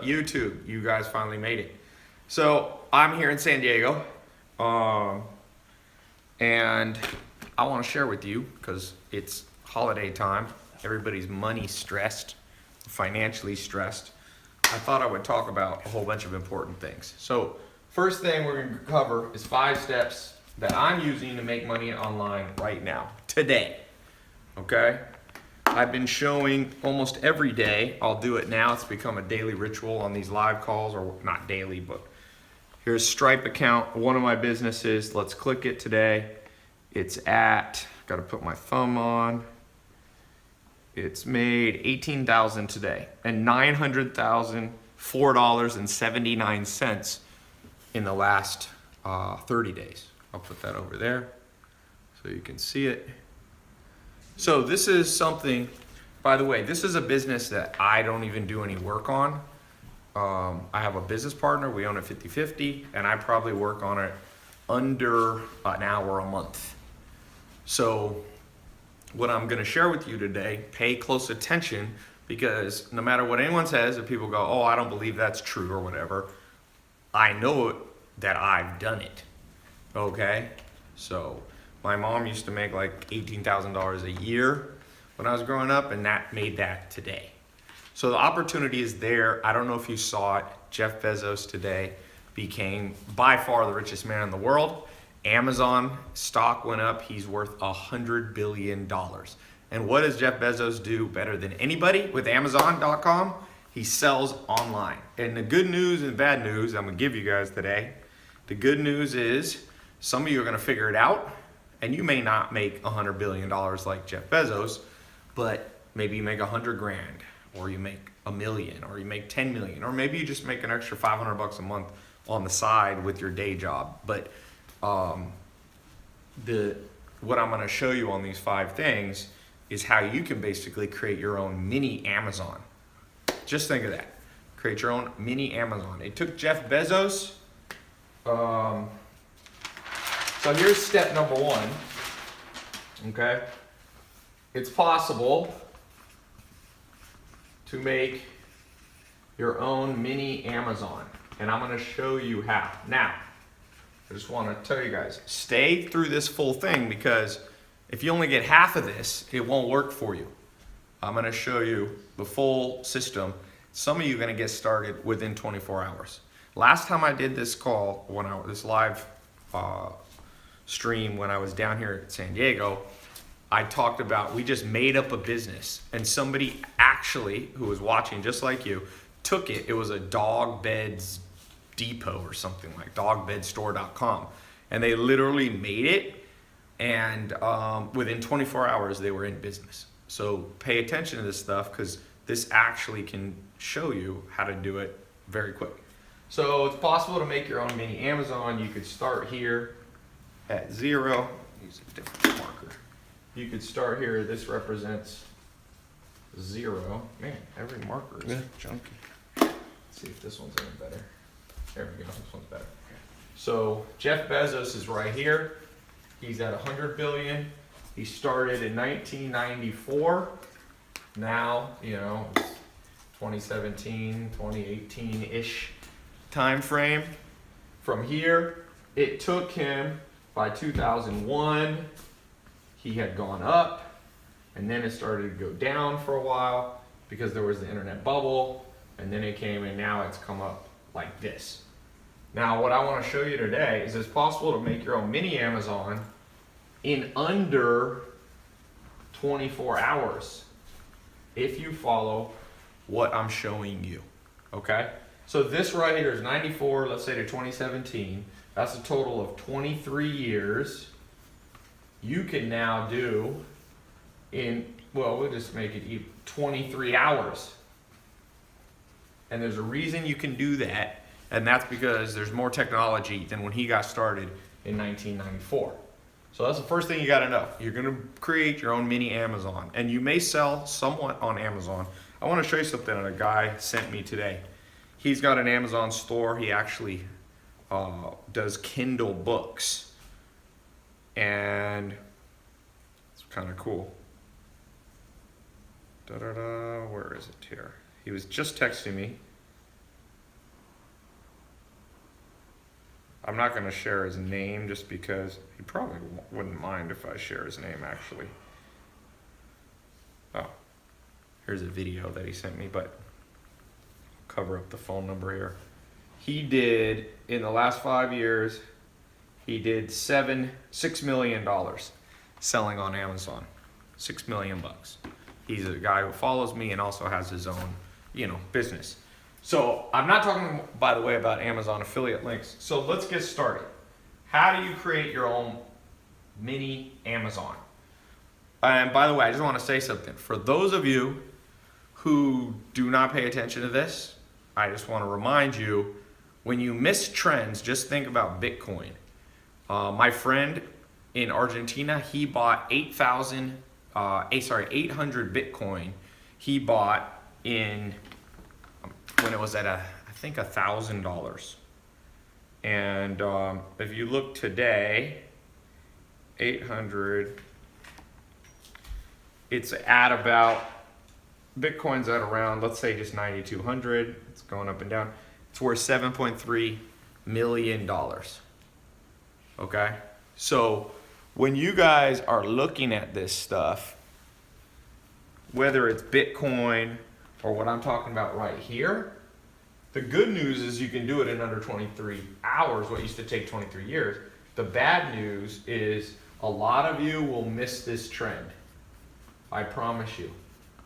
YouTube, you guys finally made it. So I'm here in San Diego, and I want to share with you because it's holiday time. Everybody's money stressed, financially stressed. I thought I would talk about a whole bunch of important things. So first thing we're going to cover is 5 steps that I'm using to make money online right now, today. Okay? I've been showing almost every day. I'll do it now. It's become a daily ritual on these live calls, or not daily, but here's Stripe account, one of my businesses. Let's click it today. It's at, got to put my thumb on. It's made $18,000 today and $900,004.79 in the last 30 days. I'll put that over there so you can see it. So this is something, by the way, this is a business that I don't even do any work on. I have a business partner, we own it 50-50, and I probably work on it under an hour a month. So what I'm gonna share with you today, pay close attention, because no matter what anyone says, if people go, oh, I don't believe that's true or whatever, I know that I've done it, okay? So my mom used to make like $18,000 a year when I was growing up, and that made that today. So the opportunity is there. I don't know if you saw it. Jeff Bezos today became by far the richest man in the world. Amazon stock went up. He's worth $100 billion. And what does Jeff Bezos do better than anybody with Amazon.com? He sells online. And the good news and bad news I'm gonna give you guys today. The good news is some of you are gonna figure it out, and you may not make $100 billion like Jeff Bezos, but maybe you make 100 grand, or you make $1 million, or you make 10 million, or maybe you just make an extra 500 bucks a month on the side with your day job. But what I'm gonna show you on these 5 things is how you can basically create your own mini Amazon. Just think of that. Create your own mini Amazon. It took Jeff Bezos, so here's step number 1, okay? It's possible to make your own mini Amazon, and I'm gonna show you how. Now, I just wanna tell you guys, stay through this full thing, because if you only get half of this, it won't work for you. I'm gonna show you the full system. Some of you are gonna get started within 24 hours. Last time I did this call, this live stream when I was down here at San Diego, I talked about, we just made up a business, and somebody actually, who was watching just like you, took it. It was a dog beds depot or something, like dogbedstore.com, and they literally made it, and within 24 hours they were in business. So pay attention to this stuff, because this actually can show you how to do it very quick. So it's possible to make your own mini Amazon. You could start here at 0. Use a different marker. You could start here. This represents 0. Man, every marker is junky. Let's see if this one's any better. There we go. This one's better. So Jeff Bezos is right here. He's at 100 billion. He started in 1994. Now, you know, it's 2017, 2018-ish time frame. From here, it took him, by 2001, he had gone up, and then it started to go down for a while because there was the internet bubble, and then it came, and now it's come up like this. Now, what I want to show you today is it's possible to make your own mini Amazon in under 24 hours if you follow what I'm showing you, okay? So this right here is 94, let's say to 2017. That's a total of 23 years. You can now do in, well, we'll just make it 23 hours. And there's a reason you can do that, and that's because there's more technology than when he got started in 1994. So that's the first thing you gotta know. You're gonna create your own mini Amazon, and you may sell somewhat on Amazon. I wanna show you something that a guy sent me today. He's got an Amazon store. He actually does Kindle books, and it's kind of cool. Where is it here? He was just texting me. not going to share his name just because he probably wouldn't mind if I share his name, actually. Oh, here's a video that he sent me, but I'll cover up the phone number here. He did, in the last 5 years, he did $6 million selling on Amazon. $6 million bucks. He's a guy who follows me and also has his own, business. So I'm not talking, by the way, about Amazon affiliate links. So let's get started. How do you create your own mini Amazon? And by the way, I just want to say something. For those of you who do not pay attention to this, I just want to remind you, when you miss trends, just think about Bitcoin. My friend in Argentina, he bought 800 Bitcoin. He bought in when it was at I think $1,000. And if you look today, 800, it's at about, Bitcoin's at around, let's say just 9,200. It's going up and down. It's worth $7.3 million. Okay? So when you guys are looking at this stuff, whether it's Bitcoin or what I'm talking about right here, the good news is you can do it in under 23 hours, what used to take 23 years. The bad news is a lot of you will miss this trend. I promise you.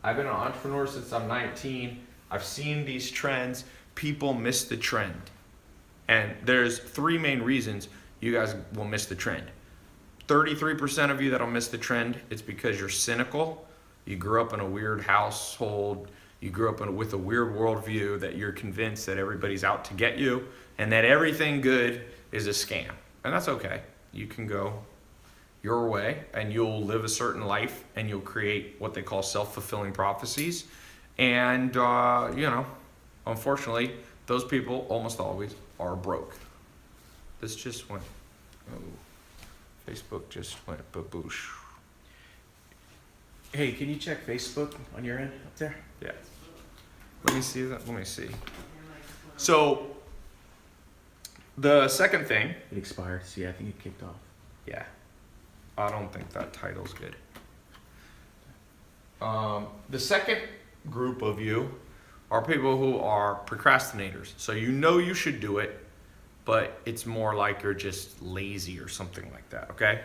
I've been an entrepreneur since I'm 19. I've seen these trends. People miss the trend. And there's 3 main reasons you guys will miss the trend. 33% of you that'll miss the trend, it's because you're cynical. You grew up in a weird household. You grew up with a weird worldview that you're convinced that everybody's out to get you and that everything good is a scam. And that's okay. You can go your way and you'll live a certain life and you'll create what they call self-fulfilling prophecies. And, unfortunately, those people almost always are broke. This just went, Facebook just went baboosh. Hey, can you check Facebook on your end up there? Yeah. Let me see that. Let me see. So, the second thing. It expired. See, I think it kicked off. Yeah. I don't think that title's good. The second group of you are people who are procrastinators. So you know you should do it, but it's more like you're just lazy or something like that, okay?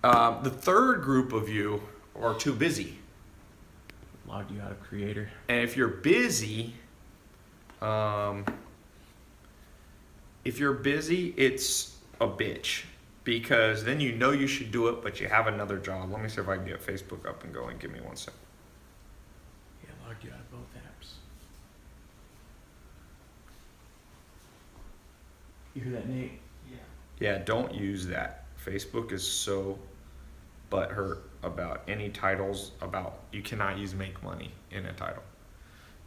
The third group of you are too busy. Logged you out of Creator. And if you're busy, it's a bitch. Because then you know you should do it, but you have another job. Let me see if I can get Facebook up and going. Give me 1 second. Yeah, logged you out of both apps. You hear that, Nate? Yeah, don't use that. Facebook is so butthurt about any titles about, you cannot use make money in a title.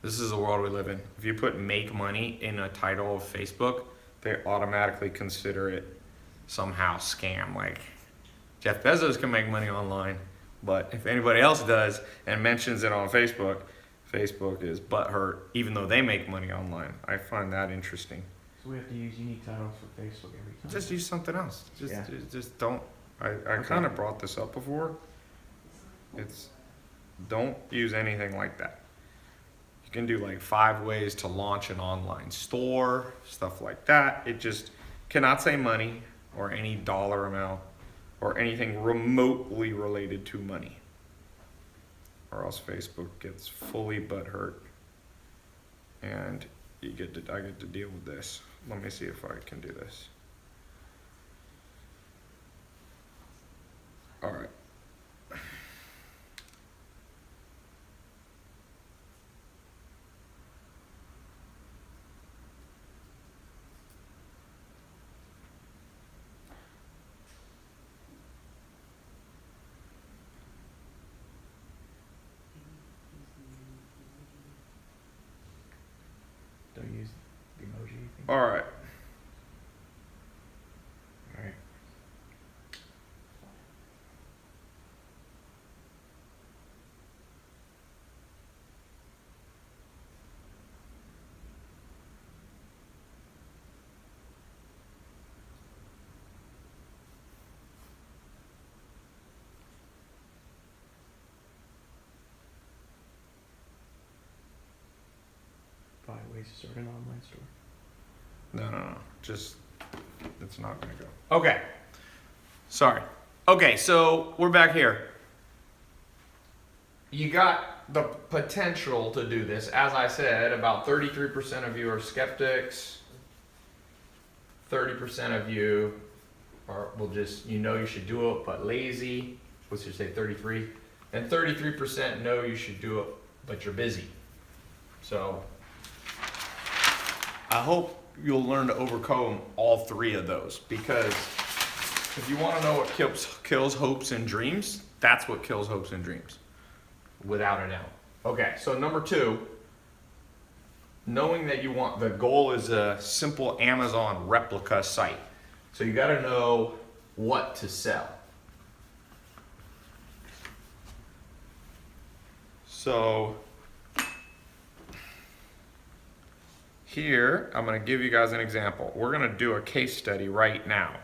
This is the world we live in. If you put make money in a title of Facebook, they automatically consider it somehow scam. Like Jeff Bezos can make money online, but if anybody else does and mentions it on Facebook, Facebook is butthurt even though they make money online. I find that interesting. So we have to use unique titles for Facebook every time. Just use something else. Just don't. I Okay. kind of brought this up before. Don't use anything like that. You can do like 5 ways to launch an online store, stuff like that. It just cannot say money or any dollar amount or anything remotely related to money, or else Facebook gets fully butthurt and I get to deal with this. Let me see if I can do this. All right. Don't use the emoji thing. All right. All right. ways to start an online store. No. Just, it's not gonna go. Okay. Sorry. Okay, so we're back here. You got the potential to do this. As I said, about 33% of you are skeptics. 30% of you will just, you should do it, but lazy. What's your say, 33? And 33% know you should do it, but you're busy. So I hope you'll learn to overcome all three of those, because if you want to know what kills hopes and dreams, that's what kills hopes and dreams, without a doubt. Okay, so number 2, knowing that the goal is a simple Amazon replica site. So you got to know what to sell. So here, I'm going to give you guys an example. We're going to do a case study right now.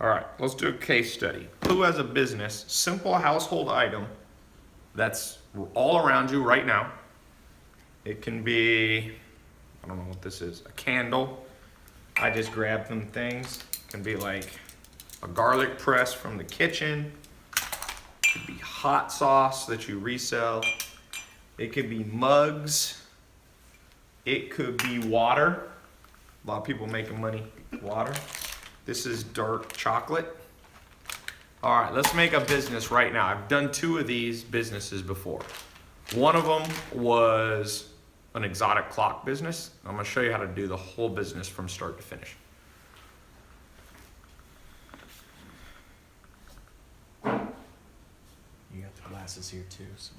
All right, let's do a case study. Who has a business, simple household item that's all around you right now? It can be, I don't know what this is, a candle. I just grabbed some things. It can be like a garlic press from the kitchen. It could be hot sauce that you resell. It could be mugs. It could be water. A lot of people making money with water. This is dark chocolate. All right, let's make a business right now. I've done 2 of these businesses before. One of them was an exotic clock business. I'm gonna show you how to do the whole business from start to finish. You got the glasses here too. So.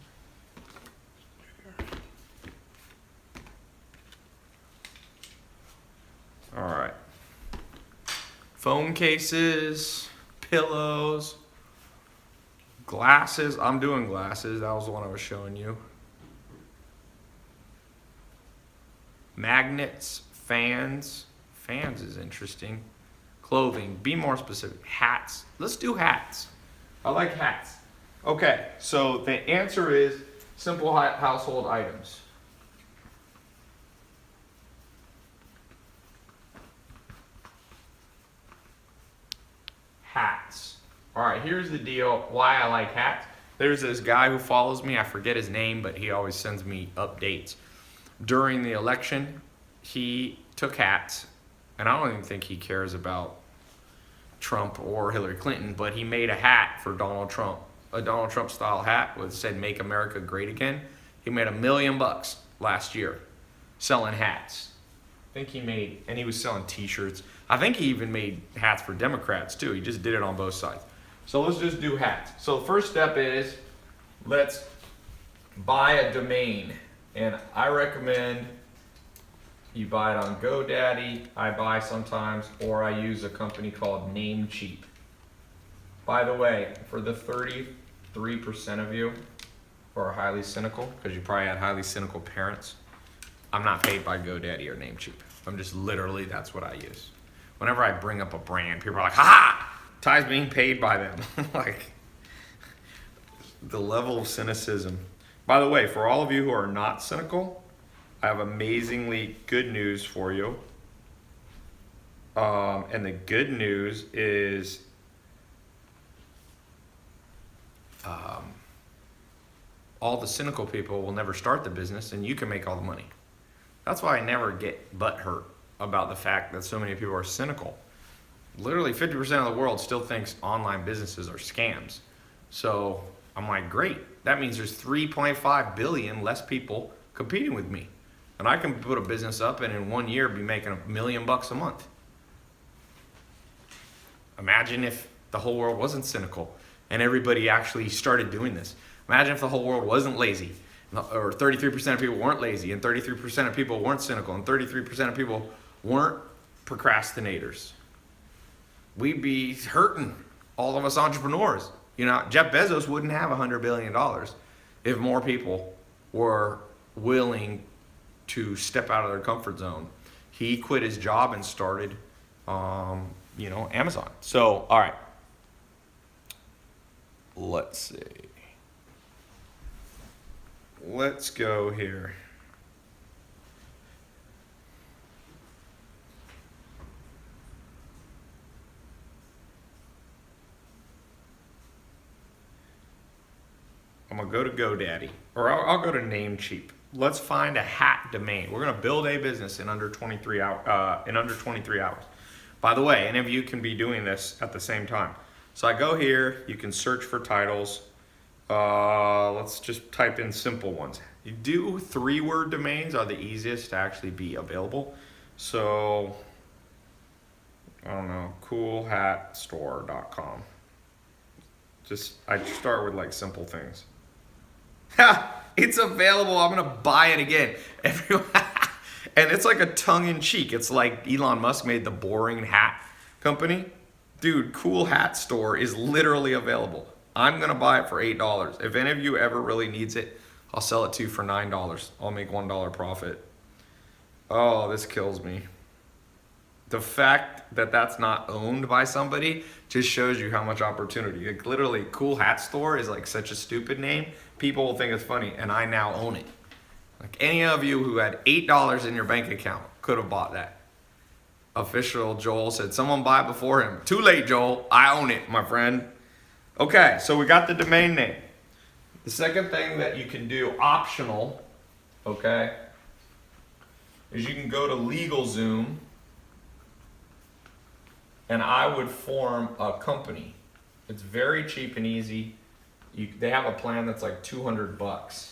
All right. Phone cases, pillows, glasses. I'm doing glasses. That was the one I was showing you. Magnets, fans. Fans is interesting. Clothing. Be more specific. Hats. Let's do hats. I like hats. Okay, so the answer is simple household items. Hats. All right, here's the deal why I like hats. There's this guy who follows me. I forget his name, but he always sends me updates. During the election, he took hats, and I don't even think he cares about Trump or Hillary Clinton, but he made a hat for Donald Trump, a Donald Trump style hat with said "Make America Great Again." He made $1 million last year selling hats. I think he made, and he was selling t-shirts. I think he even made hats for Democrats too. He just did it on both sides. So let's just do hats. So the first step is, let's buy a domain. And I recommend you buy it on GoDaddy. I buy sometimes, or I use a company called Namecheap. By the way, for the 33% of you who are highly cynical, because you probably had highly cynical parents, I'm not paid by GoDaddy or Namecheap. I'm just literally, that's what I use. Whenever I bring up a brand, people are like, ha! Ty's being paid by them. Like, the level of cynicism. By the way, for all of you who are not cynical, I have amazingly good news for you. And the good news is all the cynical people will never start the business, and you can make all the money. That's why I never get butthurt about the fact that so many people are cynical. Literally 50% of the world still thinks online businesses are scams. So I'm like, great. That means there's 3.5 billion less people competing with me. And I can put a business up and in 1 year be making $1 million a month. Imagine if the whole world wasn't cynical and everybody actually started doing this. Imagine if the whole world wasn't lazy, or 33% of people weren't lazy, and 33% of people weren't cynical, and 33% of people weren't procrastinators. We'd be hurting, all of us entrepreneurs. You know, Jeff Bezos wouldn't have $100 billion if more people were willing to step out of their comfort zone. He quit his job and started, Amazon. So, all right. Let's see. Let's go here. I'm gonna go to GoDaddy, or I'll go to Namecheap. Let's find a hat domain. We're gonna build a business in under 23 hours. By the way, any of you can be doing this at the same time. So I go here. You can search for titles. Let's just type in simple ones. You do 3-word domains are the easiest to actually be available. So I don't know, coolhatstore.com. I start with like simple things. Ha! It's available. I'm gonna buy it again. Everyone, and it's like a tongue-in-cheek. It's like Elon Musk made the boring hat company. Dude, Cool Hat Store is literally available. I'm gonna buy it for $8. If any of you ever really needs it, I'll sell it to you for $9. I'll make $1 profit. Oh, this kills me. The fact that that's not owned by somebody just shows you how much opportunity. Like literally, Cool Hat Store is like such a stupid name. People will think it's funny, and I now own it. Like any of you who had $8 in your bank account could have bought that. Official Joel said, someone buy it before him. Too late, Joel. I own it, my friend. Okay, so we got the domain name. The second thing that you can do, optional, okay, is you can go to LegalZoom, and I would form a company. It's very cheap and easy. They have a plan that's like $200,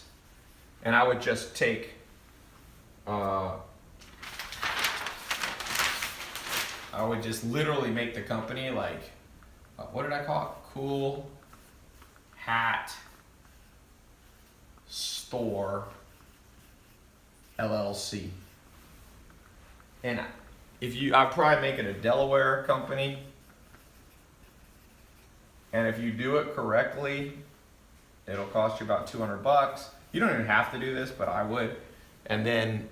and I would just take, I would just literally make the company like, what did I call it? Cool Hat Store LLC. And I'd probably make it a Delaware company. And if you do it correctly, it'll cost you about $200. You don't even have to do this, but I would. And then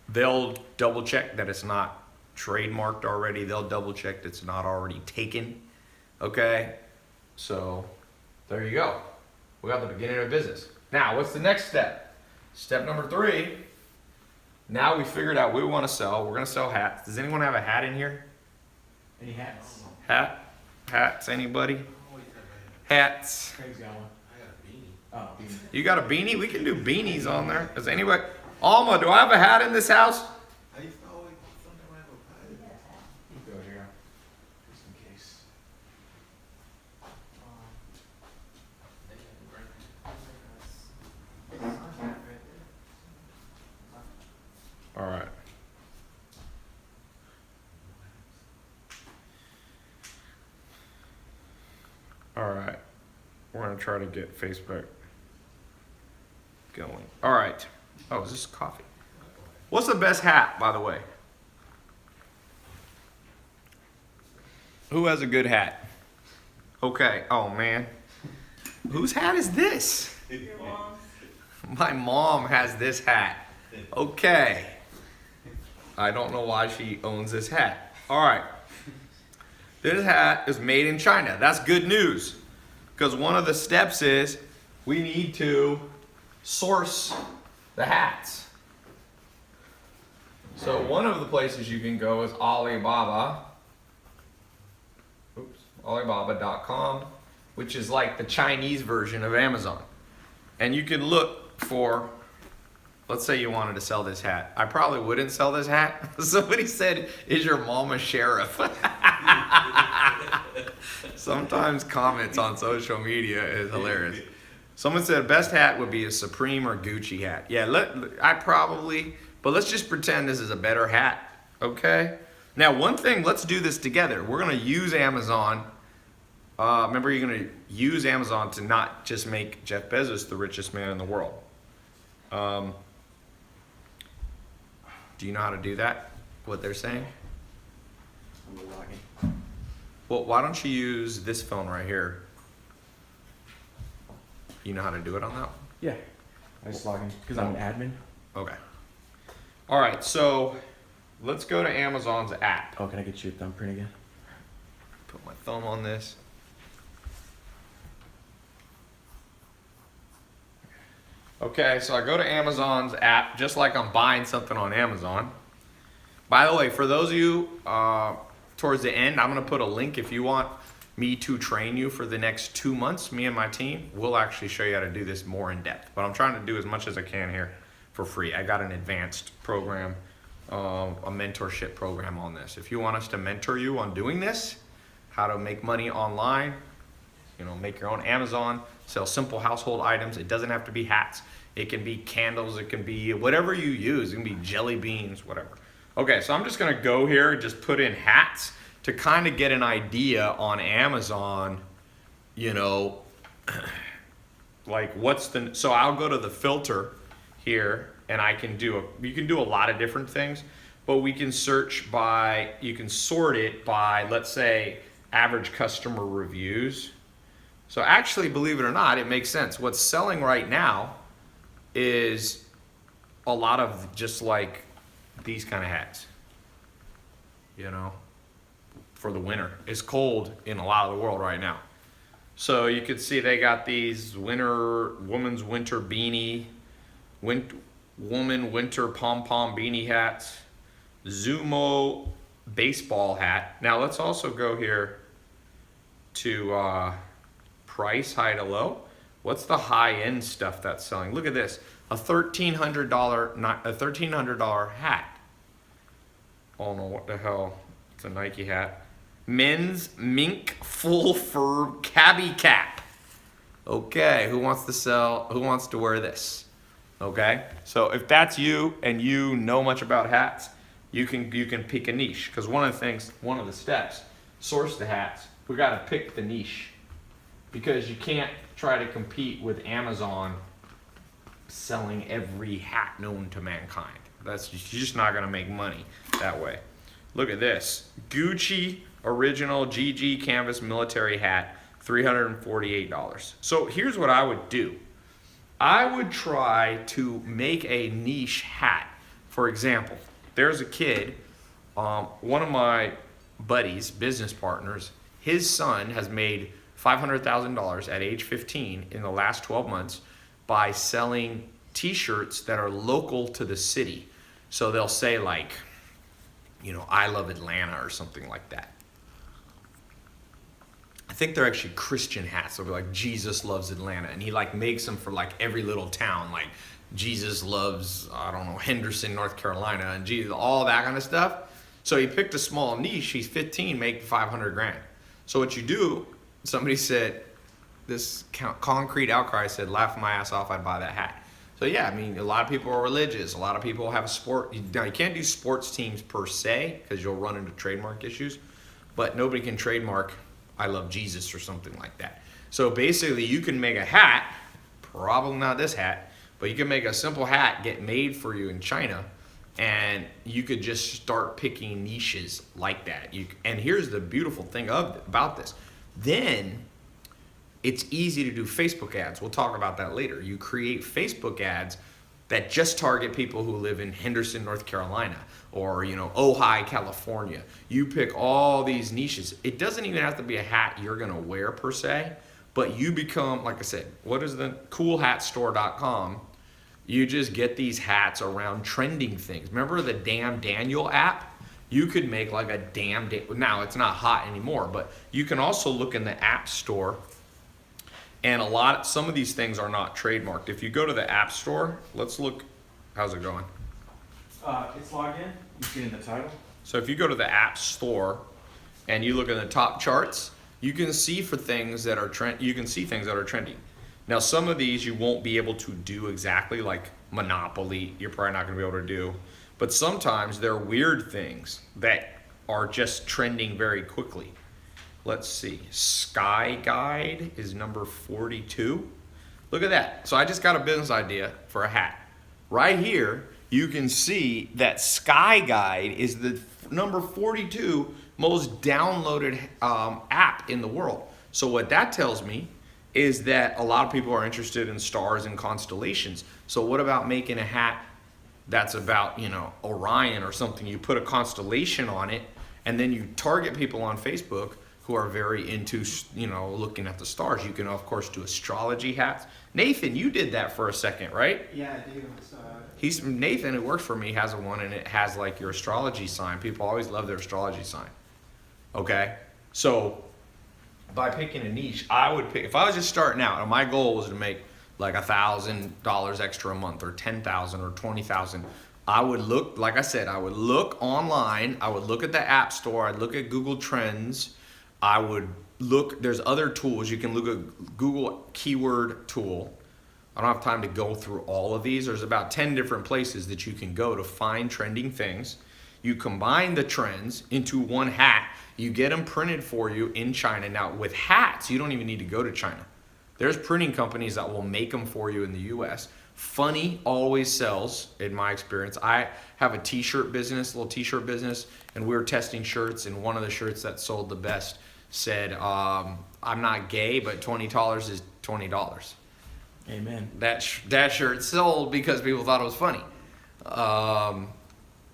they'll double check that it's not trademarked already. They'll double check that it's not already taken. Okay? So there you go. We got the beginning of business. Now, what's the next step? Step number 3. Now we figured out we want to sell. We're going to sell hats. Does anyone have a hat in here? Any hats? Hats, anybody? Hats. Craig's got one. I got a beanie. Oh, beanie. You got a beanie? We can do beanies on there. Does anybody? Alma, do I have a hat in this house? I used to always put something around the pie. You go here, just in case. All right. All right. We're going to try to get Facebook going. All right. Oh, is this coffee? What's the best hat, by the way? Who has a good hat? Okay. Oh, man. Whose hat is this? Your mom's. My mom has this hat. Okay. I don't know why she owns this hat. All right. This hat is made in China. That's good news. Because one of the steps is we need to source the hats. So one of the places you can go is Alibaba. Alibaba.com, which is like the Chinese version of Amazon. And you can look for, let's say you wanted to sell this hat. I probably wouldn't sell this hat. Somebody said, is your mom a sheriff? Sometimes comments on social media is hilarious. Someone said best hat would be a Supreme or Gucci hat. Yeah, but let's just pretend this is a better hat, okay? Now, one thing, let's do this together. We're gonna use Amazon. Remember, you're gonna use Amazon to not just make Jeff Bezos the richest man in the world. Do you know how to do that? What they're saying? I'm logging. Well, why don't you use this phone right here? You know how to do it on that one? Yeah. I just log in because I'm an admin. Okay. All right, so let's go to Amazon's app. Oh, can I get your thumbprint again? Put my thumb on this. Okay, so I go to Amazon's app just like I'm buying something on Amazon. By the way, for those of you towards the end, I'm going to put a link if you want me to train you for the next 2 months. Me and my team will actually show you how to do this more in depth. But I'm trying to do as much as I can here for free. I got an advanced program, a mentorship program on this. If you want us to mentor you on doing this, how to make money online, you know, make your own Amazon, sell simple household items. It doesn't have to be hats. It can be candles. It can be whatever you use. It can be jelly beans, whatever. Okay, so I'm just gonna go here and just put in hats to kind of get an idea on Amazon, you know, like what's the, so I'll go to the filter here and I can do you can do a lot of different things, but we can search by, you can sort it by, let's say, average customer reviews. So actually, believe it or not, it makes sense. What's selling right now is a lot of just like these kind of hats, you know, for the winter. It's cold in a lot of the world right now. So you could see they got these woman's winter beanie, woman winter pom-pom beanie hats, Zumo baseball hat. Now let's also go here to price, high to low. What's the high-end stuff that's selling? Look at this, a $1,300 hat. I don't know what the hell. It's a Nike hat. Men's mink full fur cabbie cap. Okay, who wants to wear this? Okay, so if that's you and you know much about hats, you can pick a niche, because one of the steps, source the hats. We got to pick the niche, because you can't try to compete with Amazon selling every hat known to mankind. You're just not gonna make money that way. Look at this, Gucci original GG canvas military hat, $348. So here's what I would do. I would try to make a niche hat. For example, there's a kid, one of my buddies, business partners, his son has made $500,000 at age 15 in the last 12 months by selling t-shirts that are local to the city. So they'll say like, you know, I love Atlanta or something like that. I think they're actually Christian hats. They'll be like, Jesus loves Atlanta. And he like makes them for like every little town. Like Jesus loves, I don't know, Henderson, North Carolina, and Jesus, all that kind of stuff. So he picked a small niche. He's 15, make 500 grand. So what you do, somebody said, this concrete outcry said, laughing my ass off, I'd buy that hat. So yeah, I mean, a lot of people are religious. A lot of people have a sport. Now, you can't do sports teams per se, because you'll run into trademark issues. But nobody can trademark, I love Jesus or something like that. So basically, you can make a hat, probably not this hat, but you can make a simple hat, get made for you in China, and you could just start picking niches like that. And here's the beautiful thing about this. Then it's easy to do Facebook ads. We'll talk about that later. You create Facebook ads that just target people who live in Henderson, North Carolina, or, you know, Ojai, California. You pick all these niches. It doesn't even have to be a hat you're gonna wear per se, but you become, like I said, what is the coolhatstore.com? You just get these hats around trending things. Remember the Damn Daniel app? You could make like a now it's not hot anymore, but you can also look in the app store, and some of these things are not trademarked. If you go to the app store, let's look, how's it going? It's logged in. You see in the title. So if you go to the app store and you look at the top charts, you can see things that are trending. Now some of these you won't be able to do exactly, like Monopoly, you're probably not gonna be able to do. But sometimes there are weird things that are just trending very quickly. Let's see, Sky Guide is number 42. Look at that. So I just got a business idea for a hat. Right here, you can see that Sky Guide is the number 42 most downloaded app in the world. So what that tells me is that a lot of people are interested in stars and constellations. So what about making a hat that's about, Orion or something. You put a constellation on it, and then you target people on Facebook who are very into, looking at the stars. You can, of course, do astrology hats. Nathan, you did that for a second, right? Yeah, I do. Nathan, who works for me, has one, and it has like your astrology sign. People always love their astrology sign. Okay? So, by picking a niche, I would pick, if I was just starting out, and my goal was to make like $1,000 extra a month, or $10,000 or $20,000, I would look, like I said, I would look online, I would look at the App Store, I'd look at Google Trends, I would look, there's other tools. You can look at Google Keyword Tool. I don't have time to go through all of these. There's about 10 different places that you can go to find trending things. You combine the trends into one hat. You get them printed for you in China. Now, with hats, you don't even need to go to China. There's printing companies that will make them for you in the US. Funny always sells, in my experience. I have a t-shirt business, little t-shirt business, and we were testing shirts, and one of the shirts that sold the best said, I'm not gay, but $20 is $20. Amen. That shirt sold because people thought it was funny.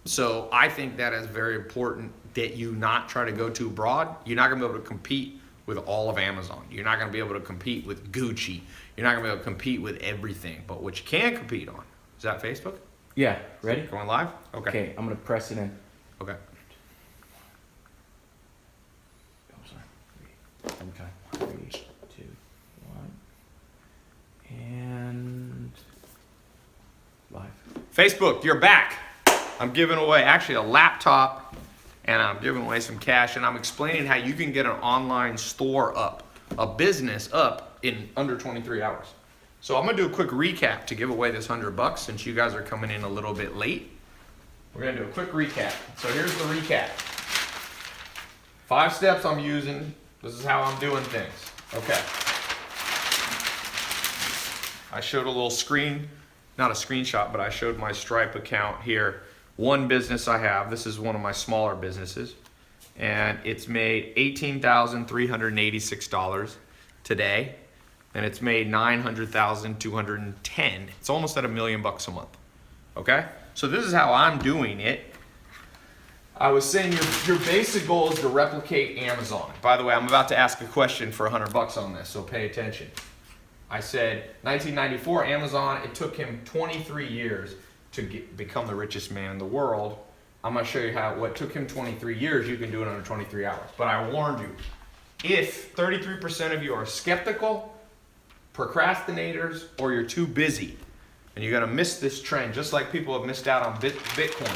So I think that is very important that you not try to go too broad. You're not going to be able to compete with all of Amazon. You're not going to be able to compete with Gucci. You're not going to be able to compete with everything. But what you can compete on, is that Facebook? Yeah, ready? Going live? Okay. I'm going to press it in. Okay. Oh, sorry. Okay. 3, 2, 1. And live. Facebook, you're back. I'm giving away actually a laptop, and I'm giving away some cash, and I'm explaining how you can get an online store up, a business up in under 23 hours. So I'm gonna do a quick recap to give away this $100 since you guys are coming in a little bit late. We're gonna do a quick recap. So here's the recap. 5 steps I'm using. This is how I'm doing things. Okay. I showed a little screen, not a screenshot, but I showed my Stripe account here. One business I have, this is one of my smaller businesses, and it's made $18,386 today, and it's made $900,210. It's almost at $1 million a month. Okay? So this is how I'm doing it. I was saying your basic goal is to replicate Amazon. By the way, I'm about to ask a question for $100 on this, so pay attention. I said 1994 Amazon, it took him 23 years to become the richest man in the world. I'm gonna show you how what took him 23 years, you can do it under 23 hours. But I warned you, if 33% of you are skeptical, procrastinators, or you're too busy, and you're gonna miss this trend, just like people have missed out on Bitcoin.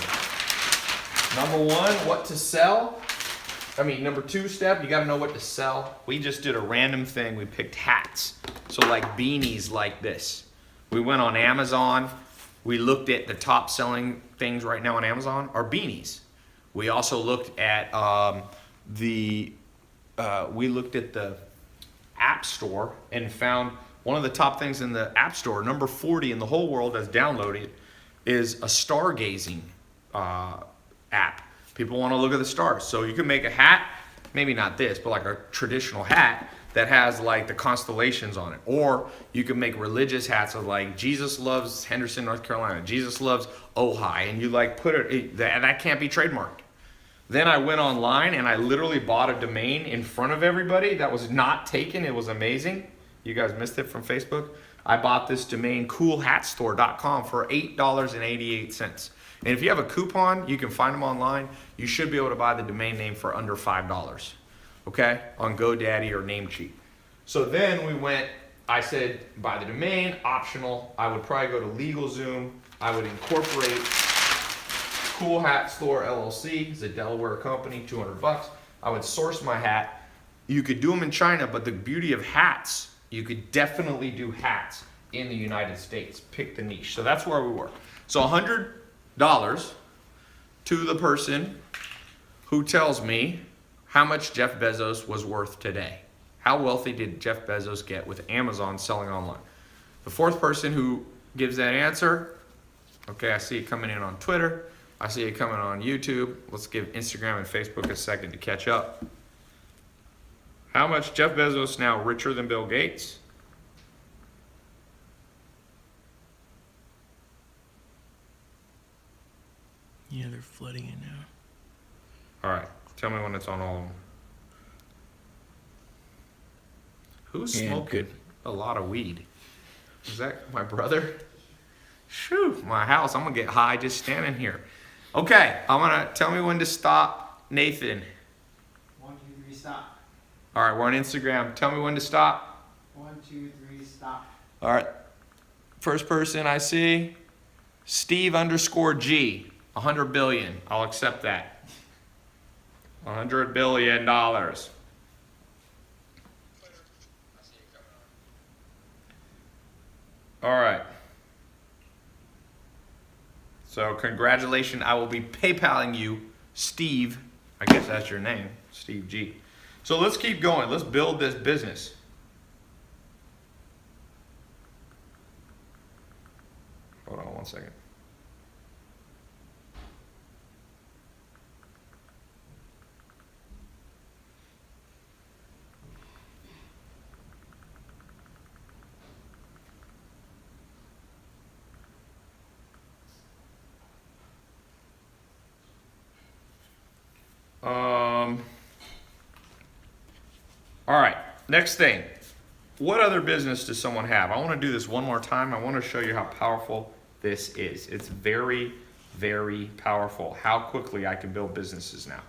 Number 1, what to sell. Number 2 step, you gotta know what to sell. We just did a random thing, we picked hats. So like beanies like this. We went on Amazon, we looked at the top selling things right now on Amazon are beanies. We also looked at the App Store and found one of the top things in the App Store, number 40 in the whole world that's downloaded, is a stargazing app. People want to look at the stars. So you can make a hat, maybe not this, but like a traditional hat that has like the constellations on it. Or you can make religious hats of like Jesus loves Henderson, North Carolina. Jesus loves Ojai. And you like put it, that can't be trademarked. Then I went online and I literally bought a domain in front of everybody that was not taken. It was amazing. You guys missed it from Facebook. I bought this domain, coolhatstore.com, for $8.88. And if you have a coupon, you can find them online. You should be able to buy the domain name for under $5. Okay, on GoDaddy or Namecheap. So then I said, buy the domain, optional. I would probably go to LegalZoom. I would incorporate Cool Hat Store LLC. It's a Delaware company, $200. I would source my hat. You could do them in China, but the beauty of hats, you could definitely do hats in the United States. Pick the niche. So that's where we were. So $100 to the person who tells me how much Jeff Bezos was worth today. How wealthy did Jeff Bezos get with Amazon selling online? The 4th person who gives that answer, okay, I see it coming in on Twitter. I see it coming on YouTube. Let's give Instagram and Facebook a second to catch up. How much Jeff Bezos now richer than Bill Gates? Yeah, they're flooding it now. All right. Tell me when it's on all of them. Who's Yeah, smoking good. a lot of weed? Is that my brother? Shoo, my house. I'm gonna get high just standing here. Okay, I'm gonna tell me when to stop, Nathan. 1, 2, 3, stop. All right, we're on Instagram. Tell me when to stop. 1, 2, 3, stop. All right. First person I see, Steve_G. 100 billion. I'll accept that. $100 billion. All right. So congratulations. I will be PayPaling you, Steve. I guess that's your name, Steve G. So let's keep going. Let's build this business. Hold on one second. All right, next thing. What other business does someone have? I want to do this one more time. I want to show you how powerful this is. It's very, very powerful how quickly I can build businesses now.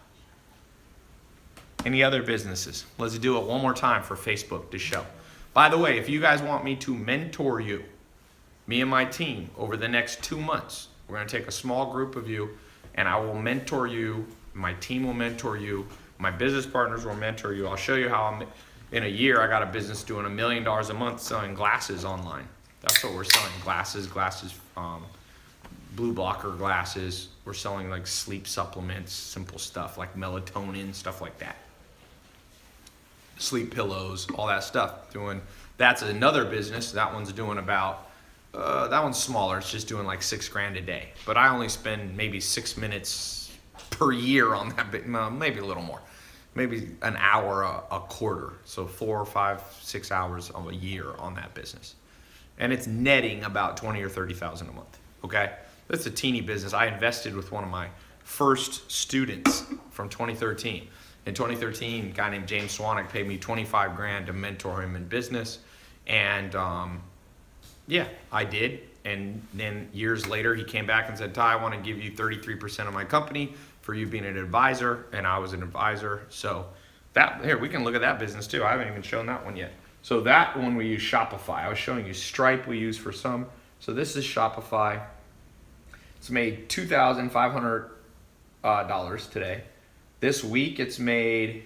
Any other businesses? Let's do it one more time for Facebook to show. By the way, if you guys want me to mentor you, me and my team, over the next 2 months, we're going to take a small group of you and I will mentor you. My team will mentor you. My business partners will mentor you. I'll show you how in a year I got a business doing $1 million a month selling glasses online. That's what we're selling. Glasses, blue blocker glasses. We're selling like sleep supplements, simple stuff like melatonin, stuff like that. Sleep pillows, all that stuff. That's another business. That one's doing about, that one's smaller. It's just doing like $6,000 a day. But I only spend maybe 6 minutes per year on that, maybe a little more. Maybe an hour a quarter. So 4 or 5, 6 hours of a year on that business. And it's netting about 20 or 30,000 a month. Okay? That's a teeny business. I invested with one of my first students from 2013. In 2013, a guy named James Swanwick paid me $25,000 to mentor him in business. And yeah, I did. And then years later, he came back and said, Ty, I want to give you 33% of my company for you being an advisor. And I was an advisor. So that, here, we can look at that business too. I haven't even shown that one yet. So that one we use Shopify. I was showing you Stripe we use for some. So this is Shopify. It's made $2,500 today. This week it's made,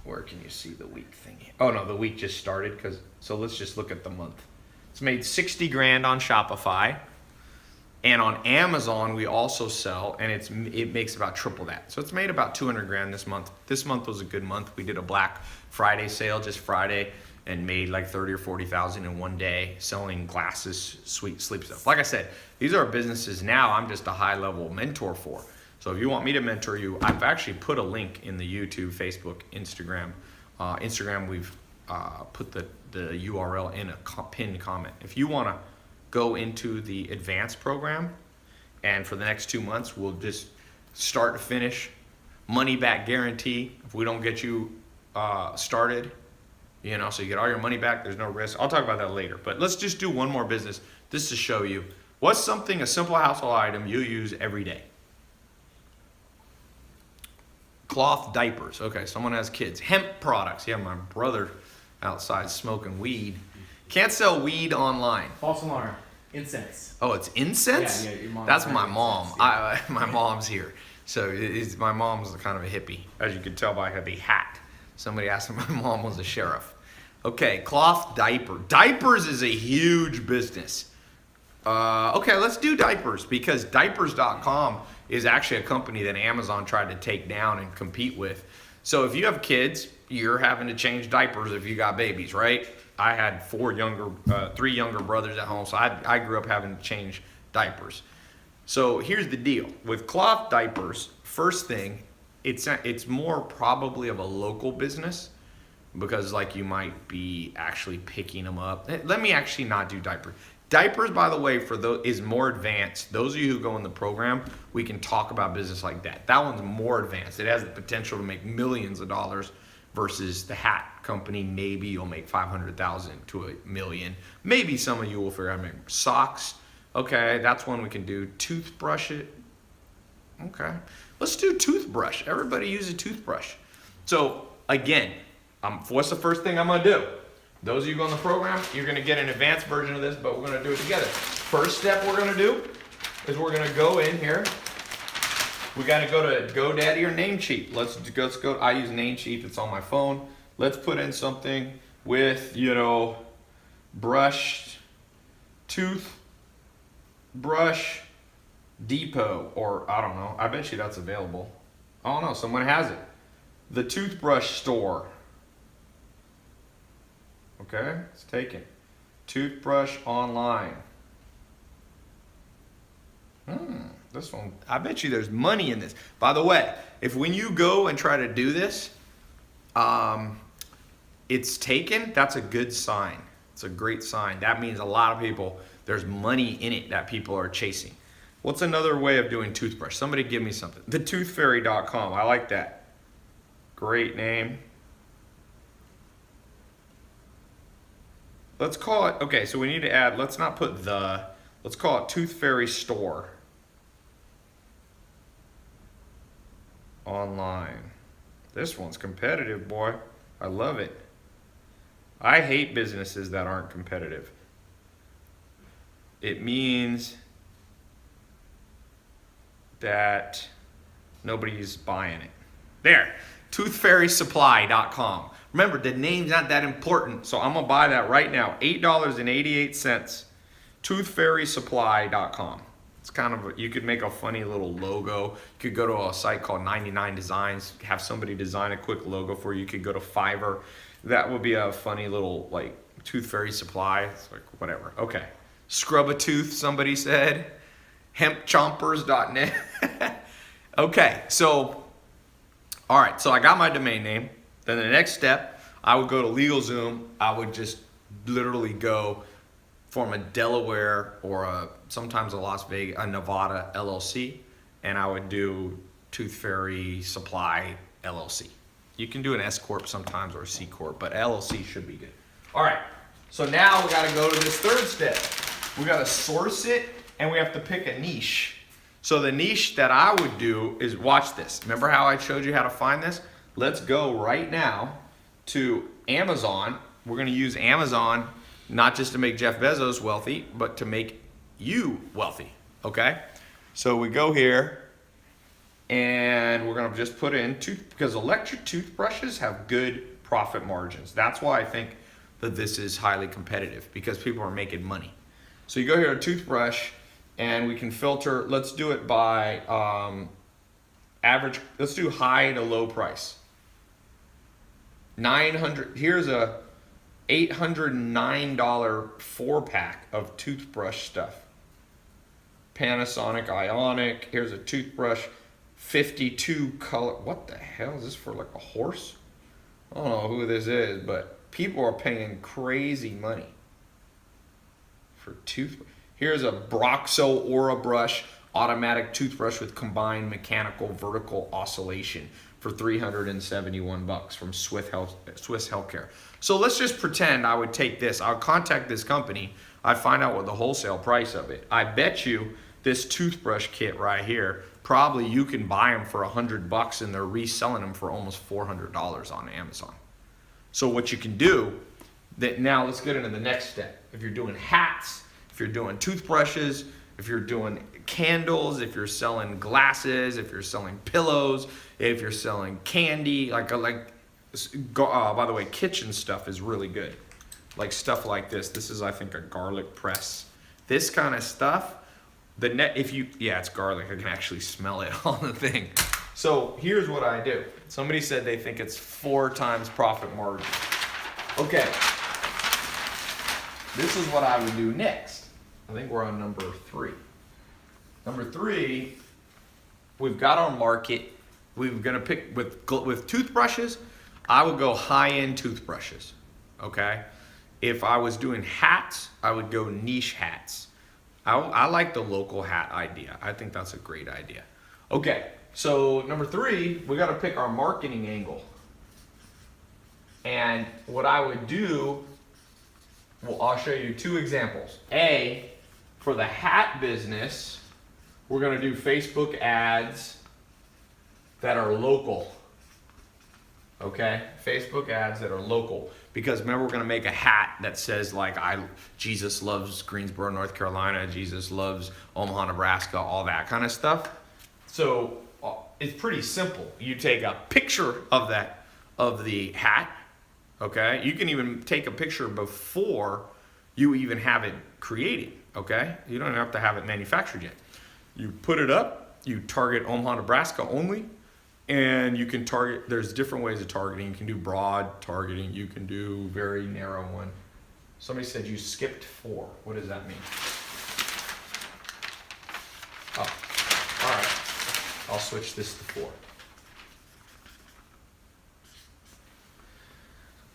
where can you see the week thing? Oh no, the week just started, so let's just look at the month. It's made $60,000 on Shopify, and on Amazon we also sell, and it makes about triple that. So it's made about $200,000 this month. This month was a good month. We did a Black Friday sale just Friday and made like 30 or 40,000 in one day selling glasses, sweet sleep stuff. Like I said, these are businesses now I'm just a high level mentor for. So if you want me to mentor you, I've actually put a link in the YouTube, Facebook, Instagram. Instagram, we've put the URL in a pinned comment. If you want to go into the advanced program, and for the next 2 months, we'll just start to finish, money back guarantee. If we don't get you started, so you get all your money back, there's no risk. I'll talk about that later. But let's just do one more business just to show you what's a simple household item you use every day. Cloth diapers. Okay, someone has kids. Hemp products. Yeah, my brother outside smoking weed. Can't sell weed online. False alarm. Incense. Oh, it's incense? Yeah, your mom. That's my mom. Incense, yeah. My mom's here. So my mom's kind of a hippie, as you can tell by the hat. Somebody asked if my mom was a sheriff. Okay, cloth diaper. Diapers is a huge business. Okay, let's do diapers, because diapers.com is actually a company that Amazon tried to take down and compete with. So if you have kids, you're having to change diapers if you got babies, right? I had 3 younger brothers at home, so I grew up having to change diapers. So here's the deal. With cloth diapers, first thing, it's more probably of a local business, because like you might be actually picking them up. Let me actually not do diapers. Diapers, by the way, for those is more advanced. Those of you who go in the program, we can talk about business like that. That one's more advanced. It has the potential to make millions of dollars versus the hat company. Maybe you'll make 500,000 to a million. Maybe some of you will figure out how to make socks. Okay, that's one we can do. Toothbrush it. Okay, let's do toothbrush. Everybody use a toothbrush. So again, what's the first thing I'm gonna do? Those of you who go in the program, you're gonna get an advanced version of this, but we're gonna do it together. First step we're gonna do is we're gonna go in here. We gotta go to GoDaddy or Namecheap. Let's go. I use Namecheap. It's on my phone. Let's put in something with, brushed toothbrush depot, or I don't know. I bet you that's available. Oh no, someone has it. The toothbrush store. Okay, it's taken. Toothbrush online. This one, I bet you there's money in this. By the way, if when you go and try to do this, it's taken, that's a good sign. It's a great sign. That means a lot of people, there's money in it that people are chasing. What's another way of doing toothbrush? Somebody give me something. TheToothFairy.com, I like that. Great name. Let's call it, okay, so we need to add, let's not put let's call it Tooth Fairy Store. Online. This one's competitive, boy. I love it. I hate businesses that aren't competitive. It means that nobody's buying it. There, toothfairysupply.com. Remember, the name's not that important, so I'm gonna buy that right now. $8.88. Toothfairysupply.com. It's kind of, you could make a funny little logo. You could go to a site called 99 Designs, have somebody design a quick logo for you. You could go to Fiverr. That would be a funny little, like, Tooth Fairy Supply. It's like, whatever. Okay. Scrub a tooth, somebody said. Hempchompers.net. Okay, so, all right, so I got my domain name. Then the next step, I would go to LegalZoom. I would just literally go form a Delaware or sometimes a Las Vegas, a Nevada LLC, and I would do Tooth Fairy Supply LLC. You can do an S Corp sometimes or a C Corp, but LLC should be good. All right, so now we gotta go to this third step. We gotta source it and we have to pick a niche. So the niche that I would do is, watch this. Remember how I showed you how to find this? Let's go right now to Amazon. We're gonna use Amazon not just to make Jeff Bezos wealthy, but to make you wealthy, okay? So we go here and we're gonna just put in because electric toothbrushes have good profit margins. That's why I think that this is highly competitive, because people are making money. So you go here to toothbrush and we can filter, let's do it by average, let's do high to low price. 900, here's a $809 4-pack of toothbrush stuff. Panasonic Ionic, here's a toothbrush, 52 color, what the hell is this for, like a horse? I don't know who this is, but people are paying crazy money for toothbrush. Here's a Broxo Aura Brush, automatic toothbrush with combined mechanical vertical oscillation for $371 from Swiss Healthcare. So let's just pretend I would take this. I'll contact this company. I find out what the wholesale price of it. I bet you this toothbrush kit right here, probably you can buy them for $100 and they're reselling them for almost $400 on Amazon. So what you can do, now let's get into the next step. If you're doing hats, if you're doing toothbrushes, if you're doing candles, if you're selling glasses, if you're selling pillows, if you're selling candy, by the way, kitchen stuff is really good. Like stuff like this. This is, I think, a garlic press. This kind of stuff, it's garlic. I can actually smell it on the thing. So here's what I do. Somebody said they think it's 4 times profit margin. Okay. This is what I would do next. I think we're on number 3. Number 3, we've got our market. We're gonna pick with toothbrushes. I would go high-end toothbrushes, okay? If I was doing hats, I would go niche hats. I like the local hat idea. I think that's a great idea. Okay, so number 3, we got to pick our marketing angle. And what I would do, well, I'll show you 2 examples. A, for the hat business, we're going to do Facebook ads that are local. Okay, Facebook ads that are local, because remember, we're going to make a hat that says like Jesus loves Greensboro, North Carolina, Jesus loves Omaha, Nebraska, all that kind of stuff. So it's pretty simple. You take a picture of the hat. Okay, you can even take a picture before you even have it created. Okay, you don't have to have it manufactured yet. You put it up. You target Omaha, Nebraska only. And you can target, there's different ways of targeting. You can do broad targeting. You can do very narrow one. Somebody said you skipped 4. What does that mean? Oh, all right. I'll switch this to 4.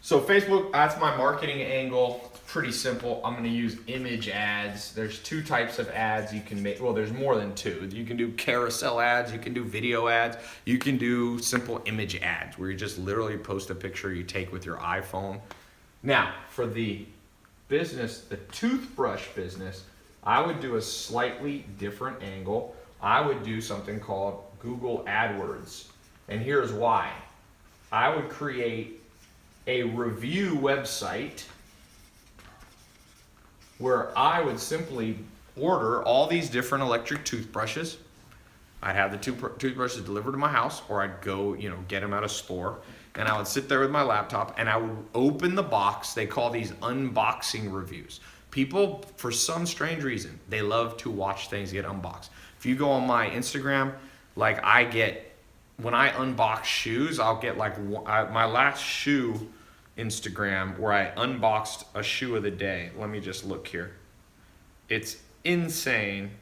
So Facebook, that's my marketing angle. It's pretty simple. I'm going to use image ads. There's 2 types of ads you can make. Well, there's more than 2. You can do carousel ads. You can do video ads. You can do simple image ads where you just literally post a picture you take with your iPhone. Now, for the business, the toothbrush business, I would do a slightly different angle. I would do something called Google AdWords. And here's why. I would create a review website where I would simply order all these different electric toothbrushes. I'd have the toothbrushes delivered to my house, or I'd go, get them at a store, and I would sit there with my laptop and I would open the box. They call these unboxing reviews. People, for some strange reason, they love to watch things get unboxed. If you go on my Instagram, like when I unbox shoes, I'll get my last shoe Instagram where I unboxed a shoe of the day. Let me just look here. It's insane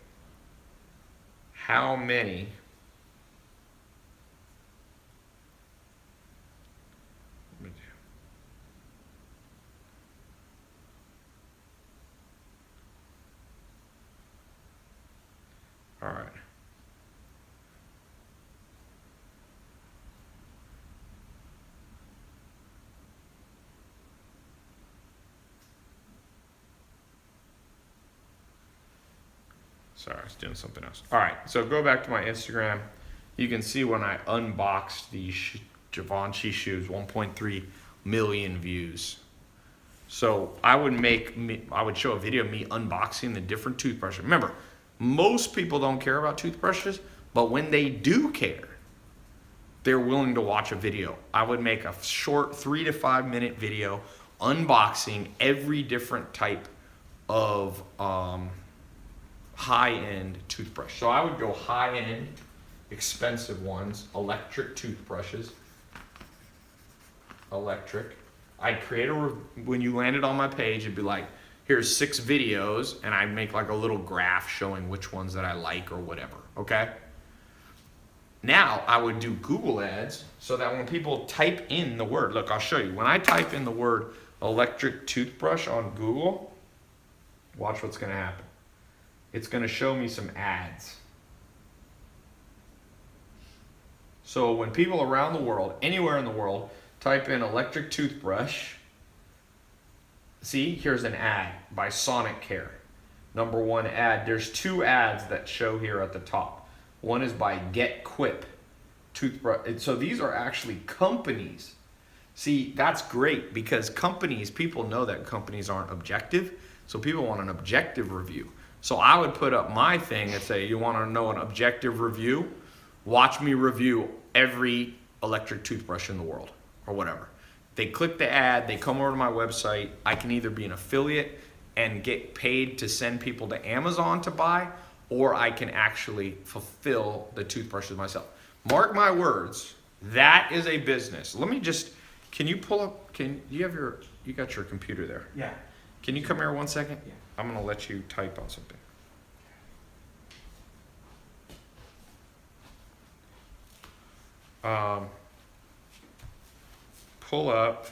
how many. All right. Sorry, I was doing something else. All right, so go back to my Instagram. You can see when I unboxed these Givenchy shoes, 1.3 million views. So I would show a video of me unboxing the different toothbrushes. Remember, most people don't care about toothbrushes, but when they do care, they're willing to watch a video. I would make a short 3 to 5 minute video unboxing every different type of high-end toothbrush. So I would go high-end, expensive ones, electric toothbrushes. Electric. I'd create when you landed on my page, it'd be like, here's 6 videos, and I'd make like a little graph showing which ones that I like or whatever, okay? Now I would do Google ads so that when people type in the word, look, I'll show you. When I type in the word electric toothbrush on Google, watch what's gonna happen. It's going to show me some ads. So when people around the world, anywhere in the world, type in electric toothbrush, see, here's an ad by Sonicare. Number 1 ad. There's 2 ads that show here at the top. One is by Get Quip toothbrush. So these are actually companies. See, that's great because people know that companies aren't objective. So people want an objective review. So I would put up my thing and say, you want to know an objective review? Watch me review every electric toothbrush in the world or whatever. They click the ad, they come over to my website. I can either be an affiliate and get paid to send people to Amazon to buy, or I can actually fulfill the toothbrushes myself. Mark my words, that is a business. Can you pull up, you got your computer there. Yeah. Can you come here 1 second? Yeah. I'm going to let you type on something. Pull up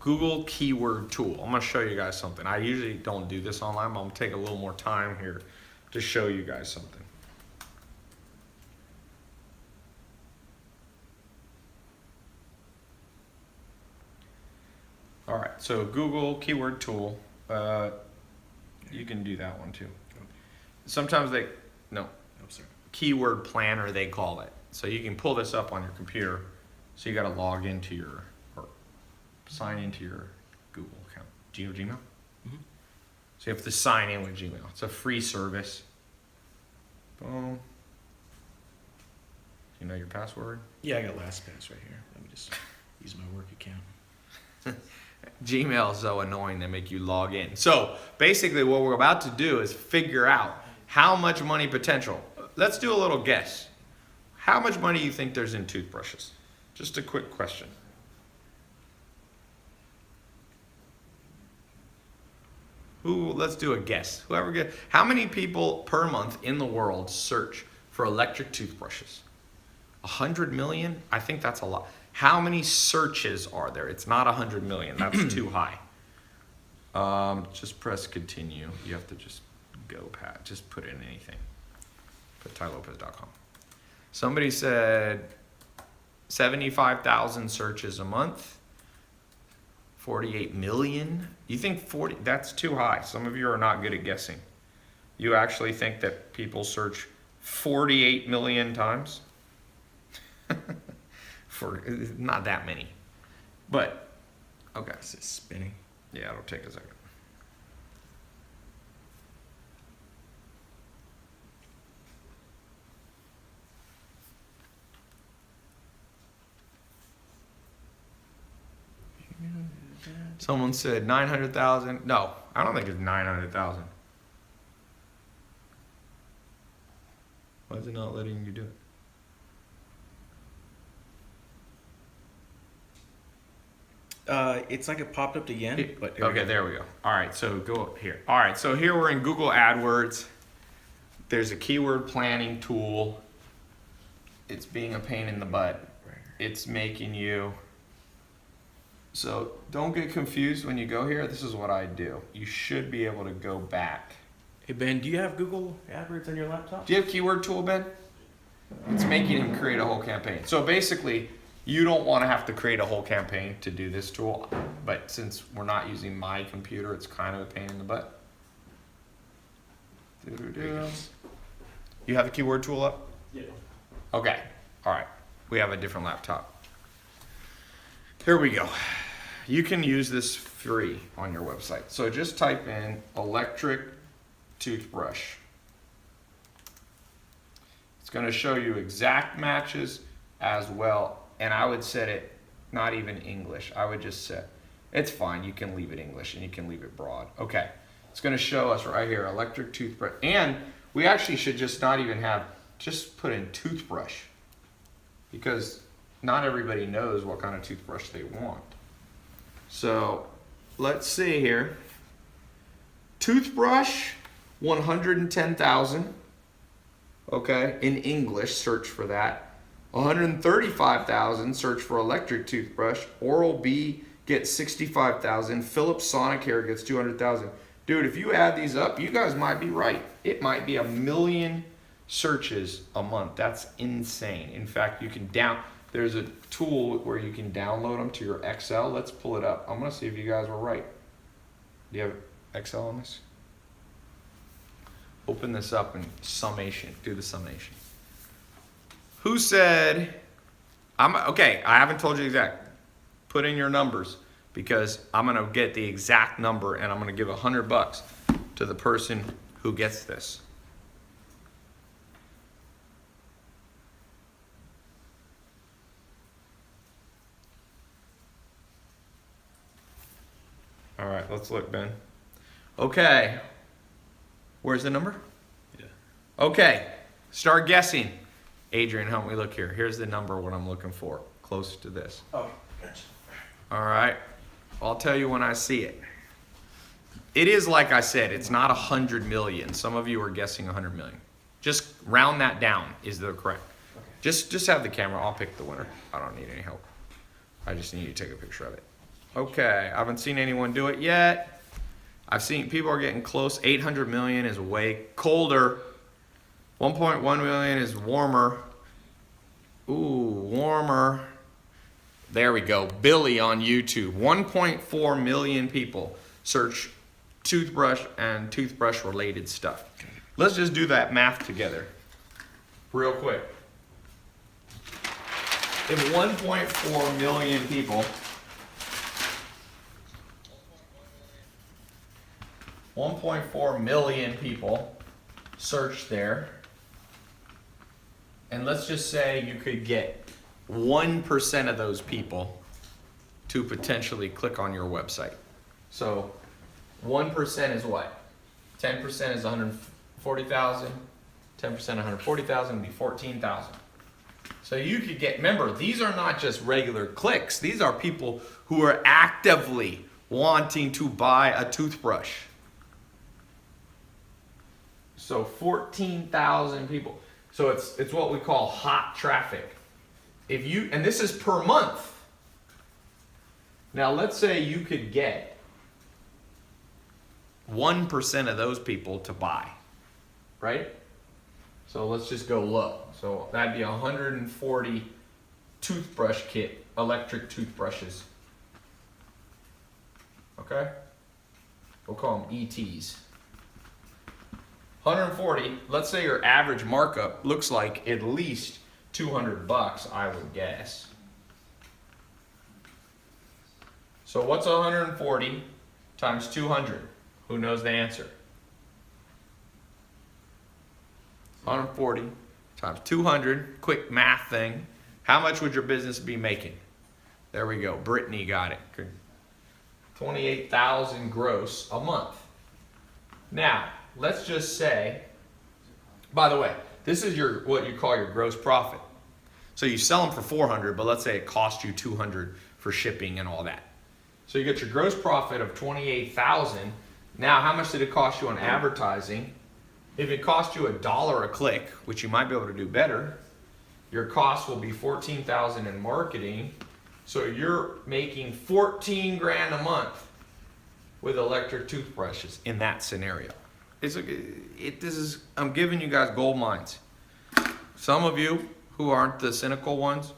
Google keyword tool. I'm gonna show you guys something. I usually don't do this online, but I'm gonna take a little more time here to show you guys something. All right, so Google keyword tool. You can do that one too. Sometimes no, Oh, sorry. keyword planner they call it. So you can pull this up on your computer. So you got to log into or sign into your Google account. Do you have Gmail? Mhm. So you have to sign in with Gmail. It's a free service. Boom. Do you know your password? Yeah, I got LastPass right here. Let me just use my work account. Gmail is so annoying they make you log in. So basically what we're about to do is figure out how much money potential. Let's do a little guess. How much money do you think there's in toothbrushes? Just a quick question. Let's do a guess. Whoever gets, how many people per month in the world search for electric toothbrushes? 100 million? I think that's a lot. How many searches are there? It's not 100 million. That's too high. Just press continue. You have to just go past. Just put in anything. Put tylopez.com. Somebody said 75,000 searches a month. 48 million. You think 40? That's too high. Some of you are not good at guessing. You actually think that people search 48 million times? For not that many, but okay. Is it spinning? Yeah, it'll take a second. Someone said 900,000. No, I don't think it's 900,000. Why is it not letting you do it? It's like it popped up again, but here we Okay, go. there we go. All right, so go here. All right, so here we're in Google AdWords. There's a keyword planning tool. It's being a pain in the butt. It's making you. So don't get confused when you go here. This is what I do. You should be able to go back. Hey Ben, do you have Google AdWords on your laptop? Do you have keyword tool, Ben? It's making him create a whole campaign. So basically, you don't want to have to create a whole campaign to do this tool, but since we're not using my computer, it's kind of a pain in the butt. You have the keyword tool up? Yeah. Okay, all right. We have a different laptop. Here we go. You can use this free on your website. So just type in electric toothbrush. It's going to show you exact matches as well. And I would set it not even English. I would just set, it's fine. You can leave it English and you can leave it broad. Okay. It's going to show us right here, electric toothbrush. And we actually should just not even have, just put in toothbrush. Because not everybody knows what kind of toothbrush they want. So let's see here. Toothbrush, 110,000. Okay, in English, search for that. 135,000, search for electric toothbrush. Oral-B gets 65,000. Philips Sonicare gets 200,000. Dude, if you add these up, you guys might be right. It might be 1 million searches a month. That's insane. In fact, you can there's a tool where you can download them to your Excel. Let's pull it up. I'm gonna see if you guys were right. Do you have Excel on this? Open this up and summation. Do the summation. Who said, okay, I haven't told you exact. Put in your numbers because I'm gonna get the exact number and I'm gonna give $100 to the person who gets this. All right, let's look, Ben. Okay. Where's the number? Yeah. Okay, start guessing. Adrian, help me look here. Here's the number, what I'm looking for. Close to this. Oh, gotcha. All right. I'll tell you when I see it. It is like I said, it's not 100 million. Some of you are guessing 100 million. Just round that down is the correct. Okay. Just have the camera. I'll pick the winner. I don't need any help. I just need you to take a picture of it. Okay, I haven't seen anyone do it yet. I've seen people are getting close. 800 million is way colder. 1.1 million is warmer. Ooh, warmer. There we go. Billy on YouTube. 1.4 million people search toothbrush and toothbrush related stuff. Let's just do that math together real quick. If 1.4 million people 1.4 million people search there, and let's just say you could get 1% of those people to potentially click on your website. So 1% is what? 10% is 140,000. 10% 140,000 would be 14,000. So you could get, remember, these are not just regular clicks. These are people who are actively wanting to buy a toothbrush. So 14,000 people. So it's what we call hot traffic. If you, and this is per month. Now let's say you could get 1% of those people to buy, right? So let's just go low. So that'd be 140 toothbrush kit, electric toothbrushes. Okay? We'll call them ETs. 140, let's say your average markup looks like at least $200, I would guess. So what's 140 times 200? Who knows the answer? 140 times 200, quick math thing. How much would your business be making? There we go, Brittany got it. 28,000 gross a month. Now, let's just say, by the way, this is your what you call your gross profit. So you sell them for 400, but let's say it cost you 200 for shipping and all that. So you get your gross profit of 28,000. Now, how much did it cost you on advertising? If it cost you $1 a click, which you might be able to do better, your cost will be 14,000 in marketing. So you're making 14 grand a month with electric toothbrushes in that scenario. I'm giving you guys gold mines. Some of you who aren't the cynical ones,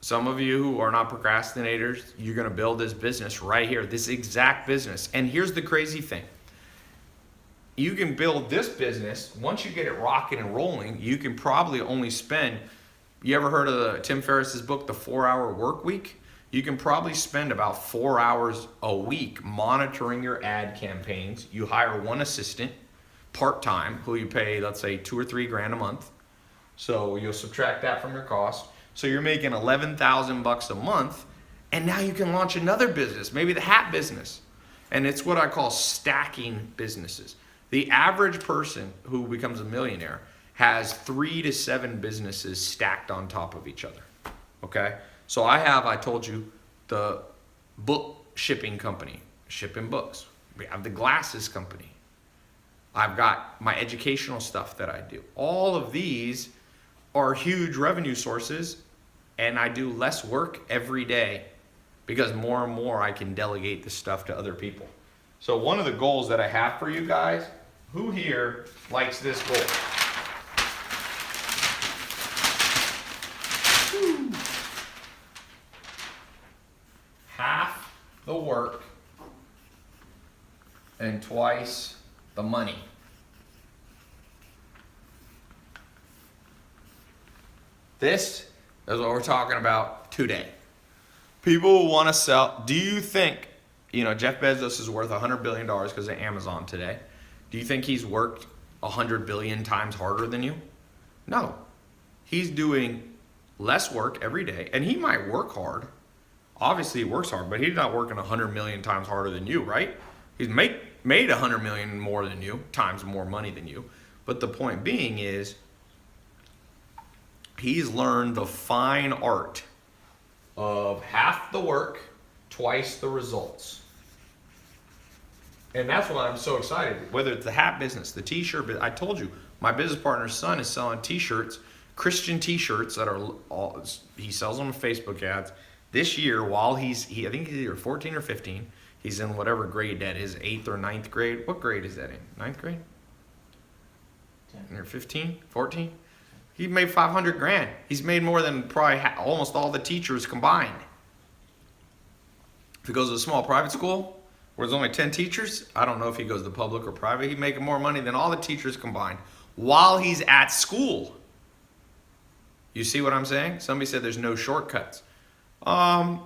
some of you who are not procrastinators, you're gonna build this business right here, this exact business. And here's the crazy thing. You can build this business, once you get it rocking and rolling, you can probably only spend, you ever heard of Tim Ferriss's book, The 4-Hour Work Week? You can probably spend about 4 hours a week monitoring your ad campaigns. You hire one assistant, part-time, who you pay, let's say, 2 or 3 grand a month. So you'll subtract that from your cost. So you're making 11,000 bucks a month, and now you can launch another business, maybe the hat business. And it's what I call stacking businesses. The average person who becomes a millionaire has 3 to 7 businesses stacked on top of each other. Okay? So I told you, the book shipping company, shipping books. We have the glasses company. I've got my educational stuff that I do. All of these are huge revenue sources, and I do less work every day because more and more I can delegate this stuff to other people. So one of the goals that I have for you guys, who here likes this goal? Half the work and twice the money. This is what we're talking about today. People want to sell. Do you think, Jeff Bezos is worth $100 billion because of Amazon today? Do you think he's worked 100 billion times harder than you? No. He's doing less work every day, and he might work hard. Obviously, he works hard, but he's not working 100 million times harder than you, right? He's made 100 million more than you, times more money than you. But the point being is, he's learned the fine art of half the work, twice the results. And that's why I'm so excited. Whether it's the hat business, the t-shirt business. I told you, my business partner's son is selling t-shirts, Christian t-shirts that are all, he sells them on Facebook ads. This year, while I think he's either 14 or 15, he's in whatever grade that is, 8th or ninth grade. What grade is that in? Ninth grade? 10. You're 15, 14? He made 500 grand. He's made more than probably almost all the teachers combined. If he goes to a small private school where there's only 10 teachers, I don't know if he goes to public or private, he'd make more money than all the teachers combined while he's at school. You see what I'm saying? Somebody said there's no shortcuts. I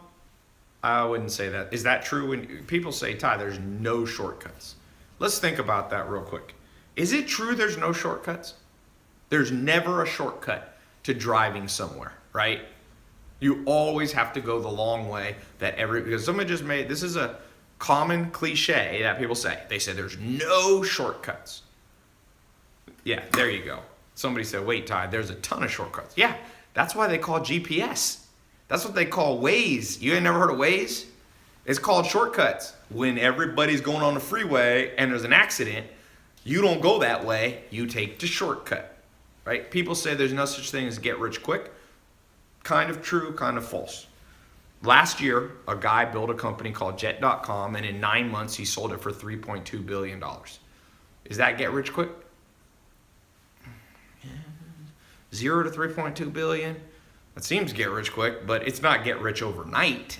wouldn't say that. Is that true? When people say, Ty, there's no shortcuts. Let's think about that real quick. Is it true there's no shortcuts? There's never a shortcut to driving somewhere, right? You always have to go the long way because somebody just made, this is a common cliche that people say. They say there's no shortcuts. Yeah, there you go. Somebody said, wait, Ty, there's a ton of shortcuts. Yeah, that's why they call GPS. That's what they call Waze. You ain't never heard of Waze? It's called shortcuts. When everybody's going on the freeway and there's an accident, you don't go that way, you take the shortcut, right? People say there's no such thing as get rich quick. Kind of true, kind of false. Last year, a guy built a company called Jet.com, and in 9 months, he sold it for $3.2 billion. Is that get rich quick? 0 to 3.2 billion? That seems get rich quick, but it's not get rich overnight.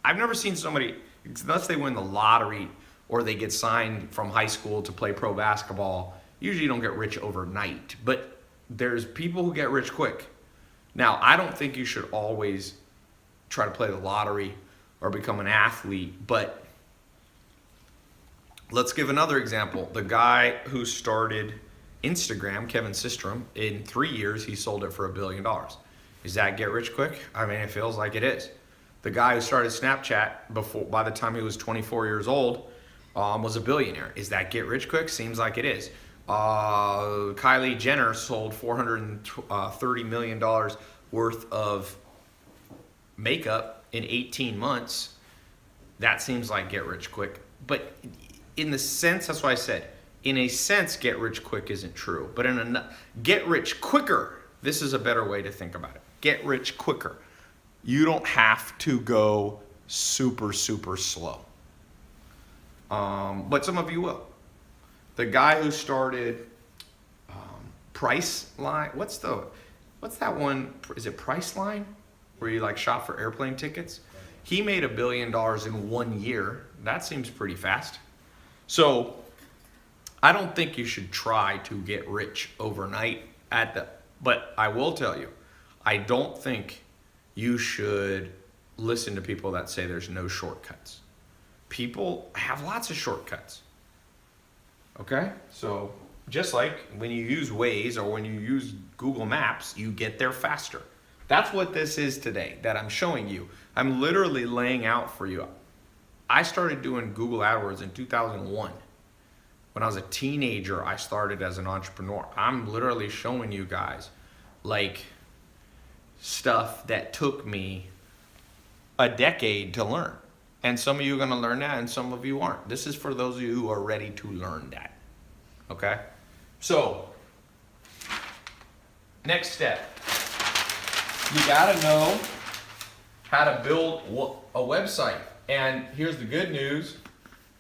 I've never seen somebody, unless they win the lottery or they get signed from high school to play pro basketball, usually you don't get rich overnight. But there's people who get rich quick. Now, I don't think you should always try to play the lottery or become an athlete, but let's give another example. The guy who started Instagram, Kevin Systrom, in 3 years, he sold it for $1 billion. Is that get rich quick? I mean, it feels like it is. The guy who started Snapchat by the time he was 24 years old, was a billionaire. Is that get rich quick? Seems like it is. Kylie Jenner sold $430 million worth of makeup in 18 months. That seems like get rich quick. But in the sense, that's why I said, in a sense, get rich quick isn't true. But in a get rich quicker, this is a better way to think about it. Get rich quicker. You don't have to go super, super slow. But some of you will. The guy who started Priceline, what's that one? Is it Priceline, where you like shop for airplane tickets? He made $1 billion in 1 year. That seems pretty fast. So I don't think you should try to get rich overnight but I will tell you, I don't think you should listen to people that say there's no shortcuts. People have lots of shortcuts. Okay? So just like when you use Waze or when you use Google Maps, you get there faster. That's what this is today that I'm showing you. I'm literally laying out for you. I started doing Google AdWords in 2001. When I was a teenager, I started as an entrepreneur. I'm literally showing you guys like stuff that took me a decade to learn. And some of you are going to learn that and some of you aren't. This is for those of you who are ready to learn that. Okay? So, next step. You got to know how to build a website. And here's the good news.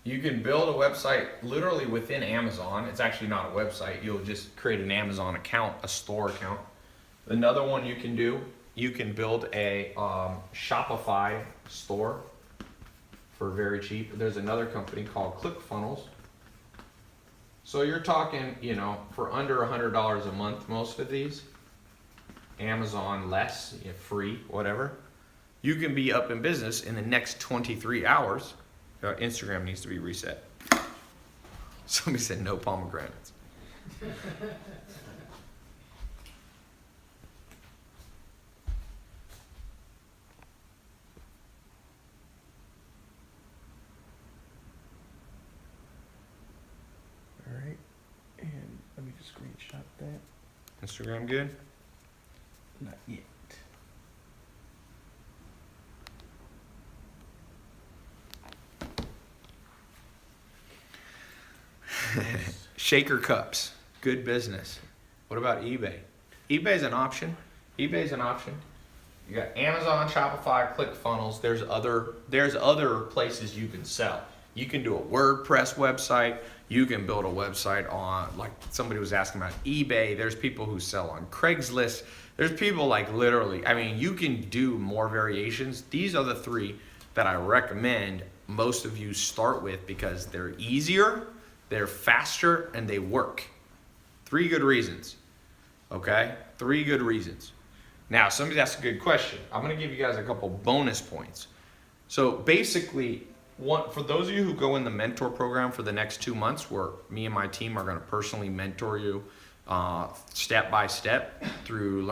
You can build a website literally within Amazon. It's actually not a website. You'll just create an Amazon account, a store account. Another one you can do, you can build a Shopify store for very cheap. There's another company called ClickFunnels. So you're talking, for under $100 a month, most of these. Amazon less, free, whatever. You can be up in business in the next 23 hours. Instagram needs to be reset. Somebody said no pomegranates. All right, and let me just screenshot that. Instagram good? Not yet. Shaker cups, good business. What about eBay? eBay's an option. eBay's an option. You got Amazon, Shopify, ClickFunnels. There's other places you can sell. You can do a WordPress website. You can build a website on, like somebody was asking about eBay. There's people who sell on Craigslist. There's people like literally, I mean, you can do more variations. These are the three that I recommend most of you start with because they're easier, they're faster, and they work. 3 good reasons. Okay? 3 good reasons. Now, somebody asked a good question. I'm going to give you guys a couple bonus points. So basically, for those of you who go in the mentor program for the next 2 months, where me and my team are going to personally mentor you step by step through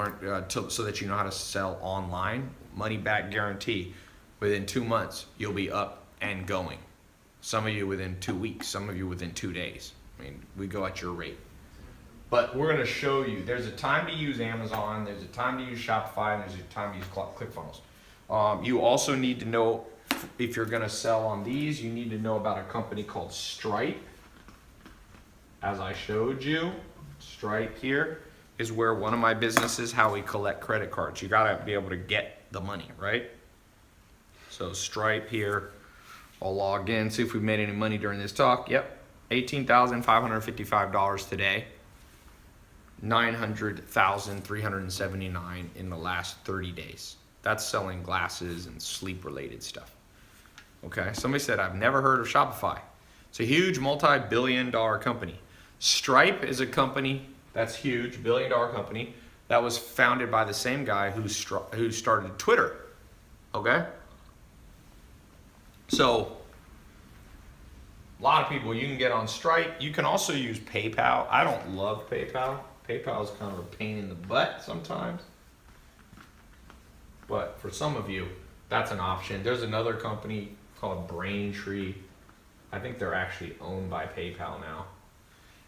so that you know how to sell online, money back guarantee. Within 2 months, you'll be up and going. Some of you within 2 weeks, some of you within 2 days. I mean, we go at your rate. But we're going to show you, there's a time to use Amazon, there's a time to use Shopify, and there's a time to use ClickFunnels. You also need to know, if you're going to sell on these, you need to know about a company called Stripe. As I showed you, Stripe here is where one of my businesses, how we collect credit cards. You got to be able to get the money, right? So Stripe here, I'll log in, see if we've made any money during this talk. Yep, $18,555 today. $900,379 in the last 30 days. That's selling glasses and sleep-related stuff. Okay, somebody said, I've never heard of Shopify. It's a huge multi-billion-dollar company. Stripe is a company that's huge, billion-dollar company, that was founded by the same guy who started Twitter. Okay? So, a lot of people, you can get on Stripe. You can also use PayPal. I don't love PayPal. PayPal is kind of a pain in the butt sometimes. But for some of you, that's an option. There's another company called Braintree. I think they're actually owned by PayPal now.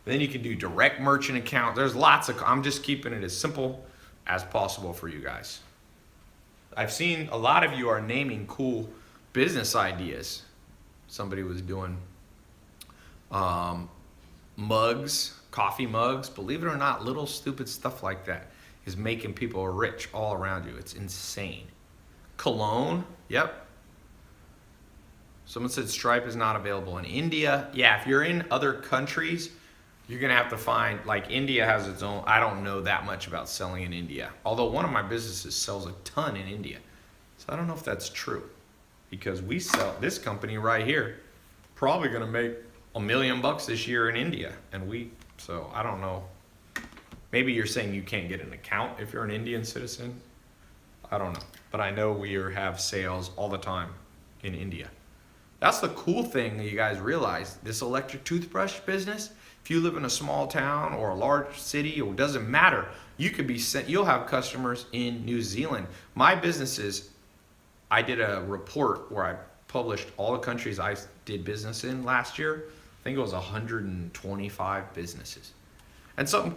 And then you can do direct merchant account. There's lots of, I'm just keeping it as simple as possible for you guys. I've seen a lot of you are naming cool business ideas. Somebody was doing mugs, coffee mugs. Believe it or not, little stupid stuff like that is making people rich all around you. It's insane. Cologne, yep. Someone said Stripe is not available in India. Yeah, if you're in other countries, you're gonna have to find, like India has its own, I don't know that much about selling in India. Although one of my businesses sells a ton in India. So I don't know if that's true. Because we sell, this company right here, probably gonna make $1 million this year in India. So I don't know. Maybe you're saying you can't get an account if you're an Indian citizen. I don't know. But I know we have sales all the time in India. That's the cool thing that you guys realize. This electric toothbrush business, if you live in a small town or a large city, or it doesn't matter, you could be sent, you'll have customers in New Zealand. My businesses, I did a report where I published all the countries I did business in last year. I think it was 125 businesses. And some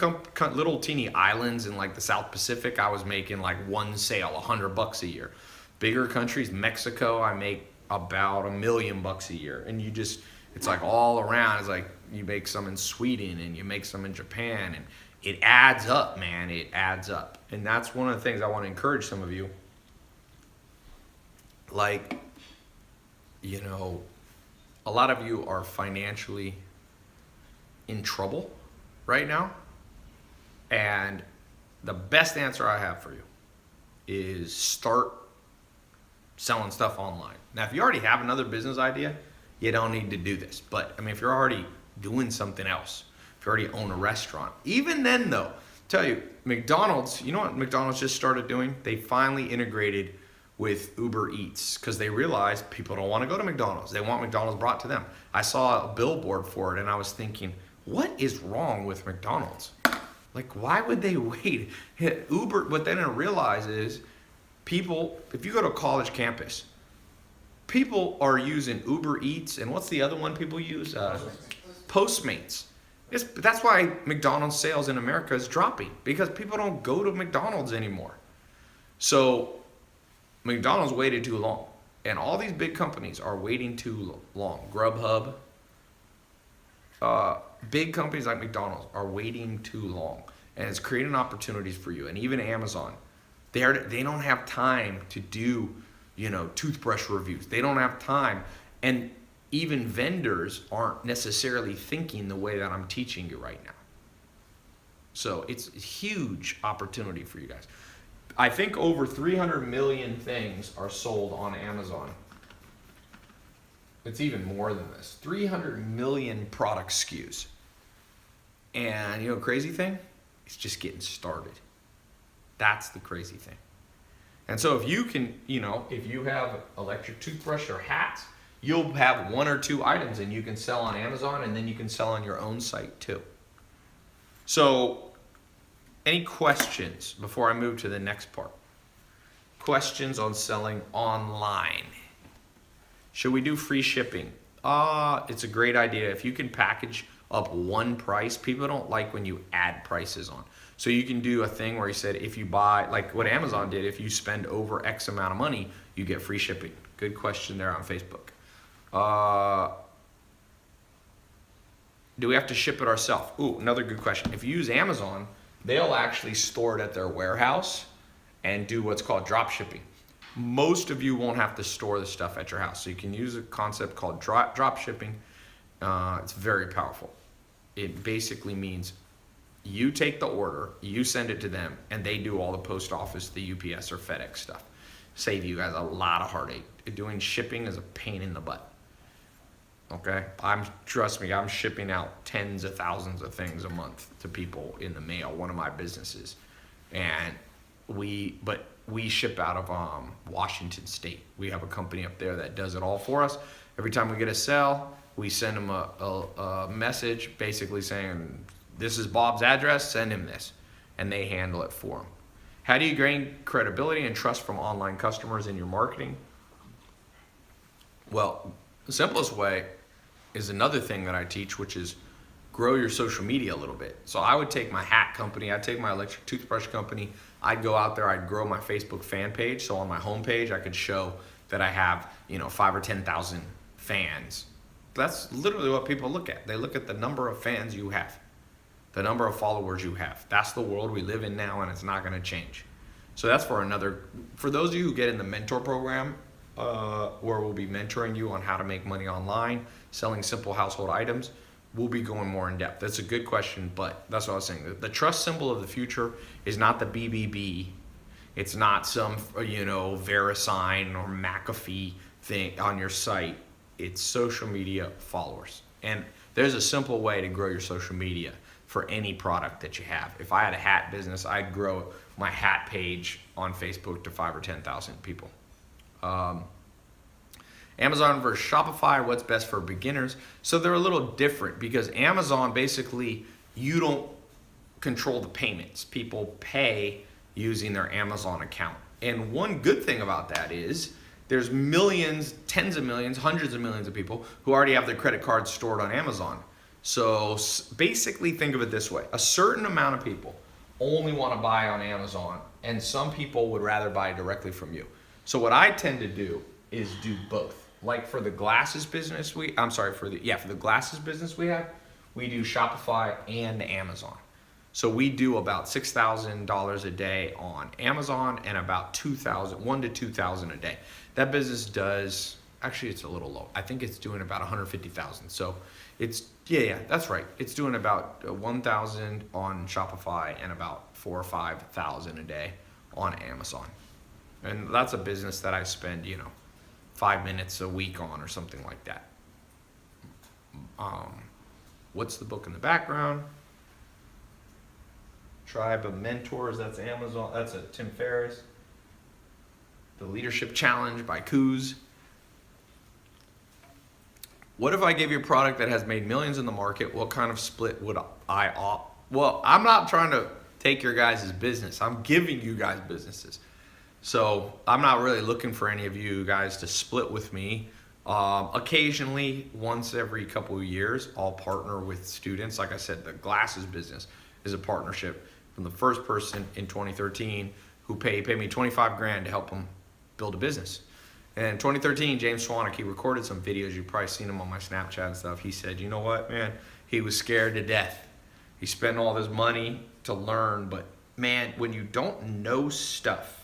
little teeny islands in like the South Pacific, I was making like one sale, $100 a year. Bigger countries, Mexico, I make about $1 million a year. And you just, it's like all around. It's like you make some in Sweden and you make some in Japan, and it adds up, man. It adds up. And that's one of the things I want to encourage some of you. Like, you know, a lot of you are financially in trouble right now. And the best answer I have for you is start selling stuff online. Now, if you already have another business idea, you don't need to do this. But I mean, if you're already doing something else, if you already own a restaurant, even then though, tell you, McDonald's, you know what McDonald's just started doing? They finally integrated with Uber Eats because they realized people don't want to go to McDonald's. They want McDonald's brought to them. I saw a billboard for it and I was thinking, what is wrong with McDonald's? Like, why would they wait? Uber, what they didn't realize is people, if you go to a college campus, people are using Uber Eats, and what's the other one people use? Postmates. That's why McDonald's sales in America is dropping, because people don't go to McDonald's anymore. So McDonald's waited too long, and all these big companies are waiting too long. Grubhub, big companies like McDonald's are waiting too long, and it's creating opportunities for you. And even Amazon, They don't have time to do, toothbrush reviews. They don't have time. And even vendors aren't necessarily thinking the way that I'm teaching you right now. So it's a huge opportunity for you guys. I think over 300 million things are sold on Amazon. It's even more than this. 300 million product SKUs. And crazy thing? It's just getting started. That's the crazy thing. And so if you can, if you have electric toothbrush or hats, you'll have 1 or 2 items and you can sell on Amazon, and then you can sell on your own site too. So any questions before I move to the next part? Questions on selling online? Should we do free shipping? It's a great idea. If you can package up one price, people don't like when you add prices on. So you can do a thing where you said, if you buy, like what Amazon did, if you spend over X amount of money, you get free shipping. Good question there on Facebook. Do we have to ship it ourselves? Ooh, another good question. If you use Amazon, they'll actually store it at their warehouse and do what's called drop shipping. Most of you won't have to store the stuff at your house. So you can use a concept called drop shipping. It's very powerful. It basically means you take the order, you send it to them, and they do all the post office, the UPS or FedEx stuff. Save you guys a lot of heartache. Doing shipping is a pain in the butt. Okay, trust me, I'm shipping out tens of thousands of things a month to people in the mail. One of my businesses, and we ship out of Washington State. We have a company up there that does it all for us. Every time we get a sale, we send them a message basically saying, "This is Bob's address. Send him this," and they handle it for him. How do you gain credibility and trust from online customers in your marketing? Well, the simplest way is another thing that I teach, which is grow your social media a little bit. So I would take my hat company, I'd take my electric toothbrush company, I'd go out there, I'd grow my Facebook fan page. So on my homepage, I could show that I have, 5 or 10,000 fans. That's literally what people look at. They look at the number of fans you have, the number of followers you have. That's the world we live in now, and it's not going to change. So that's for those of you who get in the mentor program, where we'll be mentoring you on how to make money online, selling simple household items, we'll be going more in depth. That's a good question, but that's what I was saying. The trust symbol of the future is not the BBB. It's not some, VeriSign or McAfee thing on your site. It's social media followers. And there's a simple way to grow your social media for any product that you have. If I had a hat business, I'd grow my hat page on Facebook to 5 or 10,000 people. Amazon versus Shopify, what's best for beginners? So they're a little different because Amazon, basically, you don't control the payments. People pay using their Amazon account. And one good thing about that is there's millions, tens of millions, hundreds of millions of people who already have their credit cards stored on Amazon. So basically think of it this way. A certain amount of people only want to buy on Amazon, and some people would rather buy directly from you. So what I tend to do is do both. Like for the glasses business for the glasses business we have, we do Shopify and Amazon. So we do about $6,000 a day on Amazon and about $1,000 to $2,000 a day. That business does, actually it's a little low. I think it's doing about $150,000. So it's, that's right. It's doing about $1,000 on Shopify and about $4,000 or $5,000 a day on Amazon. And that's a business that I spend, 5 minutes a week on or something like that. What's the book in the background? Tribe of Mentors, that's Amazon, that's a Tim Ferriss. The Leadership Challenge by Coos. What if I gave you a product that has made millions in the market? What kind of split would I opt? Well, I'm not trying to take your guys' business. I'm giving you guys businesses. So I'm not really looking for any of you guys to split with me. Occasionally, once every couple of years, I'll partner with students. Like I said, the glasses business is a partnership from the first person in 2013 who paid me $25,000 to help them build a business. And in 2013, James Swanwick, he recorded some videos. You've probably seen them on my Snapchat and stuff. He said, you know what, man? He was scared to death. He spent all this money to learn, but man, when you don't know stuff,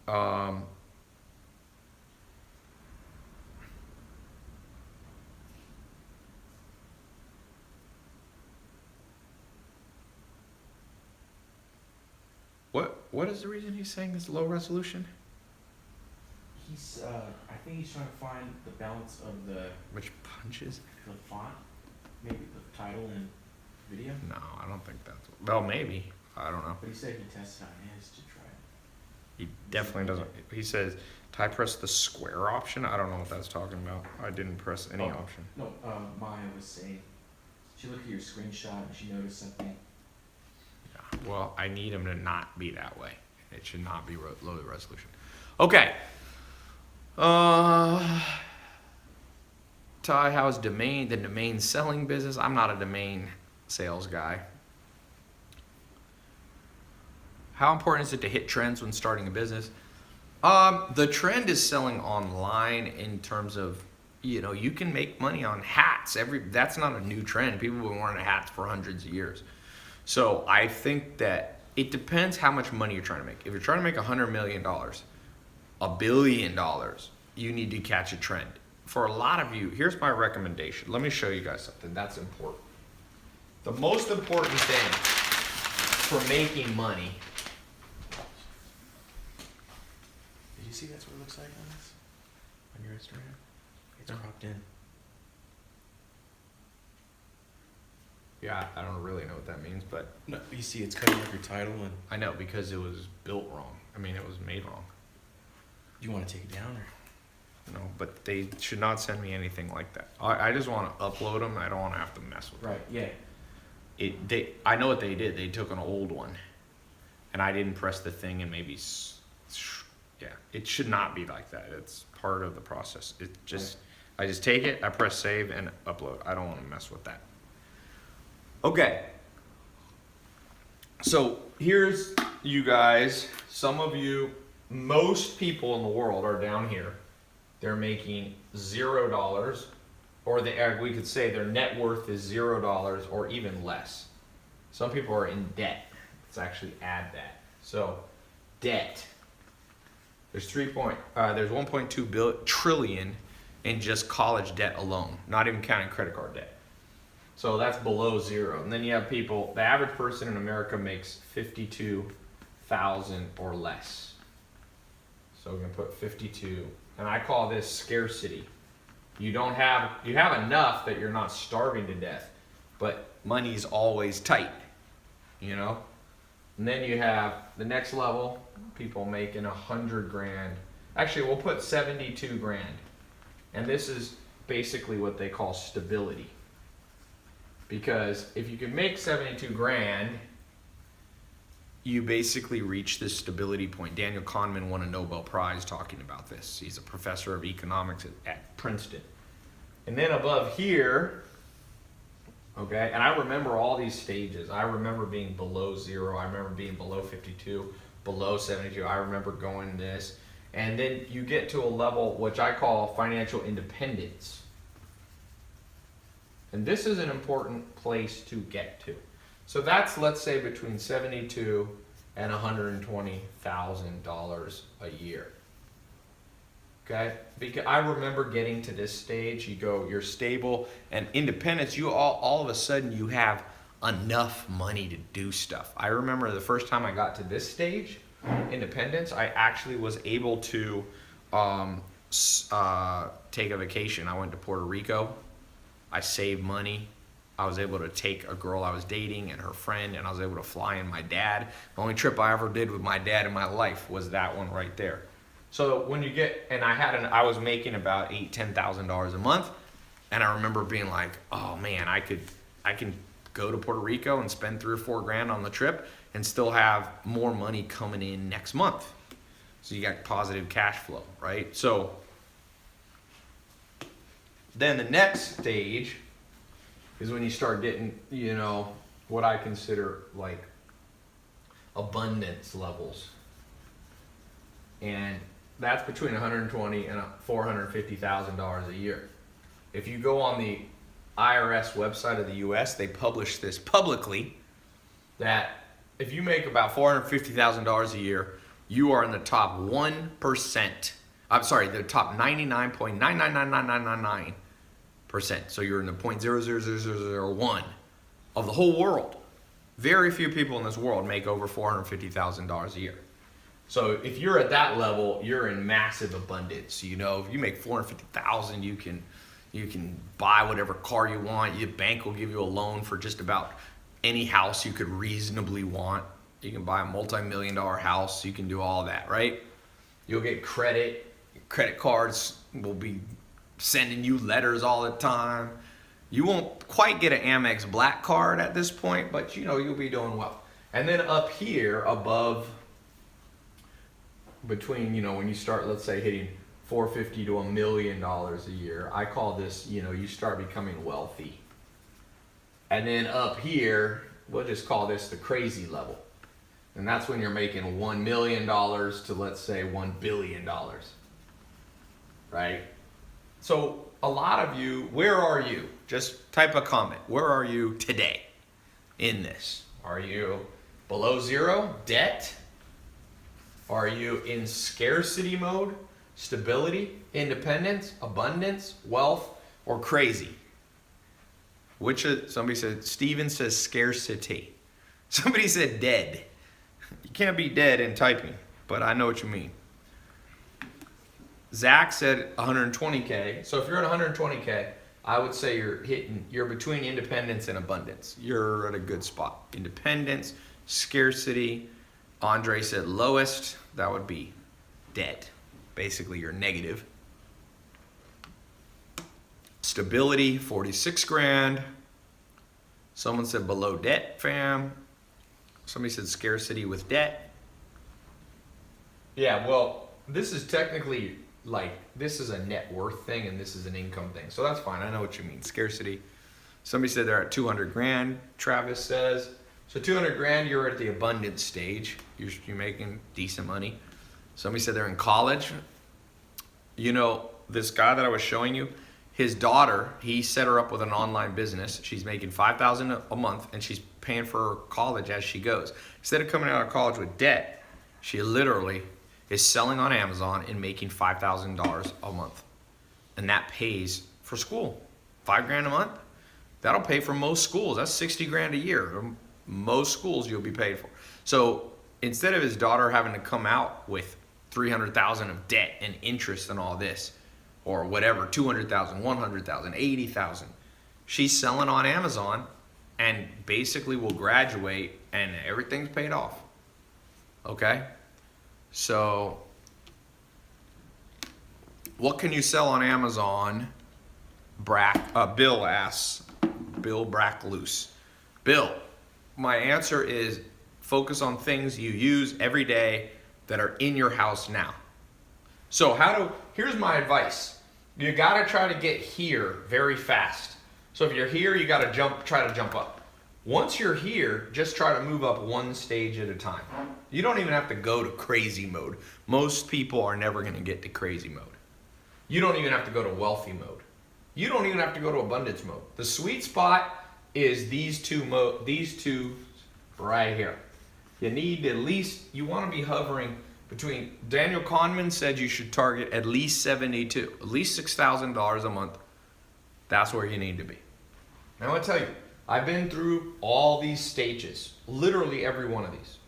Um, what is the reason he's saying this low resolution? He's, I think he's trying to find the balance of the Which punches? font, maybe the title and video. No, I don't think that's. Well, maybe. I don't know. But he said he tested on his to try it. He definitely doesn't. He says, "I press the square option." I don't know what that's talking about. I didn't press any Oh. option. No, Maya was saying, she looked at your screenshot and she noticed something. Yeah. Well, I need him to not be that way. It should not be low resolution. Okay. Ty, how's the domain selling business? I'm not a domain sales guy. How important is it to hit trends when starting a business? The trend is selling online in terms of, you can make money on hats. That's not a new trend. People have been wearing hats for hundreds of years. So I think that it depends how much money you're trying to make. If you're trying to make $100 million, $1 billion, you need to catch a trend. For a lot of you, here's my recommendation. Let me show you guys something that's important. The most important thing for making money. Did you see that's what it looks like on this? On your Instagram? It's No. cropped in. Yeah, I don't really know what that means, but No, you see it's cutting off your title and I know because it was built wrong. I mean, it was made wrong. you want to take it down or? No, but they should not send me anything like that. I just want to upload them. I don't want to have to mess with them. Right, yeah. I know what they did. They took an old one, and I didn't press the thing, and maybe, yeah, it should not be like that. It's part of the process. I just take it, I press save, and upload. I don't want to mess with that. Okay. So here's you guys. Some of you, most people in the world are down here. They're making $0, or we could say their net worth is $0 or even less. Some people are in debt. Let's actually add that. So, debt. There's 1.2 trillion in just college debt alone, not even counting credit card debt. So that's below zero. And then you have people. The average person in America makes 52,000 or less. So we're gonna put 52. And I call this scarcity. You have enough that you're not starving to death, but money's always tight, And then you have the next level, people making 100 grand. Actually, we'll put 72 grand. And this is basically what they call stability. Because if you can make 72 grand, you basically reach this stability point. Daniel Kahneman won a Nobel Prize talking about this. He's a professor of economics at Princeton. And then above here, okay, and I remember all these stages. I remember being below zero. I remember being below 52, below 72. I remember going this. And then you get to a level which I call financial independence. And this is an important place to get to. So that's, let's say, between $72,000 and $120,000 a year. Okay? Because I remember getting to this stage, you're stable, and independence, all of a sudden you have enough money to do stuff. I remember the first time I got to this stage, independence, I actually was able to take a vacation. I went to Puerto Rico. I saved money. I was able to take a girl I was dating and her friend, and I was able to fly in my dad. The only trip I ever did with my dad in my life was that one right there. So when you get, and I was making about $10,000 a month, and I remember being like, oh man, I can go to Puerto Rico and spend $3 or $4 grand on the trip and still have more money coming in next month. So you got positive cash flow, right? So then the next stage is when you start getting, what I consider like abundance levels. And that's between $120,000 and $450,000 a year. If you go on the IRS website of the US, they publish this publicly that if you make about $450,000 a year, you are in the top 1%. I'm sorry, the top 99.9999999%. So you're in the 0.00001 of the whole world. Very few people in this world make over $450,000 a year. So if you're at that level, you're in massive abundance. You know, if you make $450,000, you can buy whatever car you want. Your bank will give you a loan for just about any house you could reasonably want. You can buy a multi-million-dollar house. You can do all that, right? You'll get credit. Credit cards will be sending you letters all the time. You won't quite get an Amex Black card at this point, but you know you'll be doing well. And then up here above, between, you know, when you start, let's say, hitting $450 to $1 million a year, I call this, you know, you start becoming wealthy. And then up here, we'll just call this the crazy level. And that's when you're making $1 million to, let's say, $1 billion. Right? So a lot of you, where are you? Just type a comment. Where are you today in this? Are you below zero? Debt? Are you in scarcity mode? Stability? Independence? Abundance? Wealth? Or crazy? Somebody said, Steven says scarcity. Somebody said dead. You can't be dead in typing, but I know what you mean. Zach said 120K. So if you're at 120K, I would say you're between independence and abundance. You're at a good spot. Independence, scarcity. Andre said lowest, that would be dead. Basically, you're negative. Stability, 46 grand. Someone said below debt, fam. Somebody said scarcity with debt. Yeah, well, this is technically this is a net worth thing and this is an income thing. So that's fine. I know what you mean. Scarcity. Somebody said they're at 200 grand, Travis says. So 200 grand, you're at the abundance stage. You're making decent money. Somebody said they're in college. You know, this guy that I was showing you, his daughter, he set her up with an online business. She's making $5,000 a month and she's paying for her college as she goes. Instead of coming out of college with debt, she literally is selling on Amazon and making $5,000 a month. And that pays for school. $5,000 a month, that'll pay for most schools. That's 60 grand a year. Most schools you'll be paid for. So instead of his daughter having to come out with 300,000 of debt and interest and all this, or whatever, 200,000, 100,000, 80,000, she's selling on Amazon and basically will graduate and everything's paid off. Okay? So what can you sell on Amazon? Bill asks. Bill Brackloose. Bill, my answer is focus on things you use every day that are in your house now. So here's my advice. You gotta try to get here very fast. So if you're here, you gotta try to jump up. Once you're here, just try to move up one stage at a time. You don't even have to go to crazy mode. Most people are never gonna get to crazy mode. You don't even have to go to wealthy mode. You don't even have to go to abundance mode. The sweet spot is these two right here. You need you wanna be hovering between, Daniel Kahneman said you should target at least 72, at least $6,000 a month. That's where you need to be. And I want to tell you, I've been through all these stages, literally every one of these.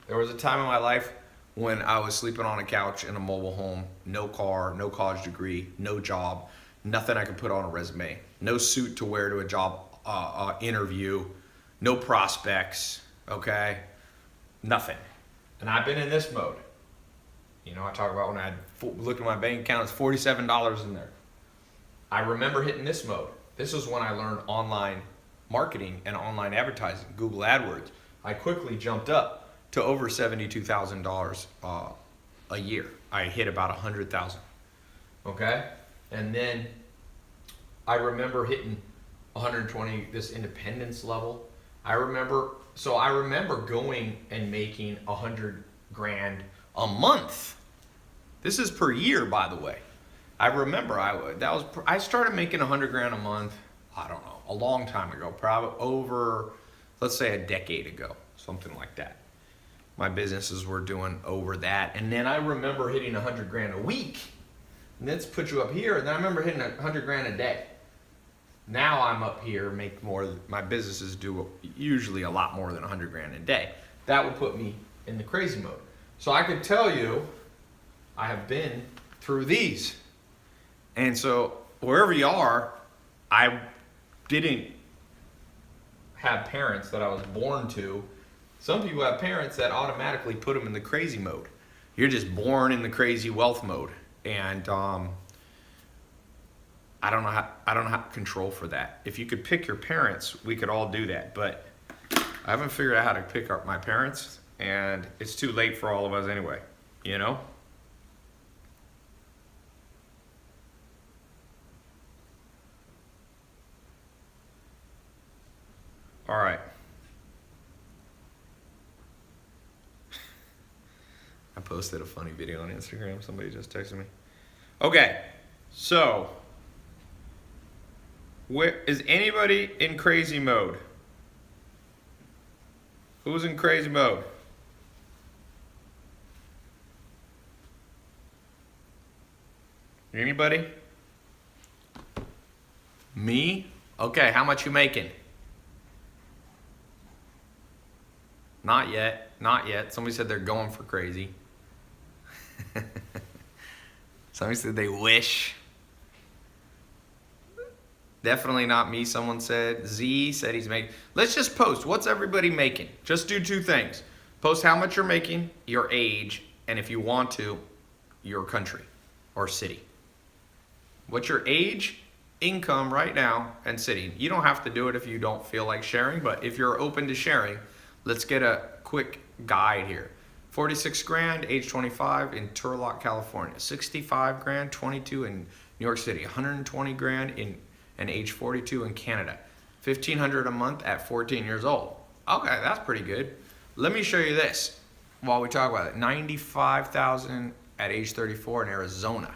There was a time in my life when I was sleeping on a couch in a mobile home, no car, no college degree, no job, nothing I could put on a resume, no suit to wear to a job interview, no prospects, okay? Nothing. And I've been in this mode. You know, I talk about when I looked at my bank account, it's $47 in there. I remember hitting this mode. This is when I learned online marketing and online advertising, Google AdWords. I quickly jumped up to over $72,000 a year. I hit about 100,000. Okay? And then I remember hitting 120, this independence level. I remember going and making 100 grand a month. This is per year, by the way. I remember I started making 100 grand a month, I don't know, a long time ago, probably over, let's say a decade ago, something like that. my businesses were doing over that. And then I remember hitting 100 grand a week. And that's put you up here. And then I remember hitting 100 grand a day. Now I'm up here, make more. My businesses do usually a lot more than 100 grand a day. That would put me in the crazy mode. So I could tell you, I have been through these. And so wherever you are, I didn't have parents that I was born to. Some people have parents that automatically put them in the crazy mode. You're just born in the crazy wealth mode. And I don't know how to control for that. If you could pick your parents, we could all do that. But I haven't figured out how to pick up my parents, and it's too late for all of us anyway, you know? All right. I posted a funny video on Instagram. Somebody just texted me. Okay, so where is anybody in crazy mode? Who's in crazy mode? Anybody? Me? Okay, how much you making? Not yet. Not yet. Somebody said they're going for crazy. Somebody said they wish. Definitely not me, someone said. Z said he's making. Let's just post. What's everybody making? Just do two things. Post how much you're making, your age, and if you want to, your country or city. What's your age, income right now, and city? You don't have to do it if you don't feel like sharing, but if you're open to sharing, let's get a quick guide here. 46 grand, age 25 in Turlock, California. 65 grand, 22 in New York City. 120 grand in and age 42 in Canada. 1,500 a month at 14 years old. Okay, that's pretty good. Let me show you this while we talk about it. 95,000 at age 34 in Arizona.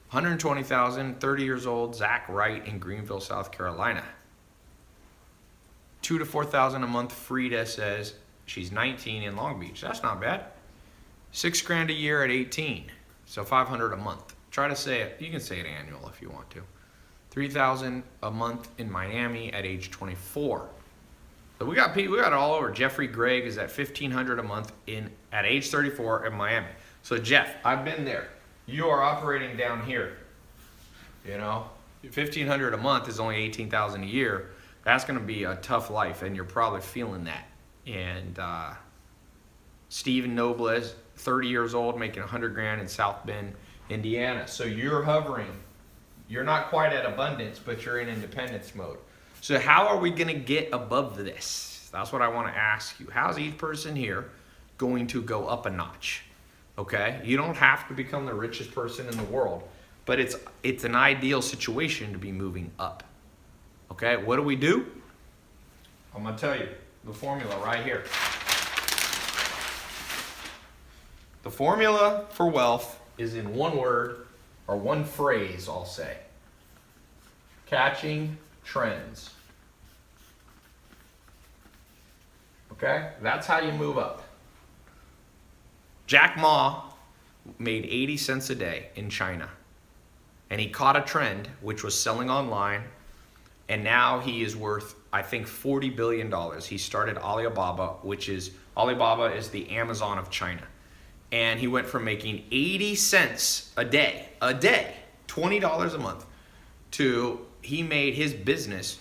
120,000, 30 years old, Zach Wright in Greenville, South Carolina. 2,000 to 4,000 a month, Frida says she's 19 in Long Beach. That's not bad. 6 grand a year at 18, so 500 a month. Try to say it. You can say it annual if you want to. 3,000 a month in Miami at age 24. So we got people. We got it all over. Jeffrey Gregg is at 1,500 a month at age 34 in Miami. So Jeff, I've been there. You are operating down here. You know, 1,500 a month is only 18,000 a year. That's going to be a tough life, and you're probably feeling that. And Stephen Nobles, 30 years old, making 100 grand in South Bend, Indiana. So you're hovering. You're not quite at abundance, but you're in independence mode. So how are we going to get above this? That's what I want to ask you. How's each person here going to go up a notch? Okay? You don't have to become the richest person in the world, but it's an ideal situation to be moving up. Okay? What do? I'm going to tell you the formula right here. The formula for wealth is in one word, or one phrase, I'll say. Catching trends. Okay? That's how you move up. Jack Ma made 80 cents a day in China. And he caught a trend, which was selling online. And now he is worth, I think, $40 billion. He started Alibaba, Alibaba is the Amazon of China. And he went from making 80 cents a day, $20 a month, to he made his business,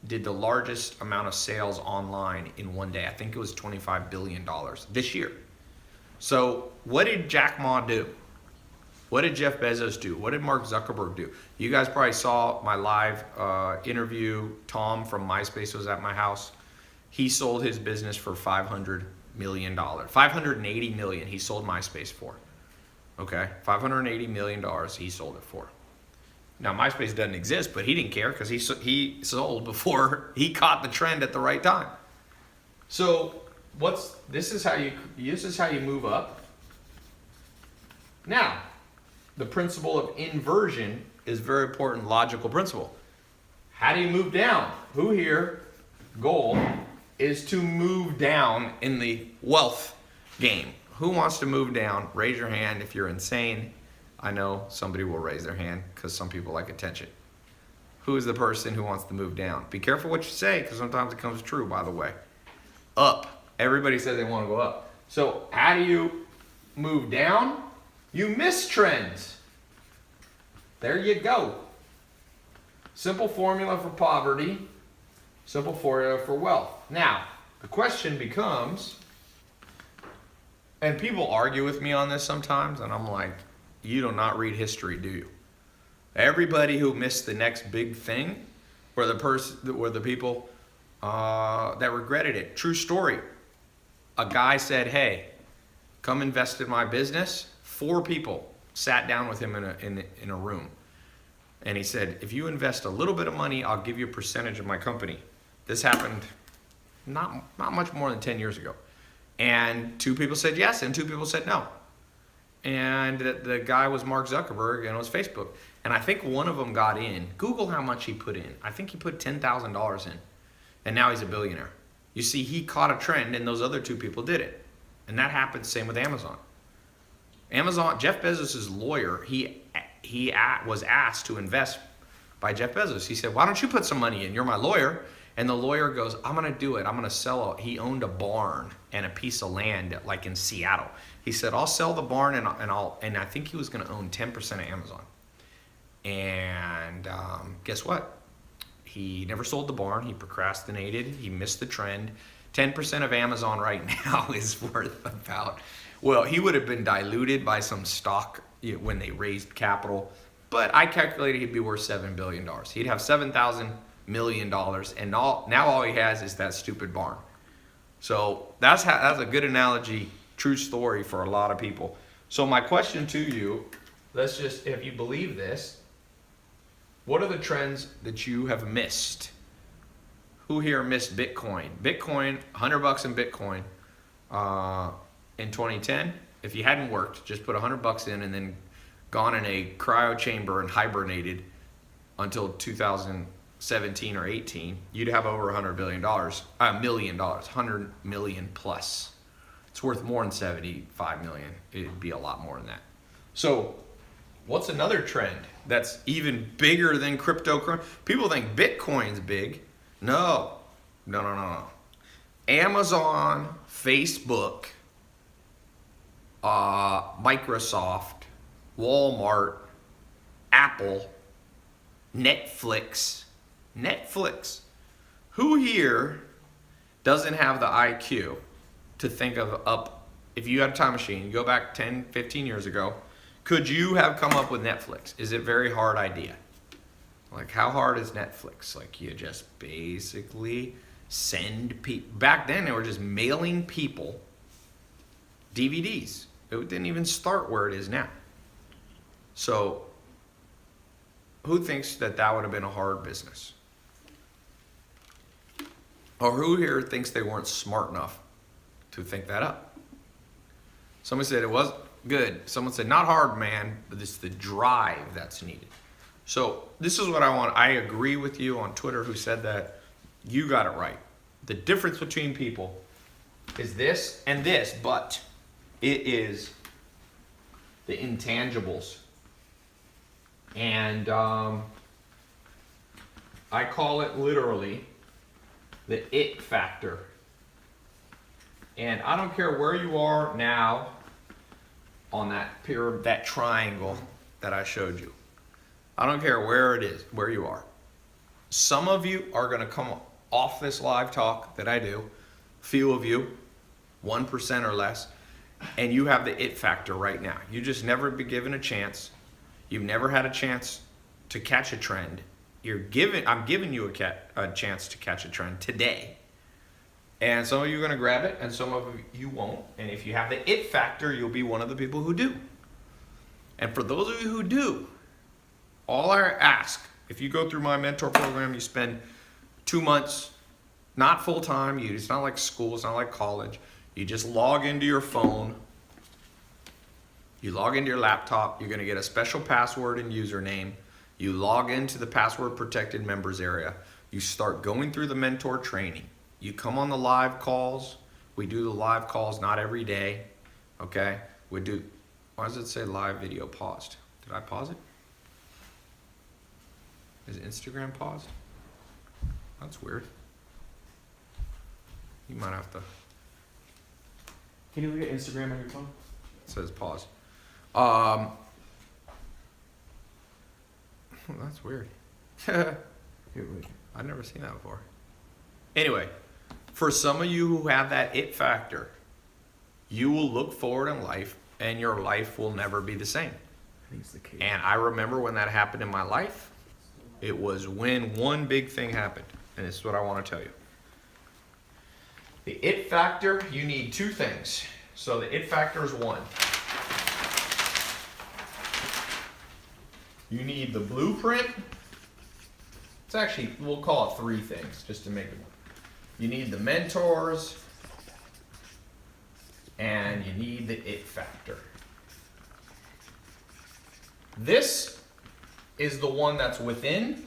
did the largest amount of sales online in one day. I think it was $25 billion this year. So what did Jack Ma do? What did Jeff Bezos do? What did Mark Zuckerberg do? You guys probably saw my live interview. Tom from MySpace was at my house. He sold his business for $500 million. $580 million he sold MySpace for. Okay, $580 million he sold it for. Now MySpace doesn't exist, but he didn't care because he sold before he caught the trend at the right time. So this is how you move up. Now, the principle of inversion is a very important logical principle. How do you move down? Who here, goal, is to move down in the wealth game. Who wants to move down? Raise your hand if you're insane. I know somebody will raise their hand because some people like attention. Who is the person who wants to move down? Be careful what you say because sometimes it comes true, by the way. Up. Everybody says they want to go up. So how do you move down? You miss trends. There you go. Simple formula for poverty. Simple formula for wealth. Now, the question becomes, and people argue with me on this sometimes, and I'm like, you do not read history, do you? Everybody who missed the next big thing were the people that regretted it. True story. A guy said, hey, come invest in my business. 4 people sat down with him in a room. And he said, if you invest a little bit of money, I'll give you a percentage of my company. This happened not much more than 10 years ago. And 2 people said yes, and 2 people said no. And the guy was Mark Zuckerberg, and it was Facebook. And I think one of them got in. Google how much he put in. I think he put $10,000 in. And now he's a billionaire. You see, he caught a trend, and those other 2 people did it. And that happened the same with Amazon. Jeff Bezos' lawyer, he was asked to invest by Jeff Bezos. He said, why don't you put some money in? You're my lawyer. And the lawyer goes, I'm going to do it. I'm going to sell it. He owned a barn and a piece of land like in Seattle. He said, I'll sell the barn and I think he was going to own 10% of Amazon. And guess what? He never sold the barn. He procrastinated. He missed the trend. 10% of Amazon right now is worth about, well, he would have been diluted by some stock when they raised capital. But I calculated he'd be worth $7 billion. He'd have $7,000 million, and now all he has is that stupid barn. So that's a good analogy, true story for a lot of people. So my question to you, if you believe this, what are the trends that you have missed? Who here missed Bitcoin? Bitcoin, $100 in Bitcoin in 2010. If you hadn't worked, just put $100 in and then gone in a cryo chamber and hibernated until 2017 or 18, you'd have over $100 million, $100 million plus. It's worth more than 75 million. It'd be a lot more than that. So what's another trend that's even bigger than crypto? People think Bitcoin's big. No. Amazon, Facebook, Microsoft, Walmart, Apple, Netflix. Who here doesn't have the IQ to think of if you had a time machine, you go back 10, 15 years ago, could you have come up with Netflix? Is it a very hard idea? Like, how hard is Netflix? Like, you just basically send people. Back then, they were just mailing people DVDs. It didn't even start where it is now. So, who thinks that would have been a hard business? Or who here thinks they weren't smart enough to think that up? Someone said it was good. Someone said not hard, man, but it's the drive that's needed. So this is what I want. I agree with you on Twitter who said that. You got it right. The difference between people is this and this, but it is the intangibles. And I call it literally the it factor. And I don't care where you are now on that triangle that I showed you. I don't care where it is, where you are. Some of you are going to come off this live talk that I do, few of you, 1% or less, and you have the it factor right now. You just never been given a chance. You've never had a chance to catch a trend. I'm giving you a chance to catch a trend today. And some of you are going to grab it, and some of you won't. And if you have the it factor, you'll be one of the people who do. And for those of you who do, all I ask, if you go through my mentor program, you spend 2 months, not full time, it's not like school, it's not like college. You just log into your phone, you log into your laptop, you're going to get a special password and username. You log into the password protected members area. You start going through the mentor training. You come on the live calls. We do the live calls, not every day. Okay? We do, why does it say live video paused? Did I pause it? Is Instagram paused? That's weird. You might have to, Can you look at Instagram on your phone? it says pause. That's weird. Here, wait. I've never seen that before. Anyway, for some of you who have that it factor, you will look forward in life and your life will never be the same. I think it's the case. And I remember when that happened in my life, it was when one big thing happened. And this is what I want to tell you. The it factor, you need two things. So the it factor is one. You need the blueprint. It's actually, we'll call it three things just to make it. You need the mentors, and you need the it factor. This is the one that's within.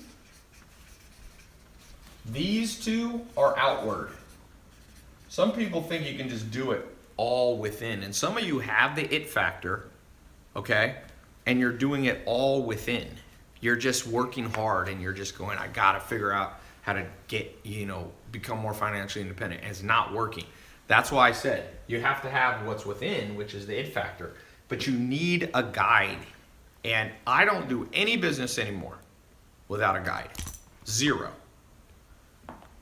These two are outward. Some people think you can just do it all within, and some of you have the it factor, okay? And you're doing it all within. You're just working hard and you're just going, I gotta figure out how to get, become more financially independent. And it's not working. That's why I said you have to have what's within, which is the it factor, but you need a guide. And I don't do any business anymore without a guide. Zero.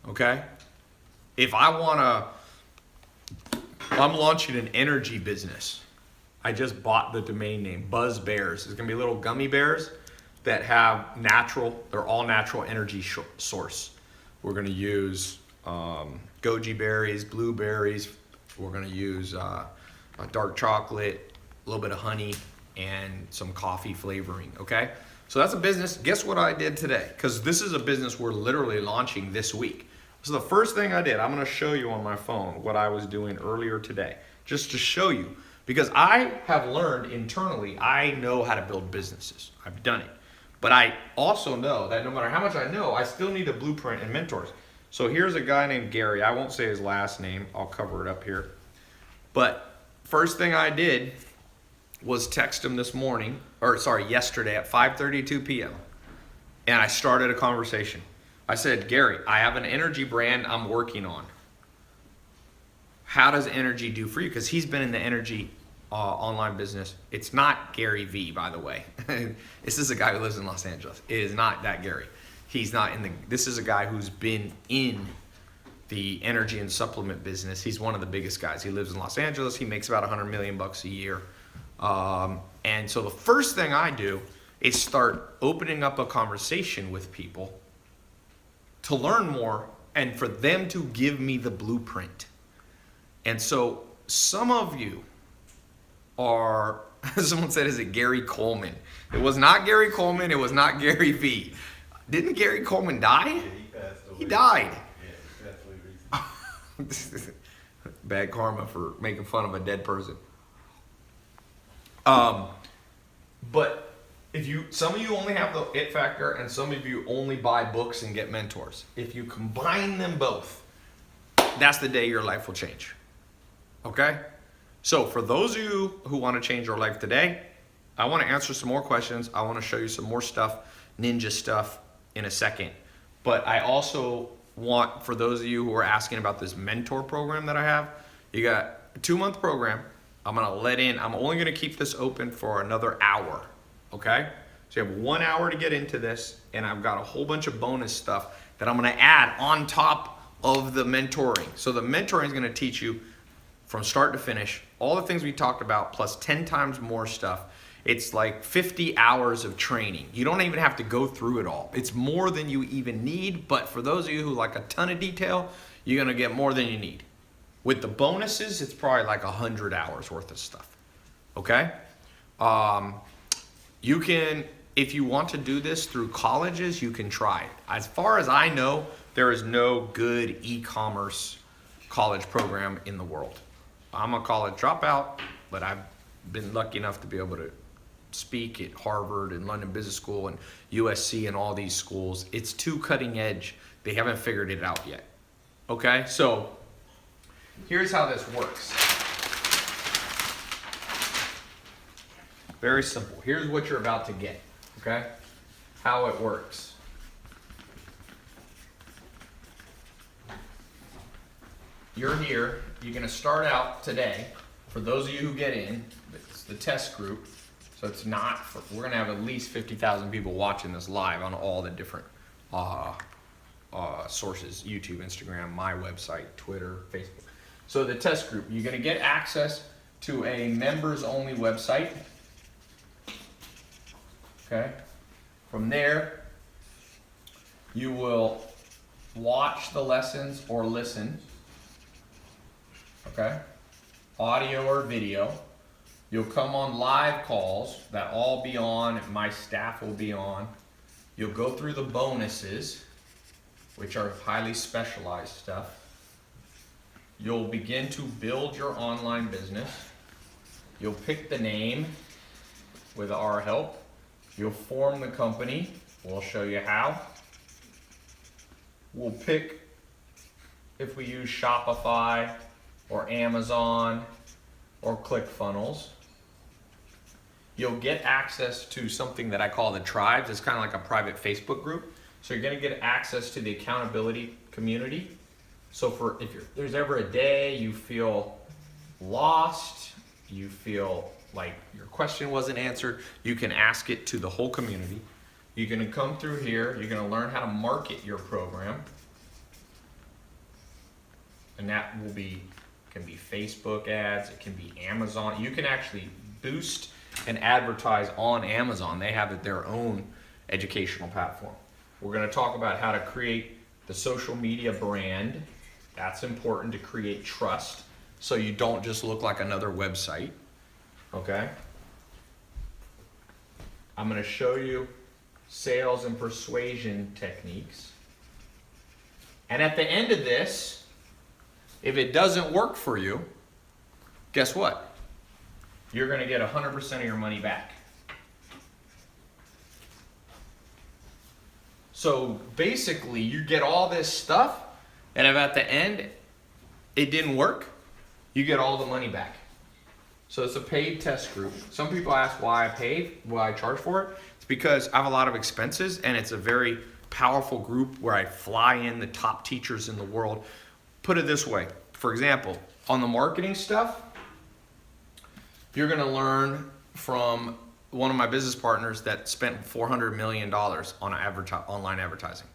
Okay? If I'm launching an energy business. I just bought the domain name, Buzz Bears. It's gonna be little gummy bears that have they're all natural energy source. We're gonna use goji berries, blueberries. We're gonna use dark chocolate, a little bit of honey, and some coffee flavoring, okay? So that's a business. Guess what I did today? Because this is a business we're literally launching this week. So the first thing I did, I'm gonna show you on my phone what I was doing earlier today, just to show you. Because I have learned internally, I know how to build businesses. I've done it. But I also know that no matter how much I know, I still need a blueprint and mentors. So here's a guy named Gary. I won't say his last name. I'll cover it up here. But first thing I did was text him yesterday at 5:32 p.m. And I started a conversation. I said, Gary, I have an energy brand I'm working on. How does energy do for you? Because he's been in the energy online business. It's not Gary V, by the way. This is a guy who lives in Los Angeles. It is not that Gary. He's not this is a guy who's been in the energy and supplement business. He's one of the biggest guys. He lives in Los Angeles. He makes about $100 million a year. And so the first thing I do is start opening up a conversation with people to learn more and for them to give me the blueprint. And so some of you are, someone said, is it Gary Coleman? It was not Gary Coleman. It was not Gary V. Didn't Gary Coleman die? Yeah, he passed away. He died. Yeah, he passed away recently. Bad karma for making fun of a dead person. But some of you only have the it factor and some of you only buy books and get mentors. If you combine them both, that's the day your life will change. Okay? So for those of you who want to change your life today, I want to answer some more questions. I want to show you some more stuff, ninja stuff in a second. But I also want, for those of you who are asking about this mentor program that I have, you got a 2-month program. I'm only going to keep this open for another hour. Okay? So you have 1 hour to get into this, and I've got a whole bunch of bonus stuff that I'm going to add on top of the mentoring. So the mentoring is going to teach you from start to finish all the things we talked about plus 10 times more stuff. It's like 50 hours of training. You don't even have to go through it all. It's more than you even need, but for those of you who like a ton of detail, you're going to get more than you need. With the bonuses, it's probably like 100 hours worth of stuff. Okay? You can, if you want to do this through colleges, you can try it. As far as I know, there is no good e-commerce college program in the world. I'm a college dropout, but I've been lucky enough to be able to speak at Harvard and London Business School and USC and all these schools. It's too cutting edge. They haven't figured it out yet. Okay, so here's how this works. Very simple. Here's what you're about to get, okay? How it works. You're here, you're gonna start out today, for those of you who get in, it's the test group, so it's not, we're gonna have at least 50,000 people watching this live on all the different sources, YouTube, Instagram, my website, Twitter, Facebook. So the test group, you're gonna get access to a members only website. Okay. From there, you will watch the lessons or listen. Okay. Audio or video. You'll come on live calls that I'll be on, my staff will be on. You'll go through the bonuses, which are highly specialized stuff. You'll begin to build your online business. You'll pick the name with our help. You'll form the company. We'll show you how. We'll pick if we use Shopify or Amazon or ClickFunnels. You'll get access to something that I call the tribes. It's kind of like a private Facebook group. So you're gonna get access to the accountability community. So if there's ever a day you feel lost, you feel like your question wasn't answered, you can ask it to the whole community. You're gonna come through here, you're gonna learn how to market your program. And that can be Facebook ads, it can be Amazon. You can actually boost and advertise on Amazon. They have their own educational platform. We're gonna talk about how to create the social media brand. That's important to create trust, so you don't just look like another website. Okay? I'm going to show you sales and persuasion techniques. And at the end of this, if it doesn't work for you, guess what? You're going to get 100% of your money back. So basically, you get all this stuff, and if at the end it didn't work, you get all the money back. So it's a paid test group. Some people ask why I charge for it. It's because I have a lot of expenses, and it's a very powerful group where I fly in the top teachers in the world. Put it this way, for example, on the marketing stuff, you're gonna learn from one of my business partners that spent $400 million on online advertising.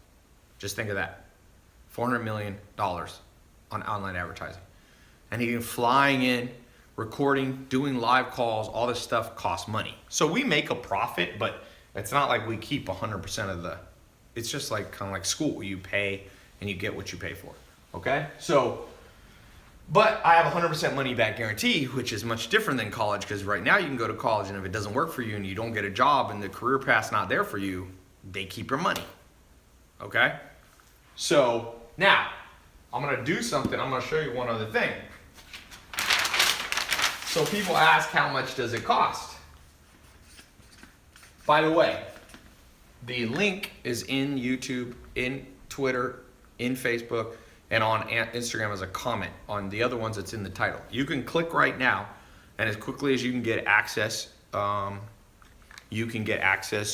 Just think of that, $400 million on online advertising. And he's flying in, recording, doing live calls, all this stuff costs money. So we make a profit, but it's not like we keep 100% of the, it's just like kind of like school. You pay and you get what you pay for, okay? So, but I have 100% money back guarantee, which is much different than college, because right now you can go to college and if it doesn't work for you and you don't get a job and the career path's not there for you, they keep your money, okay? So now, I'm gonna do something, I'm gonna show you one other thing. So people ask, how much does it cost? By the way, the link is in YouTube, in Twitter, in Facebook, and on Instagram as a comment. On the other ones, it's in the title. You can click right now, and as quickly as you can get access,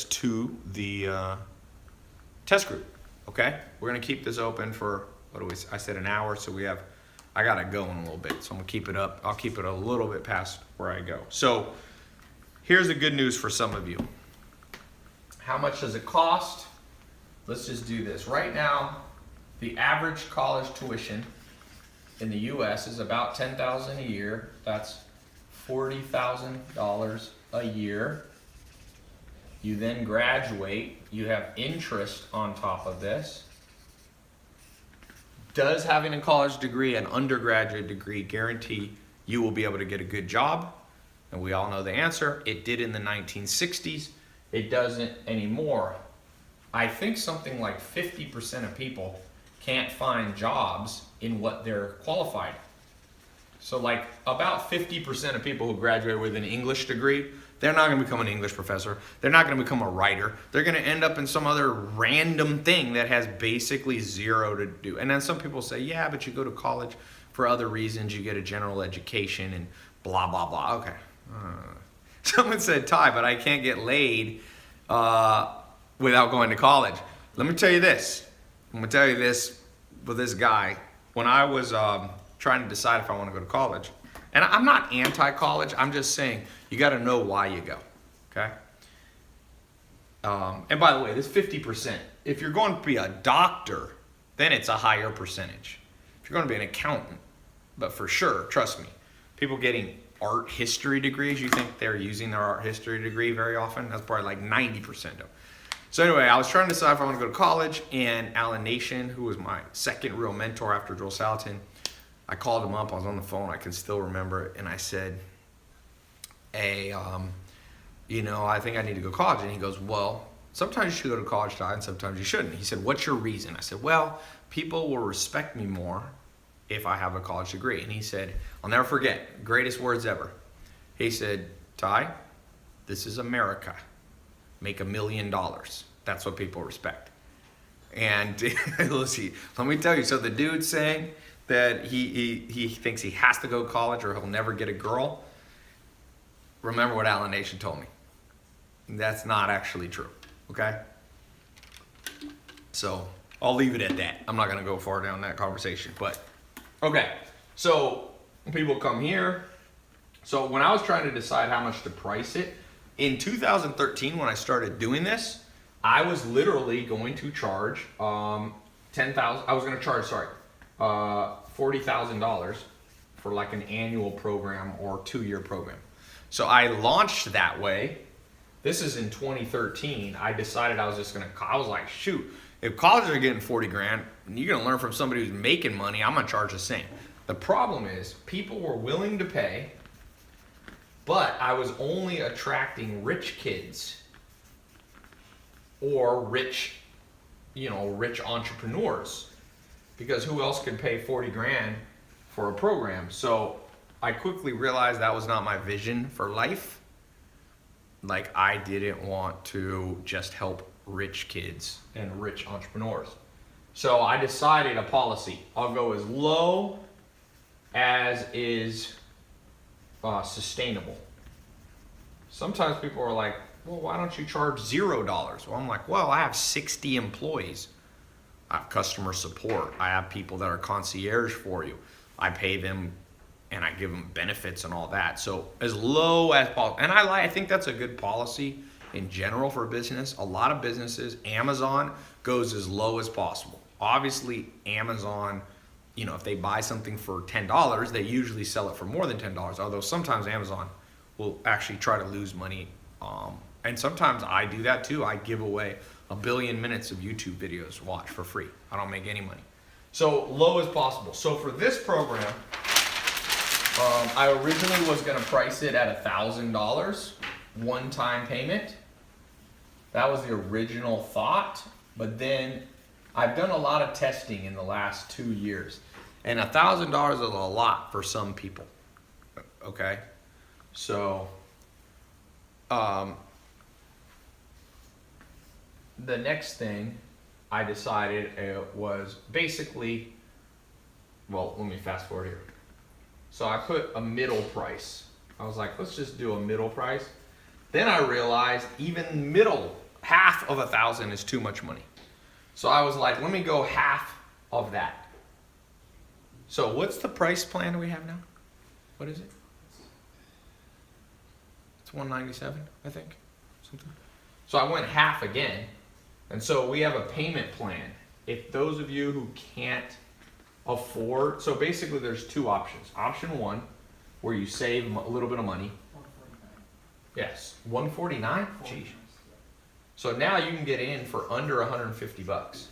to the test group, okay? We're gonna keep this open for, I said an hour, so I gotta go in a little bit, so I'm gonna keep it up. I'll keep it a little bit past where I go. So here's the good news for some of you. How much does it cost? Let's just do this. Right now, the average college tuition in the US is about $10,000 a year. That's $40,000 a year. You then graduate, you have interest on top of this. Does having a college degree, an undergraduate degree, guarantee you will be able to get a good job? And we all know the answer. It did in the 1960s. It doesn't anymore. I think something like 50% of people can't find jobs in what they're qualified. So like about 50% of people who graduate with an English degree, they're not going to become an English professor. They're not going to become a writer. They're going to end up in some other random thing that has basically zero to do. And then some people say, yeah, but you go to college for other reasons. You get a general education and blah, blah, blah. Okay. Someone said, Ty, but I can't get laid without going to college. Let me tell you this. I'm going to tell you this with this guy. When I was trying to decide if I want to go to college, and I'm not anti-college, I'm just saying you got to know why you go, okay? And by the way, this 50%. If you're going to be a doctor, then it's a higher percentage. If you're going to be an accountant, but for sure, trust me, people getting art history degrees, you think they're using their art history degree very often? That's probably like 90% of them. So anyway, I was trying to decide if I want to go to college, and Alan Nation, who was my second real mentor after Joel Salatin, I called him up. I was on the phone. I can still remember it. And I said, hey, I think I need to go to college. And he goes, well, sometimes you should go to college, Ty, and sometimes you shouldn't. He said, what's your reason? I said, well, people will respect me more if I have a college degree. And he said, I'll never forget, greatest words ever. He said, Ty, this is America. Make $1 million. That's what people respect. And let's see, let me tell you, so the dude's saying that he thinks he has to go to college or he'll never get a girl. Remember what Alan Nation told me. That's not actually true, okay? So I'll leave it at that. I'm not gonna go far down that conversation, but okay. So people come here. So when I was trying to decide how much to price it, in 2013 when I started doing this, I was literally going to charge $40,000 for like an annual program or 2-year program. So I launched that way. This is in 2013. I decided I was like, shoot, if colleges are getting 40 grand, and you're gonna learn from somebody who's making money, I'm gonna charge the same. The problem is people were willing to pay, but I was only attracting rich kids or rich entrepreneurs, because who else could pay 40 grand for a program? So I quickly realized that was not my vision for life. Like, I didn't want to just help rich kids and rich entrepreneurs. So I decided a policy. I'll go as low as is sustainable. Sometimes people are like, well, why don't you charge $0? Well, I'm like, well, I have 60 employees. I have customer support. I have people that are concierge for you. I pay them and I give them benefits and all that. So as low as possible. And I think that's a good policy in general for business. A lot of businesses, Amazon goes as low as possible. Obviously, Amazon, if they buy something for $10, they usually sell it for more than $10. Although sometimes Amazon will actually try to lose money. And sometimes I do that too. I give away 1 billion minutes of YouTube videos to watch for free. I don't make any money. So low as possible. So for this program, I originally was going to price it at $1,000 one-time payment. That was the original thought. But then I've done a lot of testing in the last 2 years. And $1,000 is a lot for some people. Okay? So the next thing I decided was basically, well, let me fast forward here. So I put a middle price. I was like, let's just do a middle price. Then I realized even middle, half of $1,000 is too much money. So I was like, let me go half of that. So what's the price plan we have now? What is it? It's $197, I think. Something. So I went half again. And so we have a payment plan. If those of you who can't afford, so basically there's 2 options. Option 1, where you save a little bit of money. 149. Yes, 149. Geez. So now you can get in for under $150,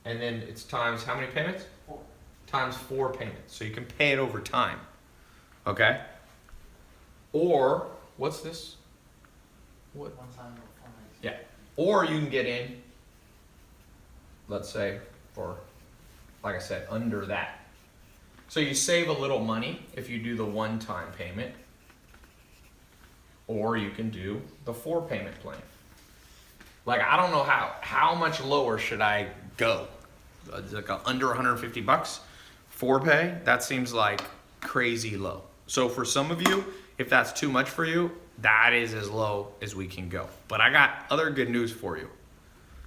and then it's times how many payments? 4. Times 4 payments. So you can pay it over time. Okay. Or what's this? What? One time or 4 nights. Yeah. Or you can get in, let's say, for, like I said, under that. So you save a little money if you do the one-time payment, or you can do the 4-payment plan. Like, I don't know how much lower should I go? Like under 150 bucks, 4-pay? That seems like crazy low. So for some of you, if that's too much for you, that is as low as we can go. But I got other good news for you.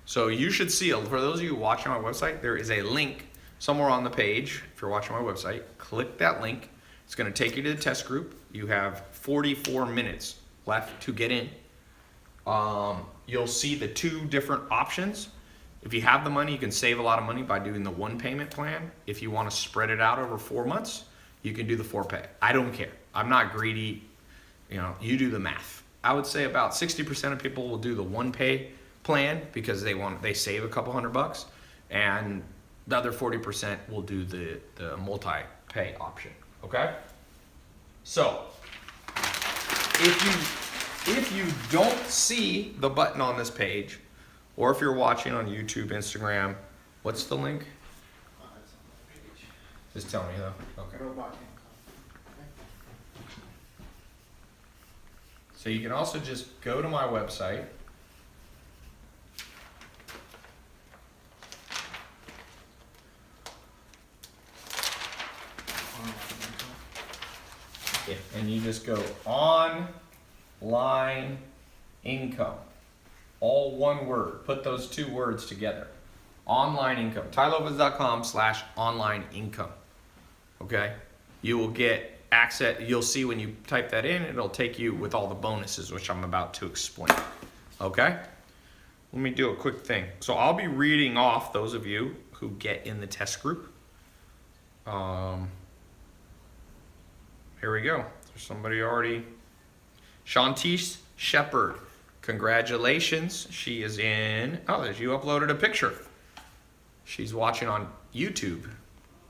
So you should see, for those of you watching my website, there is a link somewhere on the page. If you're watching my website, click that link. It's gonna take you to the test group. You have 44 minutes left to get in. You'll see the 2 different options. If you have the money, you can save a lot of money by doing the 1-payment plan. If you want to spread it out over 4 months, you can do the 4-pay. I don't care. I'm not greedy. You know, you do the math. I would say about 60% of people will do the 1-pay plan because they save a couple $100, and the other 40% will do the multi-pay option. Okay? So, if you don't see the button on this page, or if you're watching on YouTube, Instagram, what's the link? It's on the page. Just tell me though. Okay. Robot income. So you can also just go to my website. Yeah, and you just go online income. All one word. Put those 2 words together. Online income. TyLopez.com/online income. Okay? You will get access. You'll see when you type that in, it'll take you with all the bonuses, which I'm about to explain. Okay? Let me do a quick thing. So I'll be reading off those of you who get in the test group. Here we go. There's somebody already. Shantice Shepherd. Congratulations. She is in. Oh, you uploaded a picture. She's watching on YouTube.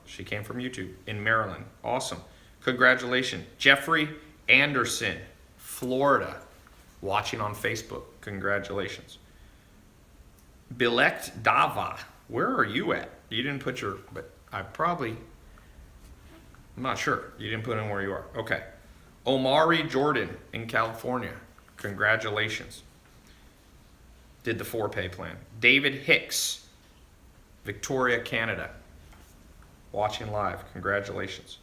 She came from YouTube in Maryland. Awesome. Congratulations. Jeffrey Anderson, Florida, watching on Facebook. Congratulations. Bilekt Dava. Where are you at? You didn't put your, but I'm not sure. You didn't put in where you are. Okay. Omari Jordan in California. Congratulations. Did the 4-pay plan. David Hicks, Victoria, Canada. Watching live. Congratulations.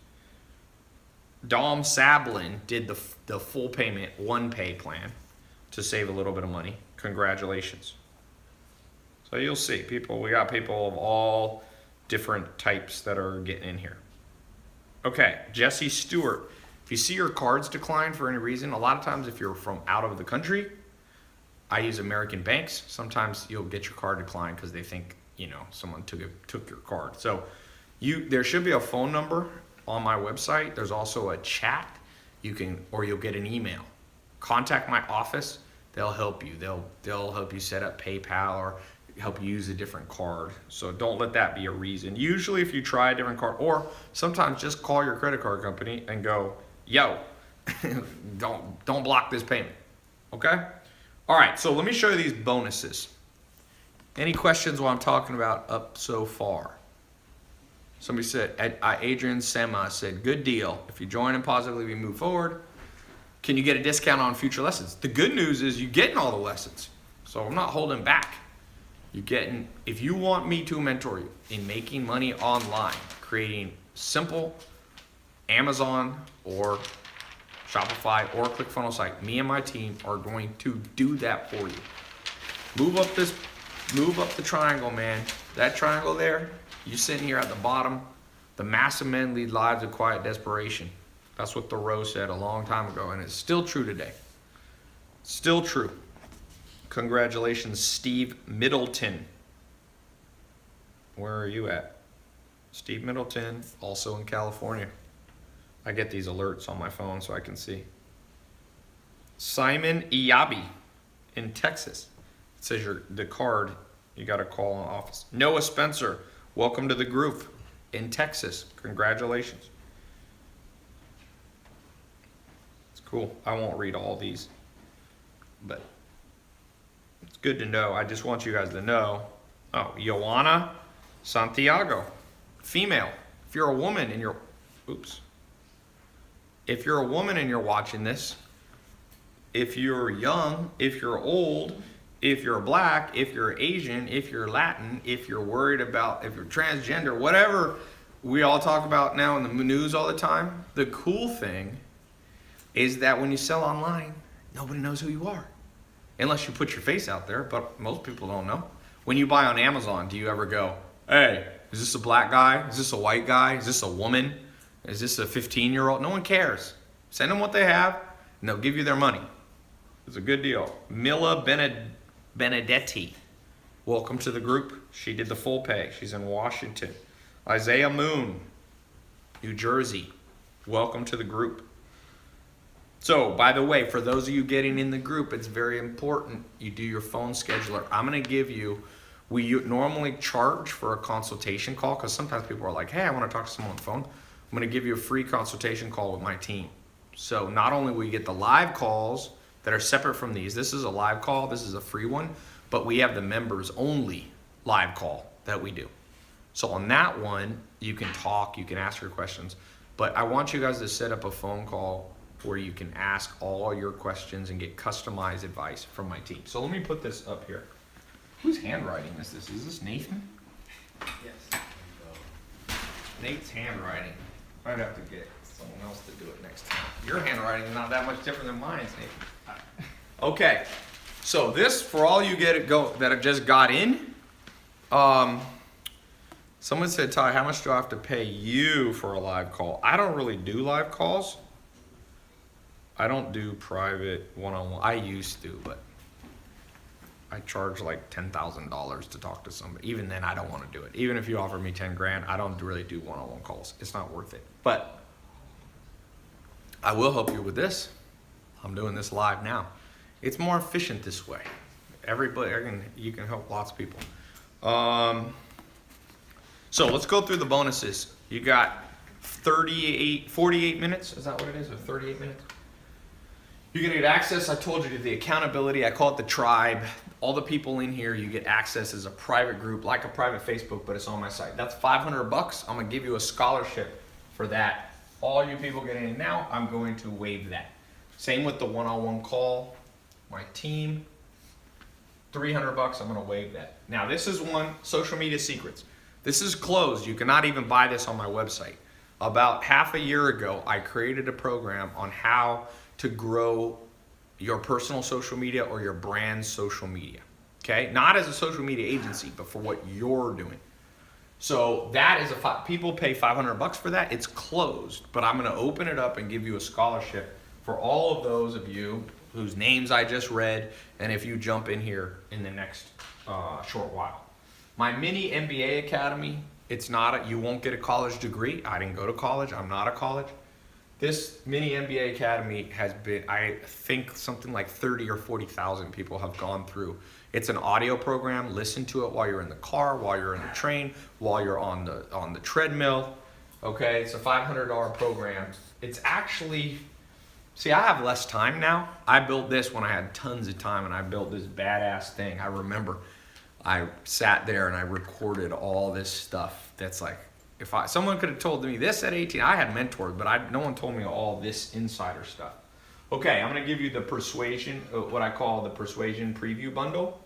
Dom Sablin did the full payment 1-pay plan to save a little bit of money. Congratulations. So you'll see we got people of all different types that are getting in here. Okay, Jesse Stewart. If you see your cards decline for any reason, a lot of times if you're from out of the country, I use American banks. Sometimes you'll get your card declined because they think, someone took your card. So there should be a phone number on my website. There's also a chat. Or you'll get an email. Contact my office. They'll help you. They'll help you set up PayPal or help you use a different card. So don't let that be a reason. Usually if you try a different card, or sometimes just call your credit card company and go, yo, don't block this payment. Okay? All right, so let me show you these bonuses. Any questions while I'm talking about up so far? Somebody said, Adrian Sema said, good deal. If you join and positively move forward, can you get a discount on future lessons? The good news is you're getting all the lessons. So I'm not holding back. If you want me to mentor you in making money online, creating simple Amazon or Shopify or ClickFunnels site, me and my team are going to do that for you. Move up the triangle, man. That triangle there, you sitting here at the bottom. The massive men lead lives of quiet desperation. That's what Thoreau said a long time ago, and it's still true today. Still true. Congratulations, Steve Middleton. Where are you at? Steve Middleton, also in California. I get these alerts on my phone so I can see. Simon Iyabi in Texas. It says the card, you got to call an office. Noah Spencer, welcome to the group in Texas. Congratulations. It's cool. I won't read all these, but it's good to know. I just want you guys to know. Oh, Joanna Santiago, female. If you're a woman and you're oops. If you're a woman and you're watching this, if you're young, if you're old, if you're black, if you're Asian, if you're Latin, if you're worried about, if you're transgender, whatever we all talk about now in the news all the time, the cool thing is that when you sell online, nobody knows who you are. Unless you put your face out there, but most people don't know. When you buy on Amazon, do you ever go, hey, is this a black guy? Is this a white guy? Is this a woman? Is this a 15-year-old? No one cares. Send them what they have, and they'll give you their money. It's a good deal. Mila Benedetti, welcome to the group. She did the full pay. She's in Washington. Isaiah Moon, New Jersey, welcome to the group. So, by the way, for those of you getting in the group, it's very important you do your phone scheduler. I'm going to give you, we normally charge for a consultation call because sometimes people are like, hey, I want to talk to someone on the phone. I'm going to give you a free consultation call with my team. So not only will you get the live calls that are separate from these, this is a live call, this is a free one, but we have the members only live call that we do. So on that one, you can talk, you can ask your questions, but I want you guys to set up a phone call where you can ask all your questions and get customized advice from my team. So let me put this up here. Whose handwriting is this? Is this Nathan? Yes. Nate's handwriting. I'd have to get someone else to do it next time. Your handwriting is not that much different than mine, Nathan. Okay, so this, for all you that have just got in, someone said, Ty, how much do I have to pay you for a live call? I don't really do live calls. I don't do private one-on-one. I used to, but I charge like $10,000 to talk to somebody. Even then, I don't want to do it. Even if you offer me 10 grand, I don't really do one-on-one calls. It's not worth it. But I will help you with this. I'm doing this live now. It's more efficient this way. Everybody, you can help lots of people. So let's go through the bonuses. You got 48 minutes. Is that what it is? Or 38 minutes? You get access, I told you, to the accountability. I call it the tribe. All the people in here, you get access as a private group, like a private Facebook, but it's on my site. That's $500. I'm gonna give you a scholarship for that. All you people getting in now, I'm going to waive that. Same with the one-on-one call. My team, $300. I'm gonna waive that. Now this is one, social media secrets. This is closed. You cannot even buy this on my website. About half a year ago, I created a program on how to grow your personal social media or your brand's social media, okay? Not as a social media agency, but for what you're doing. So that is people pay $500 for that. It's closed, but I'm gonna open it up and give you a scholarship for all of those of you whose names I just read, and if you jump in here in the next short while. My mini MBA Academy, you won't get a college degree. I didn't go to college, I'm not a college. This mini MBA Academy has been, I think something like 30 or 40,000 people have gone through. It's an audio program. Listen to it while you're in the car, while you're in the train, while you're on the treadmill. Okay, it's a $500 program. It's actually, see, I have less time now. I built this when I had tons of time, and I built this badass thing. I remember I sat there and I recorded all this stuff that's like, someone could have told me this at 18, I had mentors, but no one told me all this insider stuff. Okay, I'm gonna give you the persuasion, what I call the persuasion preview bundle.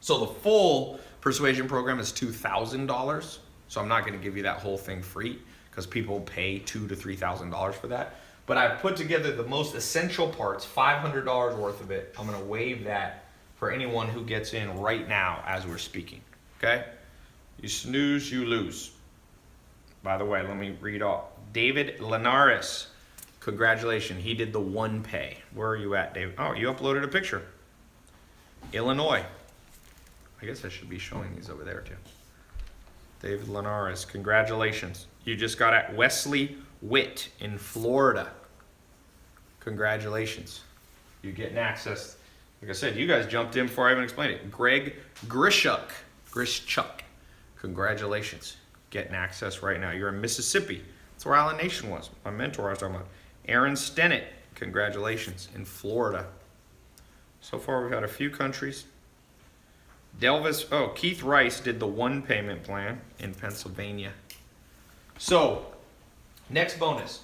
So the full persuasion program is $2,000. So I'm not gonna give you that whole thing free because people pay $2,000 to $3,000 for that. But I've put together the most essential parts, $500 worth of it. I'm gonna waive that for anyone who gets in right now as we're speaking, okay? You snooze, you lose. By the way, let me read off. David Linares, congratulations. He did the one pay. Where are you at, David? Oh, you uploaded a picture. Illinois. I guess I should be showing these over there too. David Linares, congratulations. You just got at Wesley Witt in Florida. Congratulations. You're getting access. Like I said, you guys jumped in before I even explained it. Greg Grishuk. Congratulations. Getting access right now. You're in Mississippi. That's where Island Nation was. My mentor I was talking about. Aaron Stennett, congratulations, in Florida. So far we've had a few countries. Keith Rice did the one payment plan in Pennsylvania. So Next bonus,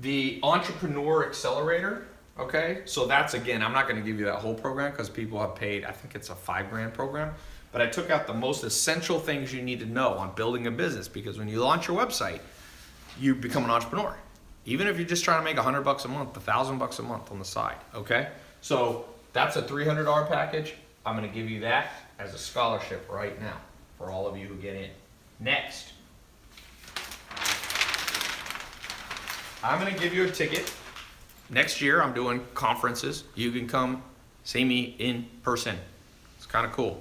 the Entrepreneur Accelerator. Okay, so that's, again, I'm not going to give you that whole program because people have paid, I think it's a $5,000 program, but I took out the most essential things you need to know on building a business, because when you launch your website, you become an entrepreneur. Even if you're just trying to make $100 a month, $1,000 a month on the side. Okay, so that's a $300 package. I'm going to give you that as a scholarship right now for all of you who get in. Next, I'm going to give you a ticket. Next year, I'm doing conferences. You can come see me in person. It's kind of cool.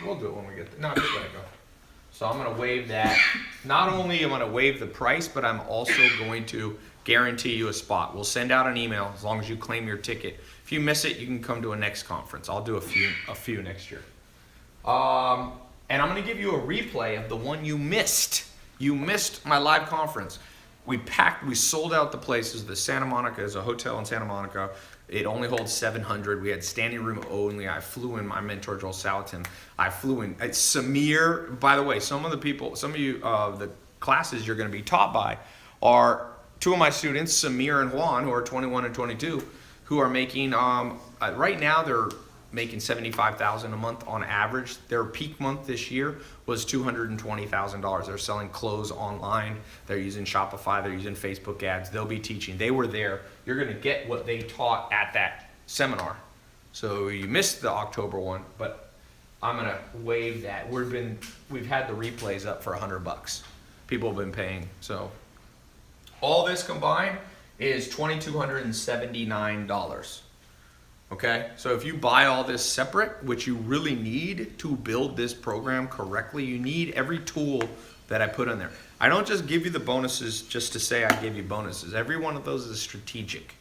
We'll do it when we get there. No, just let it go. So I'm going to waive that. Not only am I going to waive the price, but I'm also going to guarantee you a spot. We'll send out an email as long as you claim your ticket. If you miss it, you can come to a next conference. I'll do a few next year. And I'm going to give you a replay of the one you missed. You missed my live conference. We sold out the places. The Santa Monica is a hotel in Santa Monica. It only holds 700. We had standing room only. I flew in my mentor, Joel Salatin. I flew in. Samir, by the way, some of you, the classes you're going to be taught by are two of my students, Samir and Juan, who are 21 and 22, who are making, right now they're making $75,000 a month on average. Their peak month this year was $220,000. They're selling clothes online. They're using Shopify. They're using Facebook ads. They'll be teaching. They were there. You're going to get what they taught at that seminar. So you missed the October one, but I'm going to waive that. We've had the replays up for $100. People have been paying. So all this combined is $2,279. Okay, so if you buy all this separate, which you really need to build this program correctly, you need every tool that I put in there. I don't just give you the bonuses just to say I give you bonuses. Every one of those is strategic.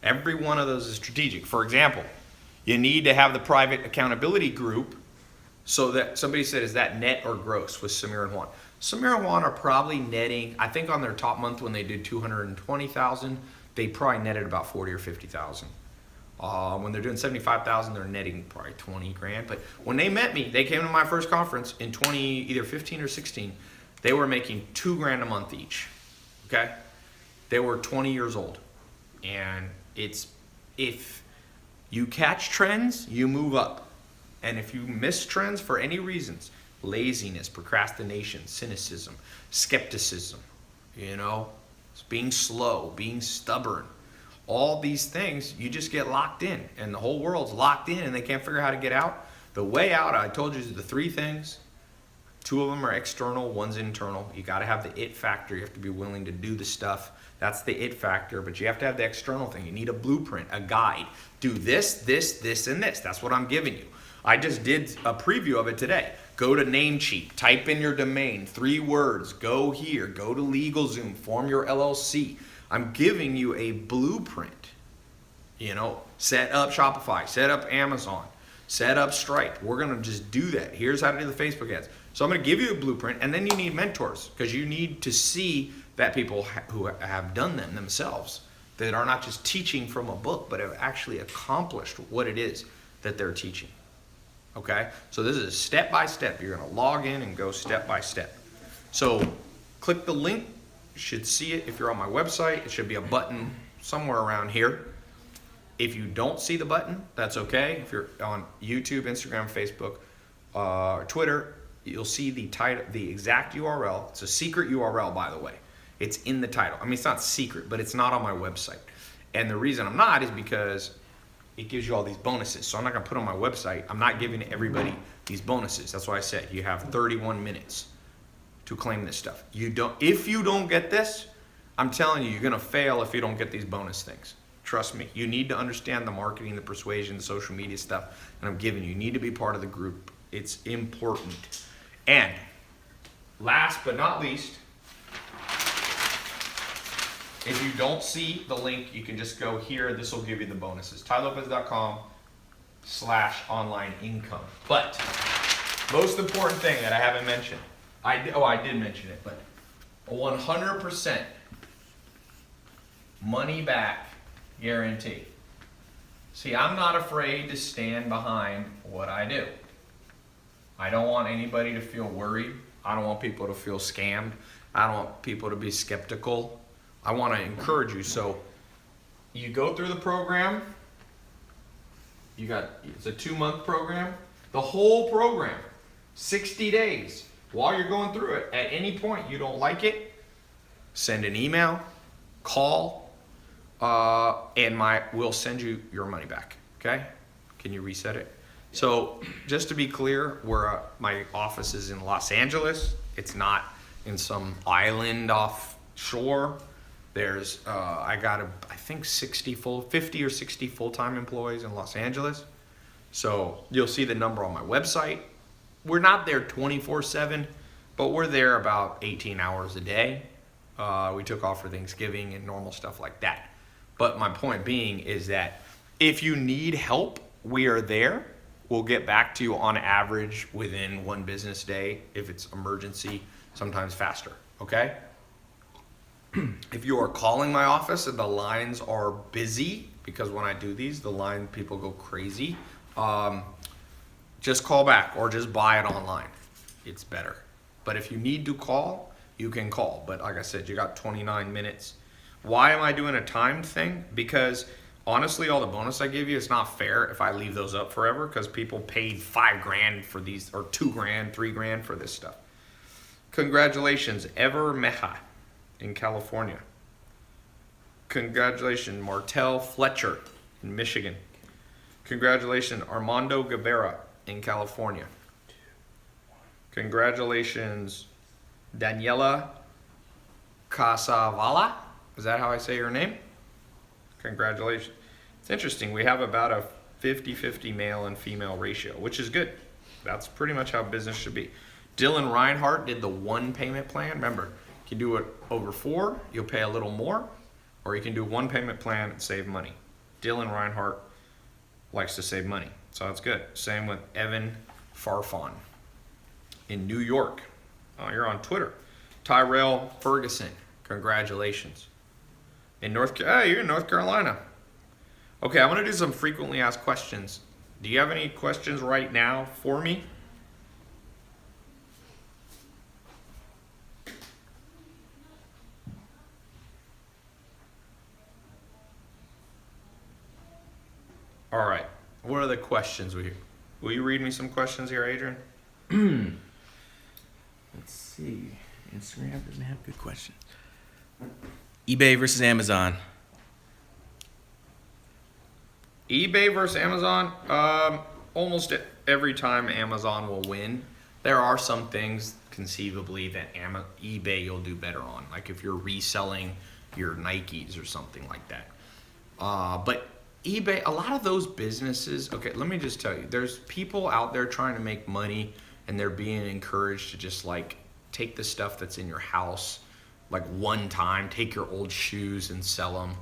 Every one of those is strategic. For example, you need to have the private accountability group so that somebody said, is that net or gross with Samir and Juan? Samir and Juan are probably netting, I think on their top month when they did 220,000, they probably netted about 40 or 50,000. When they're doing 75,000, they're netting probably 20 grand. But when they met me, they came to my first conference in either 15 or 16. They were making $2,000 a month each. Okay, they were 20 years old, and if you catch trends, you move up, and if you miss trends for any reasons, laziness, procrastination, cynicism, skepticism, being slow, being stubborn. All these things, you just get locked in, and the whole world's locked in and they can't figure out how to get out. The way out, I told you, is the three things. 2 of them are external, 1's internal. You got to have the it factor. You have to be willing to do the stuff. That's the it factor, but you have to have the external thing. You need a blueprint, a guide. Do this, this, this, and this. That's what I'm giving you. I just did a preview of it today. Go to Namecheap, type in your domain, 3 words, go here, go to LegalZoom, form your LLC. I'm giving you a blueprint. Set up Shopify, set up Amazon, set up Stripe. We're going to just do that. Here's how to do the Facebook ads. So I'm going to give you a blueprint, and then you need mentors because you need to see that people who have done them themselves, that are not just teaching from a book, but have actually accomplished what it is that they're teaching. Okay? So this is step by step. You're going to log in and go step by step. So click the link. You should see it if you're on my website. It should be a button somewhere around here. If you don't see the button, that's okay. If you're on YouTube, Instagram, Facebook, or Twitter, you'll see the title, the exact URL. It's a secret URL, by the way. It's in the title. I mean, it's not secret, but it's not on my website. And the reason I'm not is because it gives you all these bonuses. So I'm not going to put on my website. I'm not giving everybody these bonuses. That's why I said you have 31 minutes to claim this stuff. If you don't get this, I'm telling you, you're going to fail if you don't get these bonus things. Trust me. You need to understand the marketing, the persuasion, the social media stuff that I'm giving you. You need to be part of the group. It's important. And last but not least, if you don't see the link, you can just go here. This will give you the bonuses. TyLopez.com/online income. But most important thing that I haven't mentioned, I did mention it, but a 100% money back guarantee. See, I'm not afraid to stand behind what I do. I don't want anybody to feel worried. I don't want people to feel scammed. I don't want people to be skeptical. I want to encourage you. So you go through the program. It's a 2-month program. The whole program, 60 days. While you're going through it, at any point you don't like it, send an email, call, and we'll send you your money back. Okay? Can you reset it? So just to be clear, my office is in Los Angeles. It's not in some island offshore. There's I got I think 50 or 60 full-time employees in Los Angeles. So you'll see the number on my website. We're not there 24/7, but we're there about 18 hours a day. We took off for Thanksgiving and normal stuff like that. But my point being is that if you need help, we are there. We'll get back to you on average within 1 business day. If it's emergency, sometimes faster, okay? If you are calling my office and the lines are busy, because when I do these, people go crazy, just call back or just buy it online. It's better. But if you need to call, you can call. But like I said, you got 29 minutes. Why am I doing a timed thing? Because honestly, all the bonus I give you, it's not fair if I leave those up forever, because people paid $5,000 for these, or $2,000, $3,000 for this stuff. Congratulations, Ever Meha in California. Congratulations, Martell Fletcher in Michigan. Congratulations, Armando Guevara in California. Congratulations, Daniela Casavala. Is that how I say your name? Congratulations. It's interesting. We have about a 50-50 male and female ratio, which is good. That's pretty much how business should be. Dylan Reinhardt did the 1 payment plan. Remember, you can do it over 4, you'll pay a little more, or you can do 1 payment plan and save money. Dylan Reinhardt likes to save money, so that's good. Same with Evan Farfan in New York. Oh, you're on Twitter. Tyrell Ferguson, congratulations. You're in North Carolina. Okay, I'm gonna do some frequently asked questions. Do you have any questions right now for me? All right. What are the questions will you read me some questions here, Adrian? Let's see. Instagram doesn't have good questions. eBay versus Amazon. eBay versus Amazon. Almost every time Amazon will win. There are some things conceivably that eBay you'll do better on, like if you're reselling your Nikes or something like that. But eBay, a lot of those businesses, okay, let me just tell you, there's people out there trying to make money and they're being encouraged to just like take the stuff that's in your house, like one time, take your old shoes and sell them.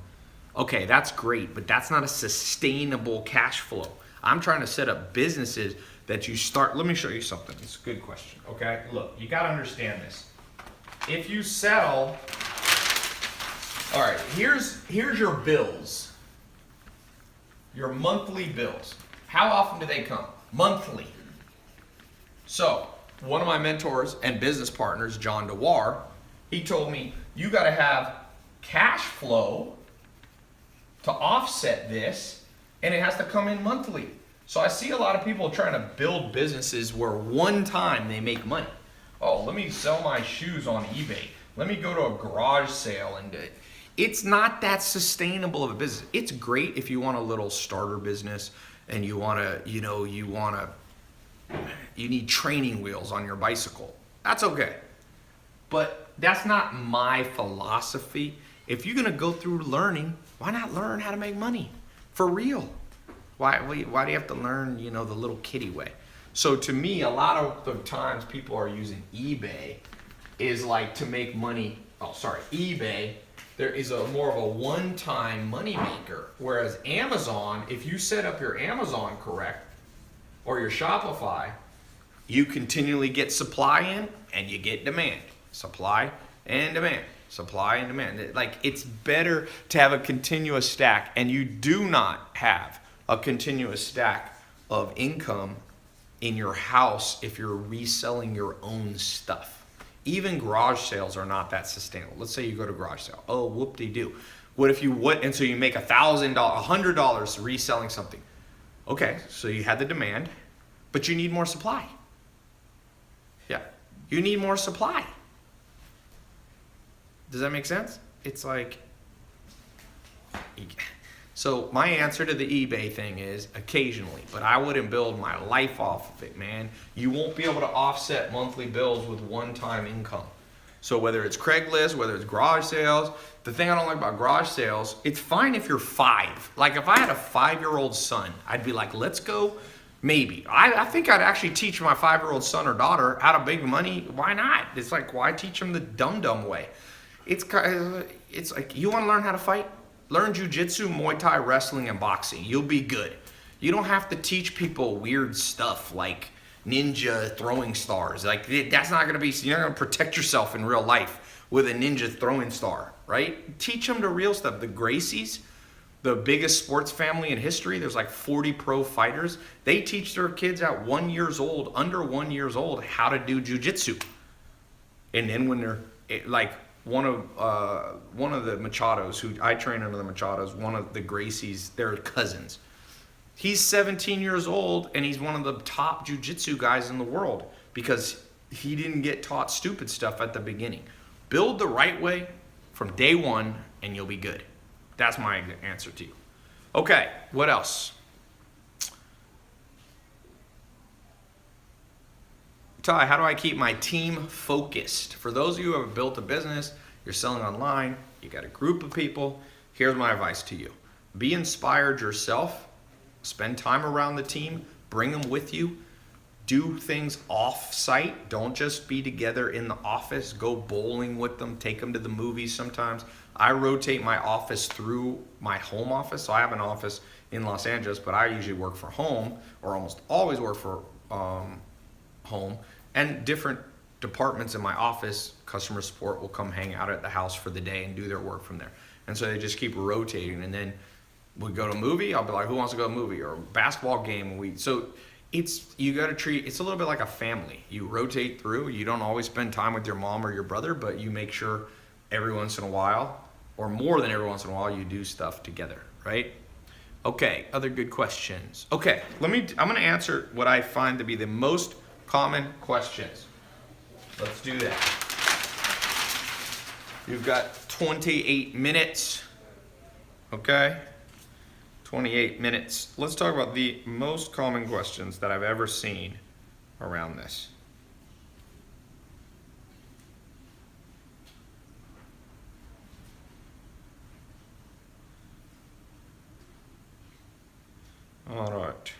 Okay, that's great, but that's not a sustainable cash flow. I'm trying to set up businesses that you start. Let me show you something. It's a good question, okay? Look, you gotta understand this. If you sell, all right, here's your bills. Your monthly bills. How often do they come? Monthly. So, one of my mentors and business partners, John DeWar, he told me, you gotta have cash flow to offset this, and it has to come in monthly. So I see a lot of people trying to build businesses where one time they make money. Oh, let me sell my shoes on eBay. Let me go to a garage sale and it's not that sustainable of a business. It's great if you want a little starter business and you need training wheels on your bicycle. That's okay. But that's not my philosophy. If you're gonna go through learning, why not learn how to make money for real? Why do you have to learn, the little kiddie way? So to me, a lot of the times people are using eBay is like to make money. eBay, there is more of a one-time money maker. Whereas Amazon, if you set up your Amazon correct or your Shopify, you continually get supply in and you get demand. Supply and demand. Supply and demand. Like, it's better to have a continuous stack, and you do not have a continuous stack of income in your house if you're reselling your own stuff. Even garage sales are not that sustainable. Let's say you go to garage sale. Oh, whoop-de-doo. What if you would, and so you make $1,000, $100 reselling something. Okay, so you had the demand, but you need more supply. Yeah, you need more supply. Does that make sense? It's like, so my answer to the eBay thing is occasionally, but I wouldn't build my life off of it, man. You won't be able to offset monthly bills with one-time income. So whether it's Craigslist, whether it's garage sales, the thing I don't like about garage sales, it's fine if you're 5. Like if I had a 5-year-old son, I'd be like, let's go. Maybe. I think I'd actually teach my 5-year-old son or daughter how to make money. Why not? It's like, why teach them the dumb way? It's like, you want to learn how to fight? Learn jujitsu, Muay Thai, wrestling, and boxing. You'll be good. You don't have to teach people weird stuff like ninja throwing stars. Like that's not gonna be. You're not gonna protect yourself in real life with a ninja throwing star, right? Teach them the real stuff. The Gracies, the biggest sports family in history. There's like 40 pro fighters. They teach their kids at 1 year old, under 1 year old, how to do jujitsu. And then when they're like. One of the Machados, who I train under the Machados, one of the Gracies, they're cousins. He's 17 years old, and he's one of the top jiu-jitsu guys in the world because he didn't get taught stupid stuff at the beginning. Build the right way from day one, and you'll be good. That's my answer to you. Okay, what else? Ty, how do I keep my team focused? For those of you who have built a business, you're selling online, you got a group of people, here's my advice to you. Be inspired yourself, spend time around the team, bring them with you, do things off-site. Don't just be together in the office, go bowling with them, take them to the movies sometimes. I rotate my office through my home office. So I have an office in Los Angeles, but I usually work for home, or almost always work for home. And different departments in my office, customer support will come hang out at the house for the day and do their work from there. And so they just keep rotating. And then we go to a movie, I'll be like, who wants to go to a movie? Or a basketball game. So you got to treat, it's a little bit like a family. You rotate through. You don't always spend time with your mom or your brother, but you make sure every once in a while, or more than every once in a while, you do stuff together, right? Okay, other good questions. Okay, I'm going to answer what I find to be the most common questions. Let's do that. You've got 28 minutes. Okay? 28 minutes. Let's talk about the most common questions that I've ever seen around this. All right.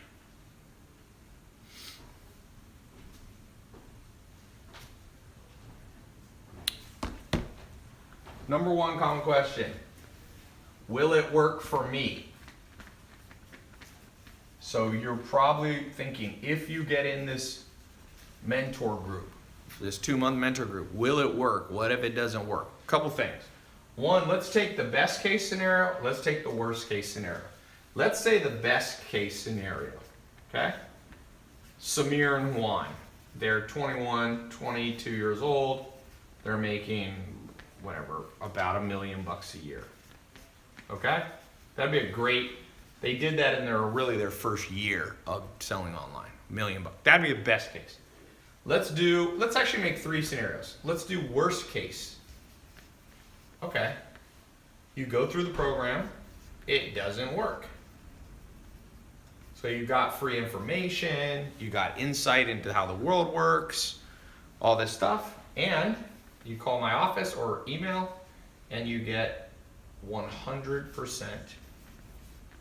Number one common question. Will it work for me? So you're probably thinking, if you get in this mentor group, this 2-month mentor group, will it work? What if it doesn't work? Couple things. One, let's take the best case scenario. Let's take the worst case scenario. Let's say the best case scenario, okay? Samir and Juan, they're 21, 22 years old. They're making whatever, about $1 million a year. Okay? That'd be a great, they did that in their first year of selling online. $1 million. That'd be the best case. Let's actually make 3 scenarios. Let's do worst case. Okay. You go through the program, it doesn't work. So you got free information, you got insight into how the world works, all this stuff, and you call my office or email, and you get 100%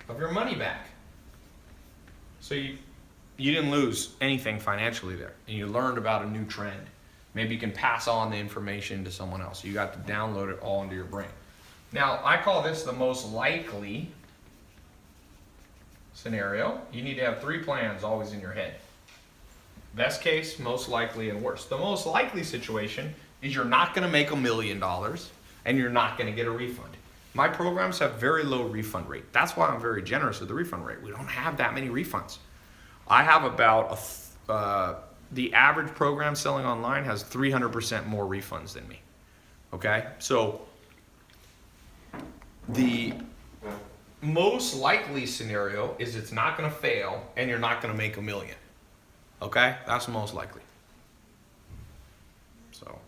of your money back. So you didn't lose anything financially there, and you learned about a new trend. Maybe you can pass on the information to someone else. You got to download it all into your brain. Now, I call this the most likely scenario. You need to have 3 plans always in your head. Best case, most likely, and worst. The most likely situation is you're not going to make $1 million and you're not going to get a refund. My programs have very low refund rate. That's why I'm very generous with the refund rate. We don't have that many refunds. I have about the average program selling online has 300% more refunds than me. Okay? So the most likely scenario is it's not going to fail and you're not going to make $1 million. Okay? That's most likely. So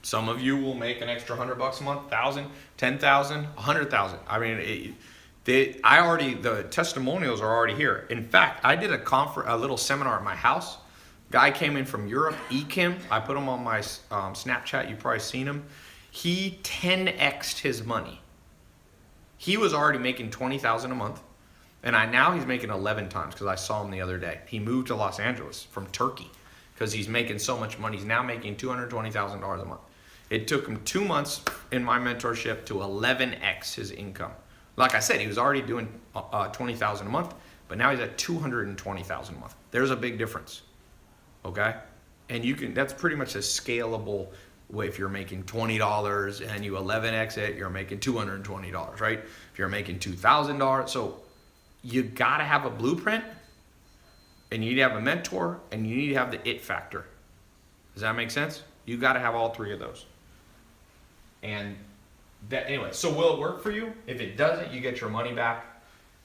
some of you will make an extra $100 a month, 1,000, 10,000, 100,000. I mean, the testimonials are already here. In fact, I did a little seminar at my house. Guy came in from Europe, Ekim. I put him on my Snapchat. You've probably seen him. He 10x'd his money. He was already making $20,000 a month, and now he's making 11 times because I saw him the other day. He moved to Los Angeles from Turkey because he's making so much money. He's now making $220,000 a month. It took him 2 months in my mentorship to 11x his income. Like I said, he was already doing $20,000 a month, but now he's at $220,000 a month. There's a big difference, okay? And that's pretty much a scalable way. If you're making $20 and you 11x it, you're making $220, right? If you're making $2,000, so you gotta have a blueprint, and you need to have a mentor, and you need to have the it factor. Does that make sense? You gotta have all three of those. And anyway, so will it work for you? If it doesn't, you get your money back.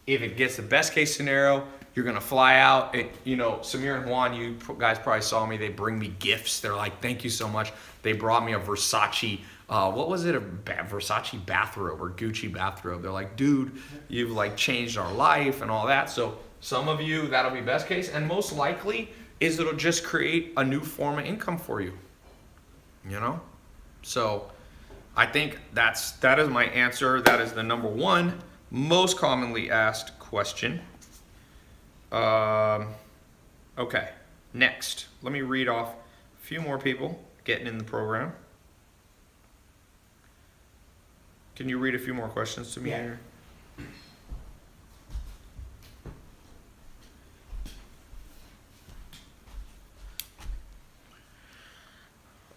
If it gets the best case scenario, you're gonna fly out. Samir and Juan, you guys probably saw me. They bring me gifts. They're like, "Thank you so much." They brought me a Versace, what was it? A Versace bathrobe or Gucci bathrobe. They're like, "Dude, you've like changed our life and all that." So some of you, that'll be best case, and most likely is it'll just create a new form of income for you. So I think that is my answer. That is the number one most commonly asked question. Okay, next. Let me read off a few more people getting in the program. Can you read a few more questions to me here?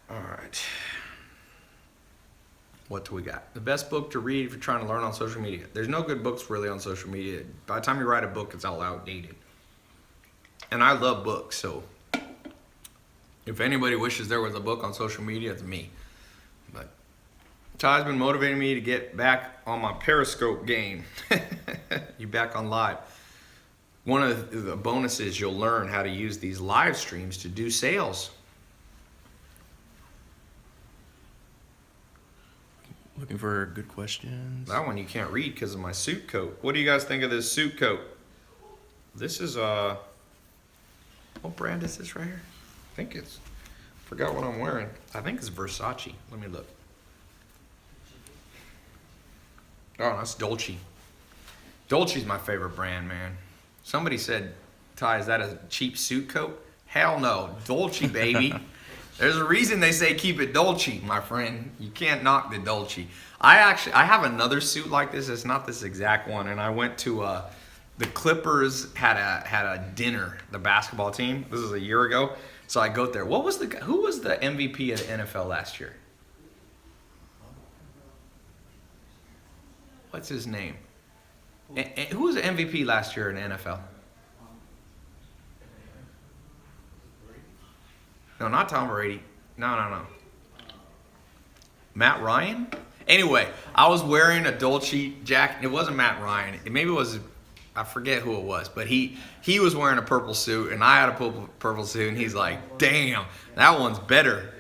All right. What do we got? The best book to read if you're trying to learn on social media. There's no good books really on social media. By the time you write a book, it's all outdated. And I love books, so if anybody wishes there was a book on social media, it's me. But Ty's been motivating me to get back on my Periscope game. You back on live. One of the bonuses, you'll learn how to use these live streams to do sales. Looking for good questions. That one you can't read because of my suit coat. What do you guys think of this suit coat? This is what brand is this right here? I think forgot what I'm wearing. I think it's Versace. Let me look. Oh, that's Dolce. Dolce's my favorite brand, man. Somebody said, "Ty, is that a cheap suit coat?" Hell no, Dolce, baby. There's a reason they say keep it Dolce, my friend. You can't knock the Dolce. I have another suit like this. It's not this exact one. And I went to the Clippers had a dinner. The basketball team. This was a year ago. So I go there. Who was the MVP of the NFL last year? What's his name? Who was the MVP last year in the NFL? No, not Tom Brady. No. Matt Ryan? Anyway, I was wearing a Dolce jacket. It wasn't Matt Ryan. Maybe it was, I forget who it was. But he was wearing a purple suit, and I had a purple suit, and he's like, "Damn, that one's better."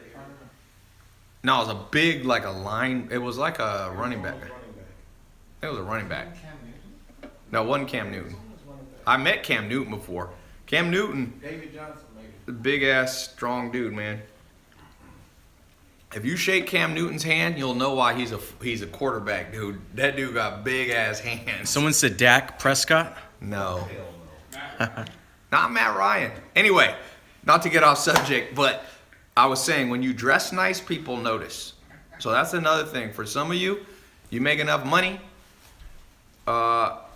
No, it was a big, like a line. It was like a running back. It was a running back. No, it wasn't Cam Newton. I met Cam Newton before. Cam Newton. David Johnson, maybe. The big ass strong dude, man. If you shake Cam Newton's hand, you'll know why he's a quarterback, dude. That dude got big ass hands. Someone said Dak Prescott. No, Hell no. not Matt Ryan. Anyway, not to get off subject, but I was saying when you dress nice, people notice. So that's another thing for some of you. You make enough money.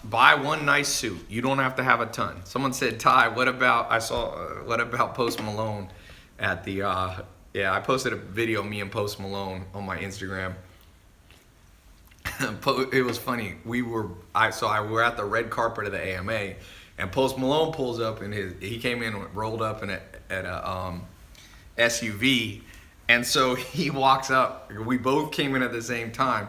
Buy one nice suit. You don't have to have a ton. Someone said, "Ty, what about Post Malone at the I posted a video of me and Post Malone on my Instagram. It was funny. We were at the red carpet of the AMA, and Post Malone pulls up he came in rolled up in at a SUV, and so he walks up. We both came in at the same time,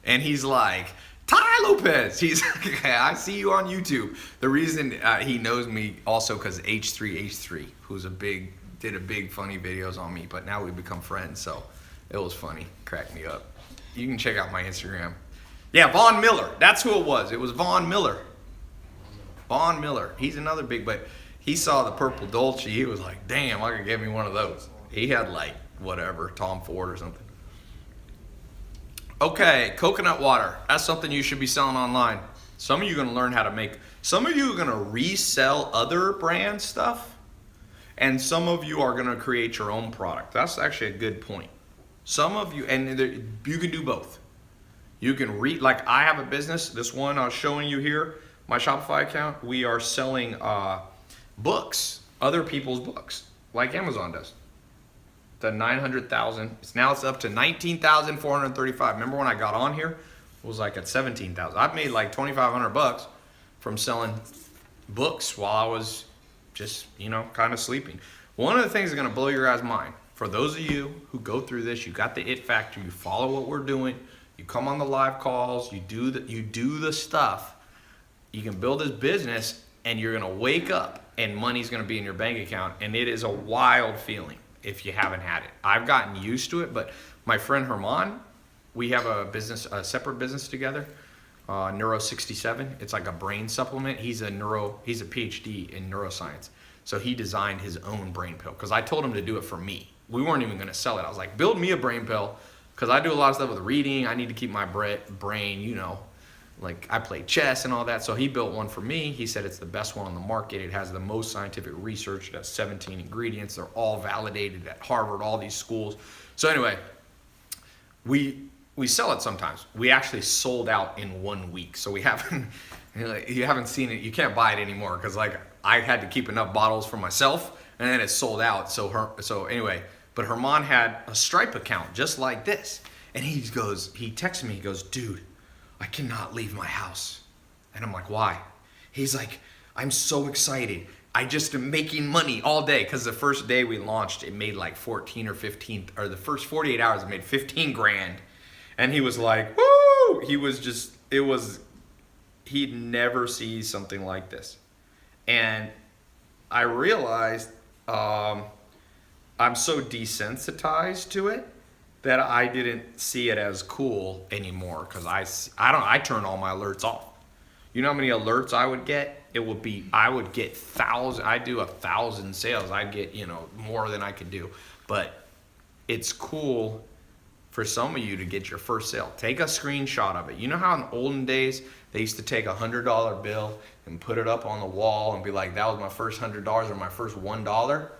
and he's like, "Ty Lopez." He's like, "I see you on YouTube." The reason he knows me also because H3H3, who's did a big funny videos on me, but now we've become friends, so it was funny, cracked me up. You can check out my Instagram. Yeah, Vaughn Miller. That's who it was. It was Vaughn Miller. Vaughn Miller. He's another big, but he saw the purple Dolce. He was like, "Damn, I could get me one of those." He had like whatever, Tom Ford or something. Okay, coconut water. That's something you should be selling online. Some of you are going to learn how to make. Some of you are going to resell other brand stuff, and some of you are going to create your own product. That's actually a good point. Some of you, and you can do both. You can like I have a business. This one I was showing you here, my Shopify account. We are selling books, other people's books, like Amazon does. The 900,000. It's up to 19,435. Remember when I got on here? It was like at 17,000. I've made like 2,500 bucks from selling books while I was just, kind of sleeping. One of the things that's gonna blow your guys' mind, for those of you who go through this, you got the it factor, you follow what we're doing, you come on the live calls, you do the stuff, you can build this business, and you're gonna wake up and money's gonna be in your bank account, and it is a wild feeling if you haven't had it. I've gotten used to it, but my friend Herman, we have a separate business together, Neuro 67. It's like a brain supplement. He's a PhD in neuroscience. So he designed his own brain pill because I told him to do it for me. We weren't even going to sell it. I was like, build me a brain pill because I do a lot of stuff with reading. I need to keep my brain, like I play chess and all that. So he built one for me. He said it's the best one on the market. It has the most scientific research. It has 17 ingredients. They're all validated at Harvard, all these schools. So anyway, we sell it sometimes. We actually sold out in 1 week. So you haven't seen it. You can't buy it anymore because like I had to keep enough bottles for myself and then it sold out. So anyway, but Herman had a Stripe account just like this. And he texted me, he goes, "Dude, I cannot leave my house." And I'm like, "Why?" He's like, "I'm so excited. I just am making money all day." Because the first day we launched, it made like 14 or 15, or the first 48 hours, it made 15 grand. And he was like, "Woo!" He'd never see something like this. And I realized I'm so desensitized to it that I didn't see it as cool anymore because I turn all my alerts off. You know how many alerts I would get? I would get 1,000. I do 1,000 sales. I'd get, more than I could do. But it's cool for some of you to get your first sale. Take a screenshot of it. You know how in olden days, they used to take a $100 bill and put it up on the wall and be like, that was my first $100 or my first $1?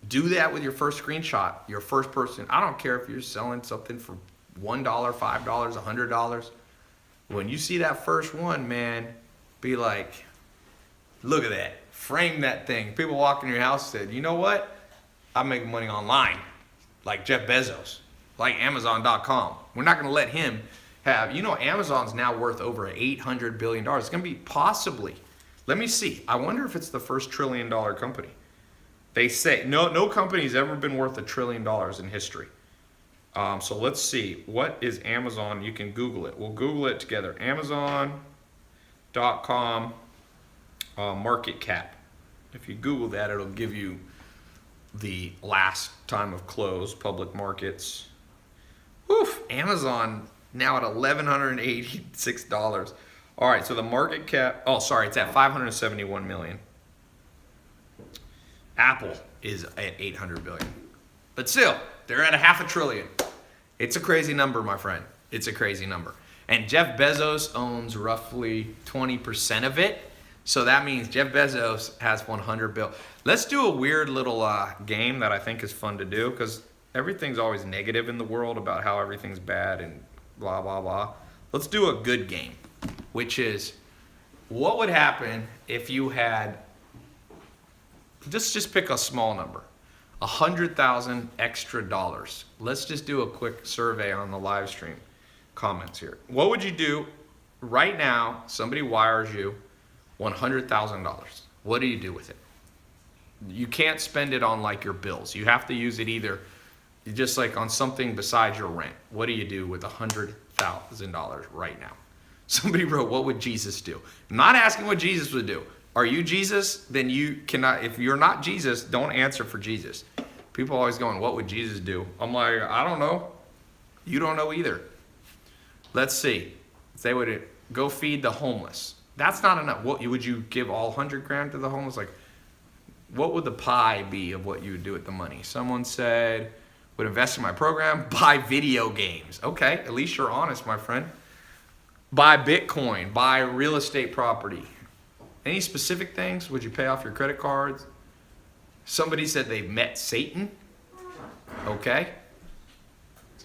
Do that with your first screenshot, your first person. I don't care if you're selling something for $1, $5, $100. When you see that first one, man, be like, look at that. Frame that thing. People walk in your house said, "You know what? I'm making money online." Like Jeff Bezos, like Amazon.com. We're not going to let him have, Amazon's now worth over $800 billion. It's going to be possibly, let me see. I wonder if it's the first $1 trillion company. They say, no company's ever been worth $1 trillion in history. So let's see. What is Amazon? You can Google it. We'll Google it together. Amazon.com market cap. If you Google that, it'll give you the last time of close, public markets. Oof, Amazon now at $1,186. All right, so the market cap, it's at 571 million. Apple is at 800 billion. But still, they're at $500 billion. It's a crazy number, my friend. It's a crazy number. And Jeff Bezos owns roughly 20% of it. So that means Jeff Bezos has 100 billion. Let's do a weird little game that I think is fun to do because everything's always negative in the world about how everything's bad and blah, blah, blah. Let's do a good game, which is what would happen if you had, just pick a small number, 100,000 extra dollars. Let's just do a quick survey on the live stream comments here. What would you do right now? Somebody wires you $100,000. What do you do with it? You can't spend it on like your bills. You have to use it either just like on something besides your rent. What do you do with $100,000 right now? Somebody wrote, what would Jesus do? I'm not asking what Jesus would do. Are you Jesus? Then you cannot, if you're not Jesus, don't answer for Jesus. People are always going, what would Jesus do? I'm like, I don't know. You don't know either. Let's see. If they would go feed the homeless. That's not enough. What would you give all 100 grand to the homeless? Like, what would the pie be of what you would do with the money? Someone said, would invest in my program, buy video games. Okay, at least you're honest, my friend. Buy Bitcoin, buy real estate property. Any specific things? Would you pay off your credit cards? Somebody said they met Satan. Okay.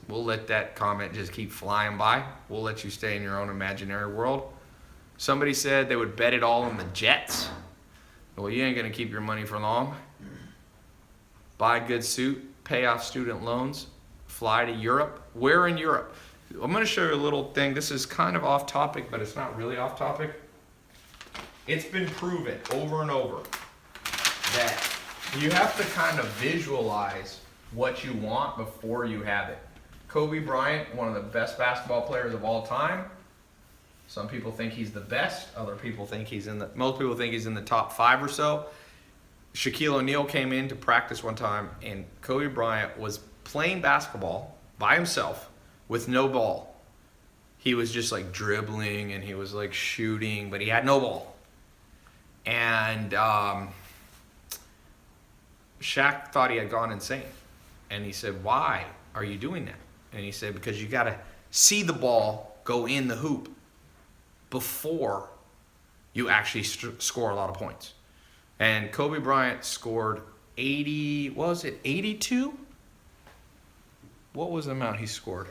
We'll let that comment just keep flying by. We'll let you stay in your own imaginary world. Somebody said they would bet it all on the Jets. Well, you ain't going to keep your money for long. Buy a good suit, pay off student loans, fly to Europe. Where in Europe? I'm going to show you a little thing. This is kind of off topic, but it's not really off topic. It's been proven over and over that you have to kind of visualize what you want before you have it. Kobe Bryant, one of the best basketball players of all time. Some people think he's the best. Other people think most people think he's in the top 5 or so. Shaquille O'Neal came in to practice one time, and Kobe Bryant was playing basketball by himself with no ball. He was just like dribbling and he was like shooting, but he had no ball. And Shaq thought he had gone insane. And he said, why are you doing that? And he said, because you got to see the ball go in the hoop before you actually score a lot of points. And Kobe Bryant scored 82? What was the amount he scored?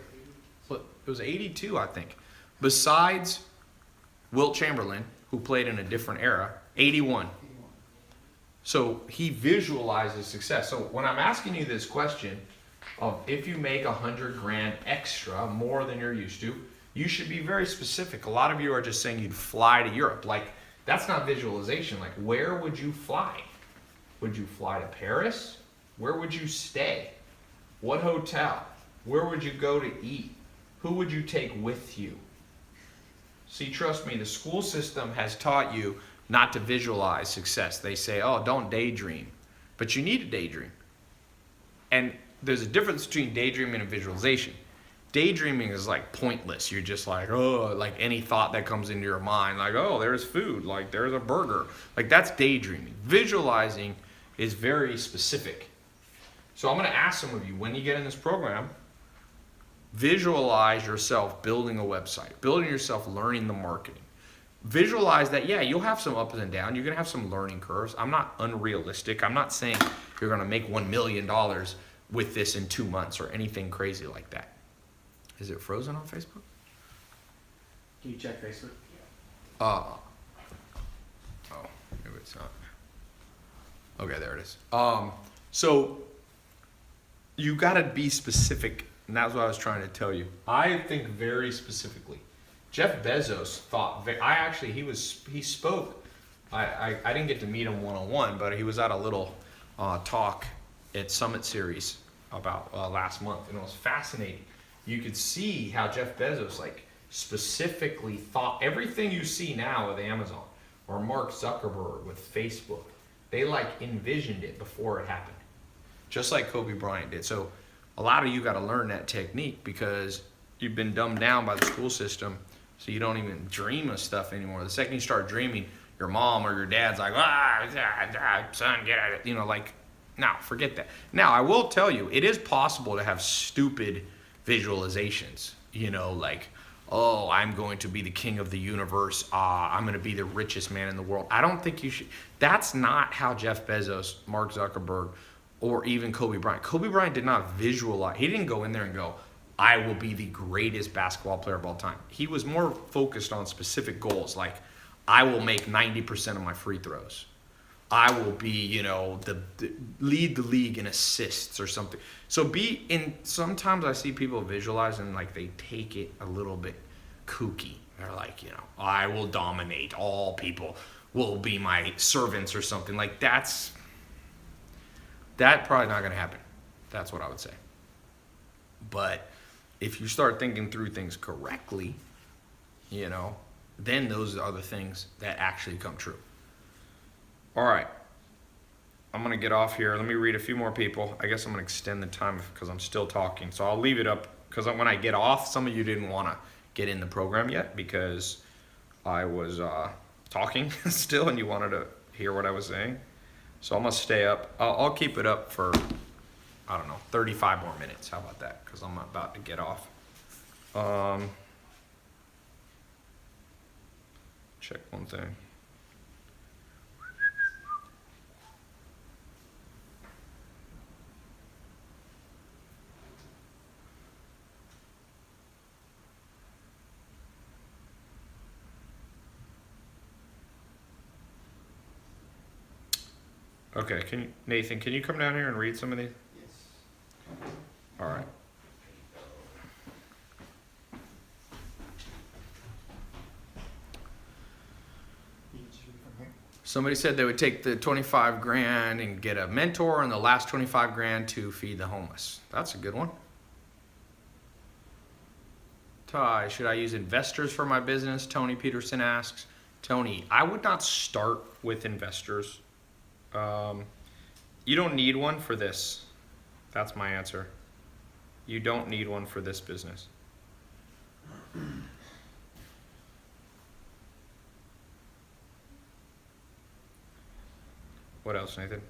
It was 82, I think. Besides Wilt Chamberlain, who played in a different era, 81. So he visualizes success. So when I'm asking you this question of if you make 100 grand extra, more than you're used to, you should be very specific. A lot of you are just saying you'd fly to Europe. Like, that's not visualization. Like, where would you fly? Would you fly to Paris? Where would you stay? What hotel? Where would you go to eat? Who would you take with you? See, trust me, the school system has taught you not to visualize success. They say, oh, don't daydream. But you need to daydream. And there's a difference between daydreaming and visualization. Daydreaming is like pointless. You're just like, oh, like any thought that comes into your mind, like, oh, there's food, like there's a burger. Like, that's daydreaming. Visualizing is very specific. So I'm going to ask some of you, when you get in this program, visualize yourself building a website, building yourself learning the marketing. Visualize that, yeah, you'll have some ups and downs. You're going to have some learning curves. I'm not unrealistic. I'm not saying you're going to make $1 million with this in 2 months or anything crazy like that. Is it frozen on Facebook? Can you check Facebook? Oh, maybe it's not. Okay, there it is. So you got to be specific, and that's what I was trying to tell you. I think very specifically. Jeff Bezos thought. He spoke. I didn't get to meet him one-on-one, but he was at a little talk at Summit Series about last month, and it was fascinating. You could see how Jeff Bezos like specifically thought everything you see now with Amazon or Mark Zuckerberg with Facebook. They like envisioned it before it happened, just like Kobe Bryant did. So a lot of you got to learn that technique because you've been dumbed down by the school system, so you don't even dream of stuff anymore. The second you start dreaming, your mom or your dad's like, son, get out of it. You know, like, no, forget that. Now, I will tell you, it is possible to have stupid visualizations, you know, like, oh, I'm going to be the king of the universe. I'm going to be the richest man in the world. I don't think you should. That's not how Jeff Bezos, Mark Zuckerberg, or even Kobe Bryant. Kobe Bryant did not visualize. He didn't go in there and go, I will be the greatest basketball player of all time. He was more focused on specific goals, like I will make 90% of my free throws. I will be, you know, the lead the league in assists or something. So sometimes I see people visualize and like they take it a little bit kooky. They're like, you know, I will dominate. All people will be my servants or something. Like that's That probably not going to happen. That's what I would say. But if you start thinking through things correctly, you know, then those are the things that actually come true. All right. I'm going to get off here. Let me read a few more people. I guess I'm going to extend the time because I'm still talking. So I'll leave it up because when I get off, some of you didn't want to get in the program yet because I was talking still and you wanted to hear what I was saying. So I'm going to stay up. I'll keep it up for, I don't know, 35 more minutes. How about that? Because I'm about to get off. Check one thing. Okay, Nathan, can you come down here and read some of these? Yes. All right. You can just read from here. Somebody said they would take the 25 grand and get a mentor and the last 25 grand to feed the homeless. That's a good one. Ty, should I use investors for my business? Tony Peterson asks. Tony, I would not start with investors. You don't need one for this. That's my answer. You don't need one for this business. What else, Nathan?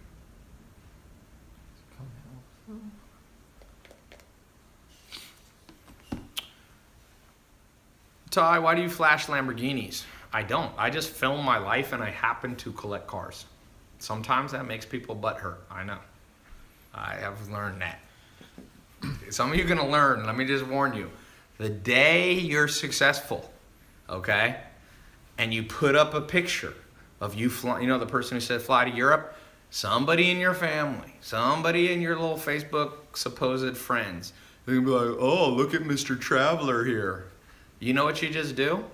Ty, why do you flash Lamborghinis? I don't. I just film my life and I happen to collect cars. Sometimes that makes people butthurt. I know. I have learned that. Some of you are going to learn. Let me just warn you. The day you're successful, okay, and you put up a picture of you flying, you know the person who said fly to Europe? Somebody in your family, somebody in your little Facebook supposed friends, they're going to be like, oh, look at Mr. Traveler here. You know what you just do?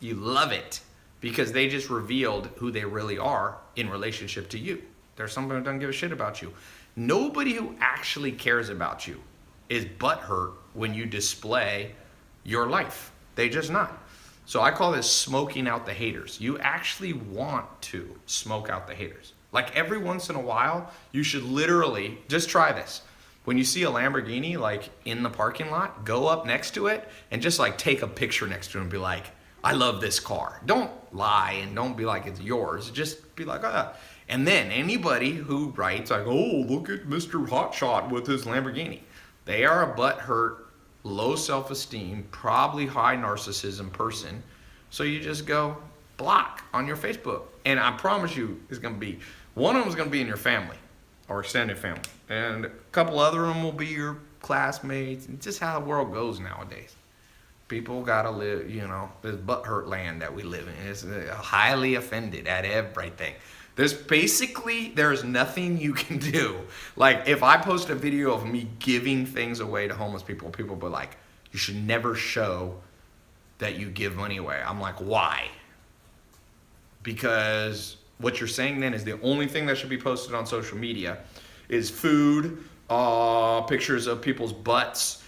You love it because they just revealed who they really are in relationship to you. There's somebody who doesn't give a shit about you. Nobody who actually cares about you is butthurt when you display your life. They just not. So I call this smoking out the haters. You actually want to smoke out the haters. Like every once in a while, you should literally, just try this. When you see a Lamborghini like in the parking lot, go up next to it and just like take a picture next to it and be like, I love this car. Don't lie and don't be like it's yours. Just be like, ah. And then anybody who writes like, oh, look at Mr. Hotshot with his Lamborghini. They are a butthurt, low self-esteem, probably high narcissism person. So you just go block on your Facebook. And I promise you, it's going to be, one of them is going to be in your family or extended family. And a couple other of them will be your classmates. It's just how the world goes nowadays. People got to live, you know, this butthurt land that we live in. It's highly offended at everything. There's nothing you can do. Like if I post a video of me giving things away to homeless people, people will be like, you should never show that you give money away. I'm like, why? Because what you're saying then is the only thing that should be posted on social media is food, pictures of people's butts,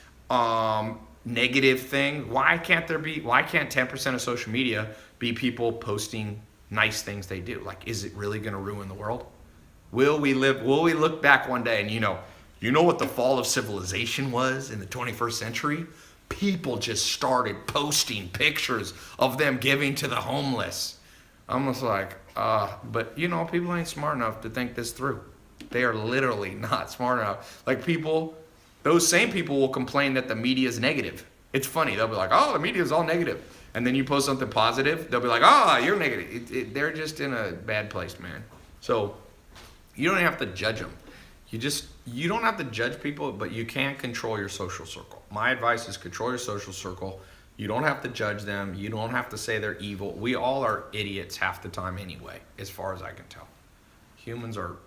negative thing. Why can't 10% of social media be people posting nice things they do? Like, is it really going to ruin the world? Will we look back one day and you know what the fall of civilization was in the 21st century? People just started posting pictures of them giving to the homeless. I'm just like, but people ain't smart enough to think this through. They are literally not smart enough. Like those same people will complain that the media is negative. It's funny. They'll be like, oh, the media is all negative. And then you post something positive, they'll be like, oh, you're negative. They're just in a bad place, man. So you don't have to judge them. You don't have to judge people, but you can control your social circle. My advice is control your social circle. You don't have to judge them. You don't have to say they're evil. We all are idiots half the time anyway, as far as I can tell. Humans are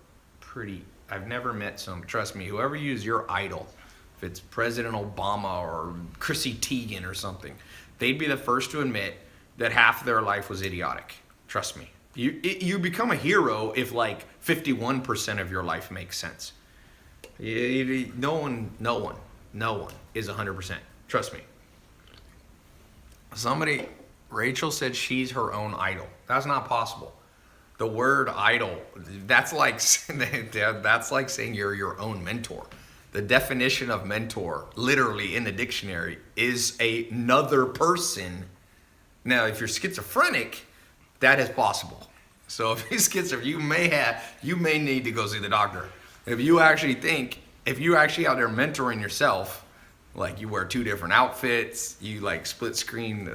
I've never met trust me, whoever you use your idol, if it's President Obama or Chrissy Teigen or something, they'd be the first to admit that half of their life was idiotic. Trust me. You become a hero if like 51% of your life makes sense. No one is 100%. Trust me. Rachel said she's her own idol. That's not possible. The word idol, that's like saying you're your own mentor. The definition of mentor, literally in the dictionary, is another person. Now, if you're schizophrenic, that is possible. So if you're schizophrenic, you may need to go see the doctor. If you actually out there mentoring yourself, like you wear 2 different outfits, you like split screen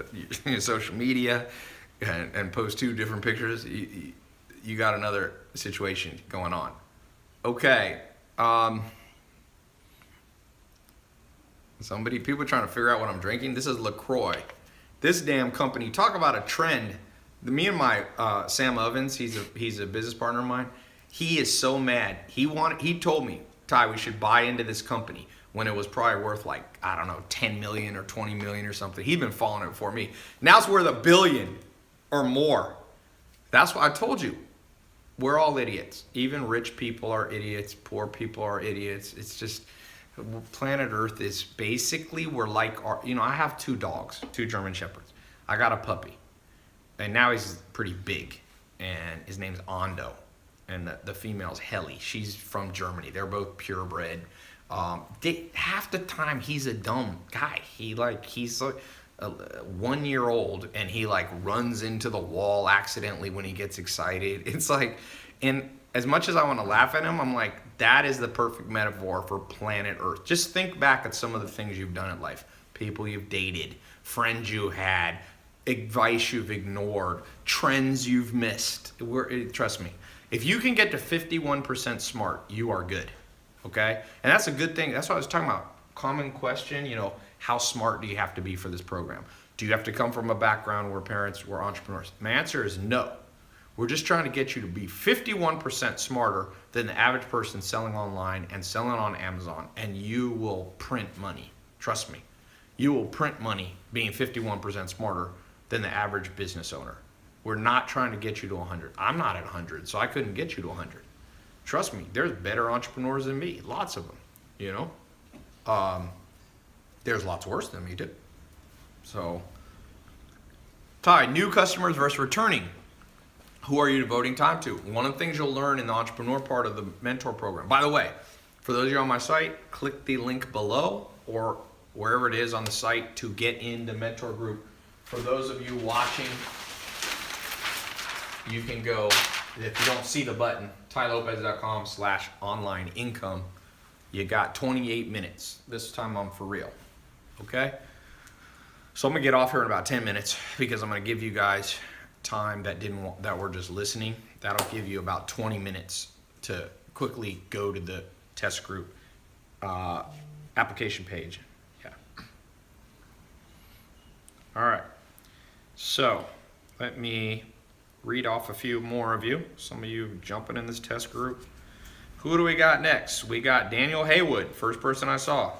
your social media and post 2 different pictures, you got another situation going on. Okay. People are trying to figure out what I'm drinking. This is LaCroix. This damn company, talk about a trend. Me and my Sam Ovens, he's a business partner of mine. He is so mad. He told me, Ty, we should buy into this company when it was probably worth like, I don't know, 10 million or 20 million or something. He'd been following it before me. Now it's worth $1 billion or more. That's what I told you. We're all idiots. Even rich people are idiots. Poor people are idiots. It's just, planet Earth is basically, we're like, I have 2 dogs, 2 German Shepherds. I got a puppy. And now he's pretty big. And his name's Ando. And the female's Helly. She's from Germany. They're both purebred. Half the time he's a dumb guy. He's like 1 year old and he like runs into the wall accidentally when he gets excited. It's like, and as much as I want to laugh at him, I'm like, that is the perfect metaphor for planet Earth. Just think back at some of the things you've done in life. People you've dated, friends you had, advice you've ignored, trends you've missed. Trust me, if you can get to 51% smart, you are good. Okay? And that's a good thing. That's what I was talking about. Common question, how smart do you have to be for this program? Do you have to come from a background where parents were entrepreneurs? My answer is no. We're just trying to get you to be 51% smarter than the average person selling online and selling on Amazon, and you will print money. Trust me. You will print money being 51% smarter than the average business owner. We're not trying to get you to 100. I'm not at 100, so I couldn't get you to 100. Trust me, there's better entrepreneurs than me. Lots of them, There's lots worse than me, too. So, Ty, new customers versus returning. Who are you devoting time to? One of the things you'll learn in the entrepreneur part of the mentor program. By the way, for those of you on my site, click the link below or wherever it is on the site to get in the mentor group. For those of you watching, you can go, if you don't see the button, tylopez.com/online income. You got 28 minutes. This time I'm for real. Okay? So I'm gonna get off here in about 10 minutes because I'm gonna give you guys time that were just listening. That'll give you about 20 minutes to quickly go to the test group application page. Yeah. All right. So let me read off a few more of you. Some of you jumping in this test group. Who do we got next? We got Daniel Haywood, first person I saw.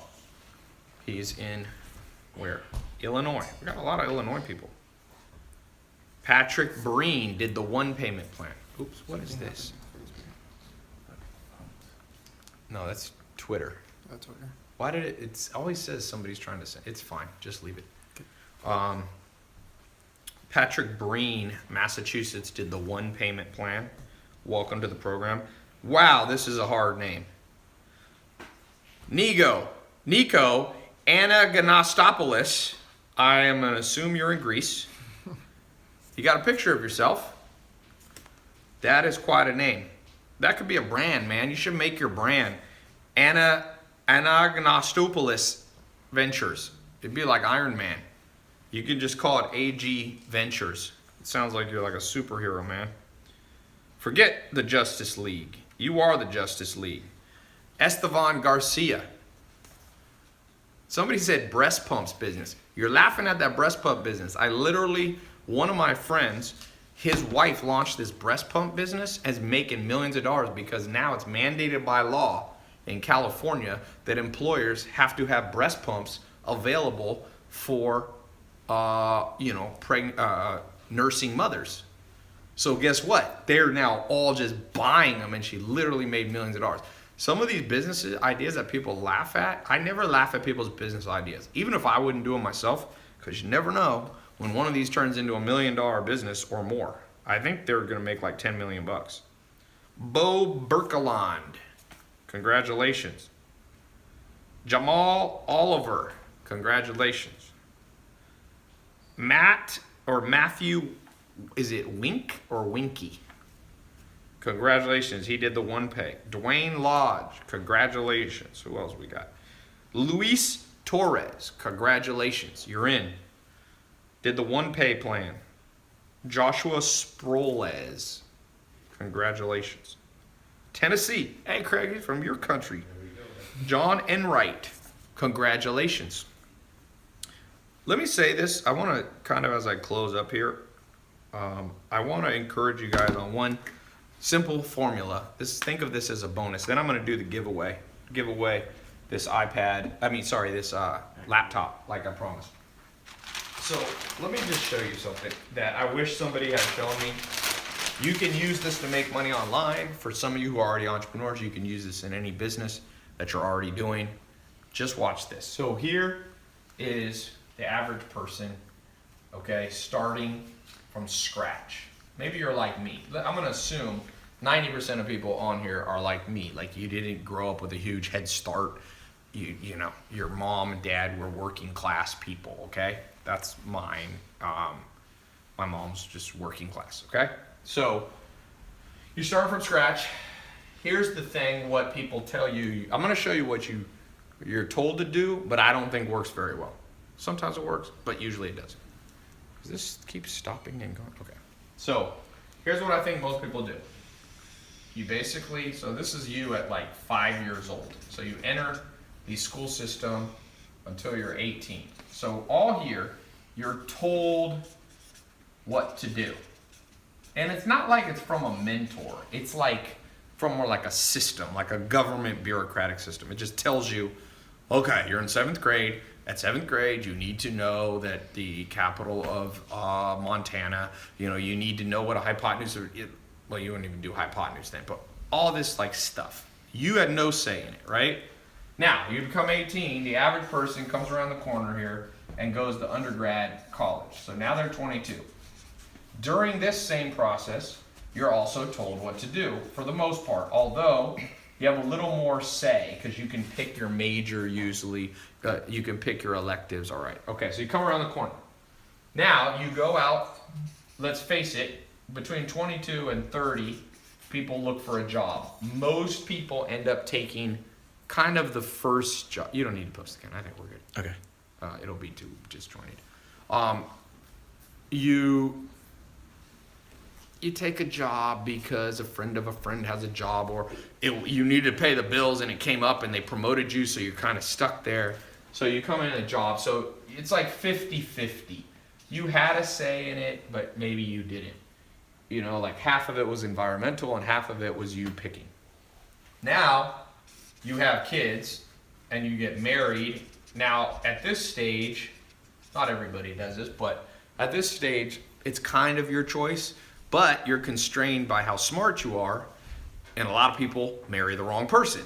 He's in where? Illinois. We got a lot of Illinois people. Patrick Breen did the 1 payment plan. Oops, what is this? No, that's Twitter. That's okay. Why did it always says somebody's trying to send. It's fine, just leave it. Patrick Breen, Massachusetts, did the 1 payment plan. Welcome to the program. Wow, this is a hard name. Nico Anagastopoulos. I am going to assume you're in Greece. You got a picture of yourself. That is quite a name. That could be a brand, man. You should make your brand. Anagastopoulos Ventures. It'd be like Iron Man. You can just call it AG Ventures. It sounds like you're like a superhero, man. Forget the Justice League. You are the Justice League. Estevan Garcia. Somebody said breast pumps business. You're laughing at that breast pump business. One of my friends, his wife launched this breast pump business and is making millions of dollars because now it's mandated by law in California that employers have to have breast pumps available for nursing mothers. So guess what? They're now all just buying them, and she literally made millions of dollars. Some of these business ideas that people laugh at, I never laugh at people's business ideas, even if I wouldn't do them myself, because you never know when one of these turns into $1 million business or more. I think they're going to make like 10 million bucks. Bo Berkeland, congratulations. Jamal Oliver, congratulations. Matthew, is it Wink or Winky? Congratulations, he did the one pay. Dwayne Lodge, congratulations. Who else we got? Luis Torres, congratulations, you're in. Did the one pay plan. Joshua Sproles, congratulations. Tennessee, hey Craig, he's from your country. John Enright, congratulations. Let me say this, I want to kind of, as I close up here, I want to encourage you guys on one simple formula. Think of this as a bonus. Then I'm going to do the giveaway. Give away this this laptop, like I promised. So let me just show you something that I wish somebody had shown me. You can use this to make money online. For some of you who are already entrepreneurs, you can use this in any business that you're already doing. Just watch this. So here is the average person, okay, starting from scratch. Maybe you're like me. I'm gonna assume 90% of people on here are like me. Like you didn't grow up with a huge head start. You know, your mom and dad were working class people, okay? That's mine. My mom's just working class, okay? So you start from scratch. Here's the thing, what people tell you. I'm gonna show you what you're told to do, but I don't think works very well. Sometimes it works, but usually it doesn't. Does this keep stopping and going? Okay. So here's what I think most people do. You basically, so this is you at like 5 years old. So you enter the school system until you're 18. So all here, you're told what to do. And it's not like it's from a mentor. It's like from more like a system, like a government bureaucratic system. It just tells you, okay, you're in 7th grade. At 7th grade, you need to know that the capital of Montana, you need to know what a hypotenuse, well, you wouldn't even do hypotenuse then, but all this like stuff. You had no say in it, right? Now, you become 18, the average person comes around the corner here and goes to undergrad college. So now they're 22. During this same process, you're also told what to do for the most part, although you have a little more say because you can pick your major usually. You can pick your electives, all right. Okay, so you come around the corner. Now you go out, let's face it, between 22 and 30, people look for a job. Most people end up taking kind of the first job. You don't need to post again, I think we're good. Okay. It'll be too disjointed. You take a job because a friend of a friend has a job, or you need to pay the bills and it came up and they promoted you, so you're kind of stuck there. So you come in a job, so it's like 50-50. You had a say in it, but maybe you didn't. Like half of it was environmental and half of it was you picking. Now, you have kids and you get married. Now, at this stage, not everybody does this, but at this stage, it's kind of your choice, but you're constrained by how smart you are, and a lot of people marry the wrong person.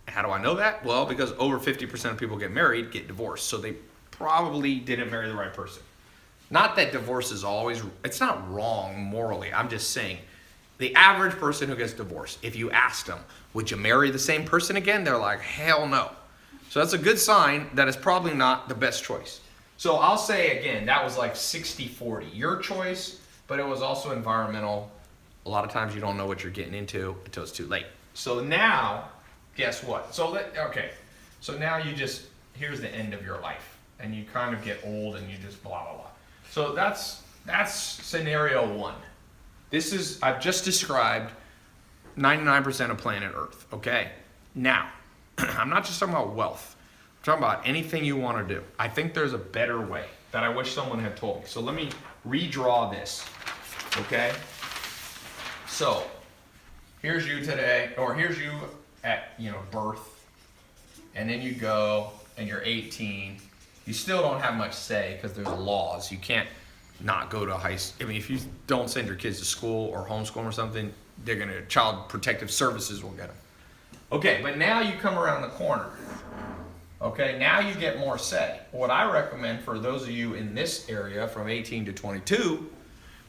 How do I know that? Well, because over 50% of people get married get divorced, so they probably didn't marry the right person. Not that divorce is always, it's not wrong morally. I'm just saying, the average person who gets divorced, if you asked them, would you marry the same person again? They're like, hell no. So that's a good sign that it's probably not the best choice. So I'll say again, that was like 60-40. Your choice, but it was also environmental. A lot of times you don't know what you're getting into until it's too late. So now, guess what? So now here's the end of your life. And you kind of get old and you just blah, blah, blah. So that's scenario one. I've just described 99% of planet Earth, okay? Now, I'm not just talking about wealth. I'm talking about anything you want to do. I think there's a better way that I wish someone had told me. So let me redraw this, okay? So here's you today, or here's you at birth, and then you go and you're 18. You still don't have much say because there's laws. You can't not go to high school. I mean, if you don't send your kids to school or homeschool or something, Child Protective Services will get them. Okay, but now you come around the corner. Okay, now you get more say. What I recommend for those of you in this area from 18 to 22,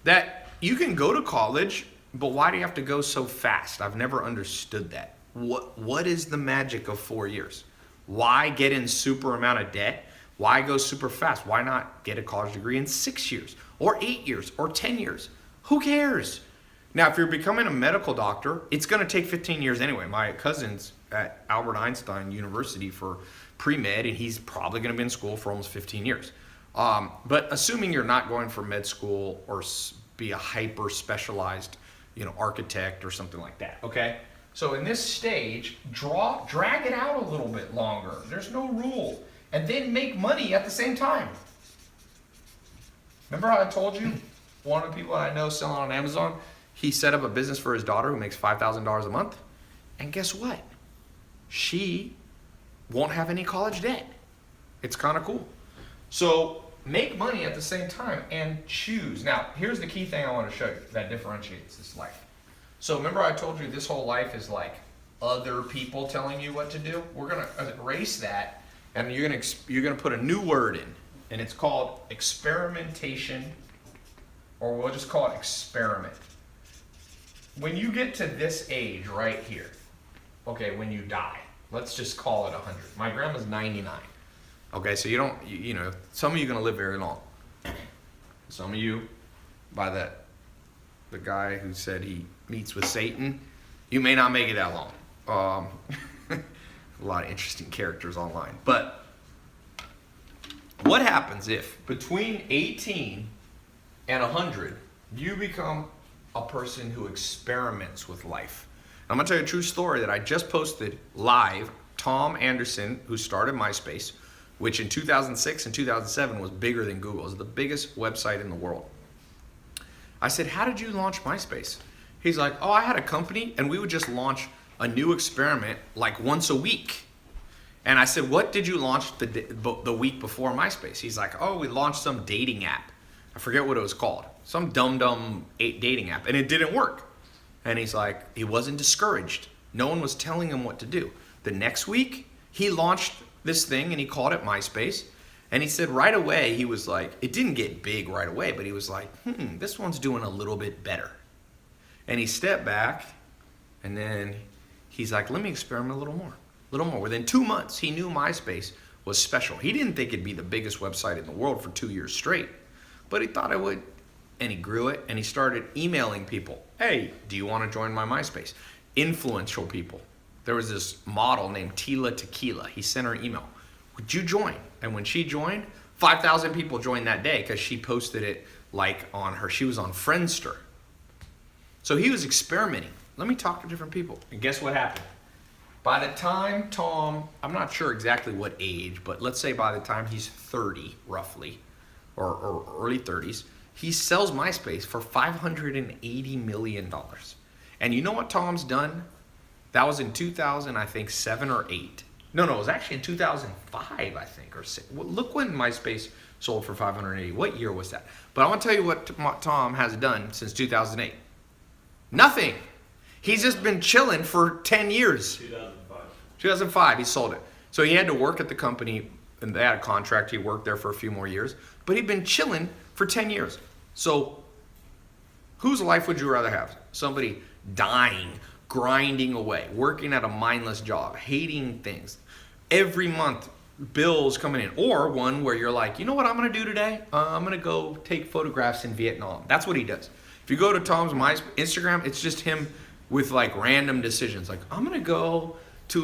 that you can go to college, but why do you have to go so fast? I've never understood that. What is the magic of 4 years? Why get in super amount of debt? Why go super fast? Why not get a college degree in 6 years or 8 years or 10 years? Who cares? Now, if you're becoming a medical doctor, it's going to take 15 years anyway. My cousin's at Albert Einstein University for pre-med, and he's probably going to be in school for almost 15 years. But assuming you're not going for med school or be a hyper specialized, architect or something like that, okay? So in this stage, drag it out a little bit longer. There's no rule. And then make money at the same time. Remember how I told you one of the people I know selling on Amazon, he set up a business for his daughter who makes $5,000 a month. And guess what? She won't have any college debt. It's kind of cool. So make money at the same time and choose. Now, here's the key thing I want to show you that differentiates this life. So remember I told you this whole life is like other people telling you what to do? We're going to erase that, and you're going to put a new word in, and it's called experimentation, or we'll just call it experiment. When you get to this age right here, okay, when you die, let's just call it 100. My grandma's 99. Okay, so some of you are going to live very long. Some of you, by the guy who said he meets with Satan, you may not make it that long. A lot of interesting characters online. But what happens if between 18 and 100, you become a person who experiments with life? I'm going to tell you a true story that I just posted live. Tom Anderson, who started MySpace, which in 2006 and 2007 was bigger than Google. It was the biggest website in the world. I said, how did you launch MySpace? He's like, I had a company and we would just launch a new experiment like once a week. And I said, what did you launch the week before MySpace? He's like, we launched some dating app. I forget what it was called. Some dumb dating app. And it didn't work. And he's like, he wasn't discouraged. No one was telling him what to do. The next week, he launched this thing and he called it MySpace. And he said right away, he was like, it didn't get big right away, but he was like, this one's doing a little bit better. And he stepped back and then he's like, let me experiment a little more. Within 2 months, he knew MySpace was special. He didn't think it'd be the biggest website in the world for 2 years straight, but he thought it would. And he grew it and he started emailing people. Hey, do you want to join my MySpace? Influential people. There was this model named Tila Tequila. He sent her an email. Would you join? And when she joined, 5,000 people joined that day because she posted it she was on Friendster. So he was experimenting. Let me talk to different people. And guess what happened? By the time Tom, I'm not sure exactly what age, but let's say by the time he's 30 roughly, or early 30s, he sells MySpace for $580 million. And you know what Tom's done? That was in 2000, I think, 7 or 8. No, it was actually in 2005, I think, or 6. Well, look when MySpace sold for 580. What year was that? But I want to tell you what Tom has done since 2008. Nothing. He's just been chilling for 10 years. 2005, he sold it. So he had to work at the company, and they had a contract. He worked there for a few more years. But he'd been chilling for 10 years. So whose life would you rather have? Somebody dying, grinding away, working at a mindless job, hating things. Every month, bills coming in. Or one where you're like, you know what I'm going to do today? I'm going to go take photographs in Vietnam. That's what he does. If you go to Tom's Instagram, it's just him with like random decisions. Like, I'm going to go to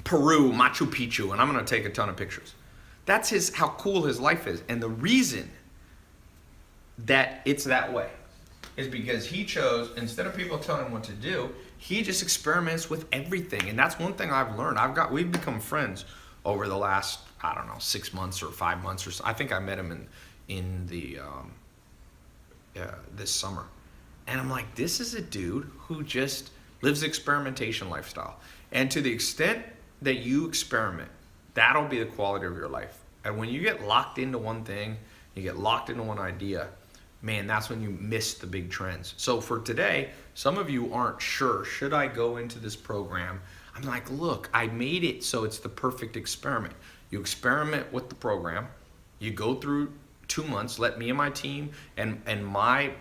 Peru, Machu Picchu, and I'm going to take a ton of pictures. That's how cool his life is. And the reason that it's that way is because he chose, instead of people telling him what to do, he just experiments with everything. And that's one thing I've learned. We've become friends over the last, 6 months or 5 months or so. I think I met him in this summer. And I'm like, this is a dude who just lives the experimentation lifestyle. And to the extent that you experiment, that'll be the quality of your life. And when you get locked into one thing, you get locked into one idea, man, that's when you miss the big trends. So for today, some of you aren't sure, should I go into this program? I'm like, look, I made it so it's the perfect experiment. You experiment with the program, you go through 2 months, let me and my team and my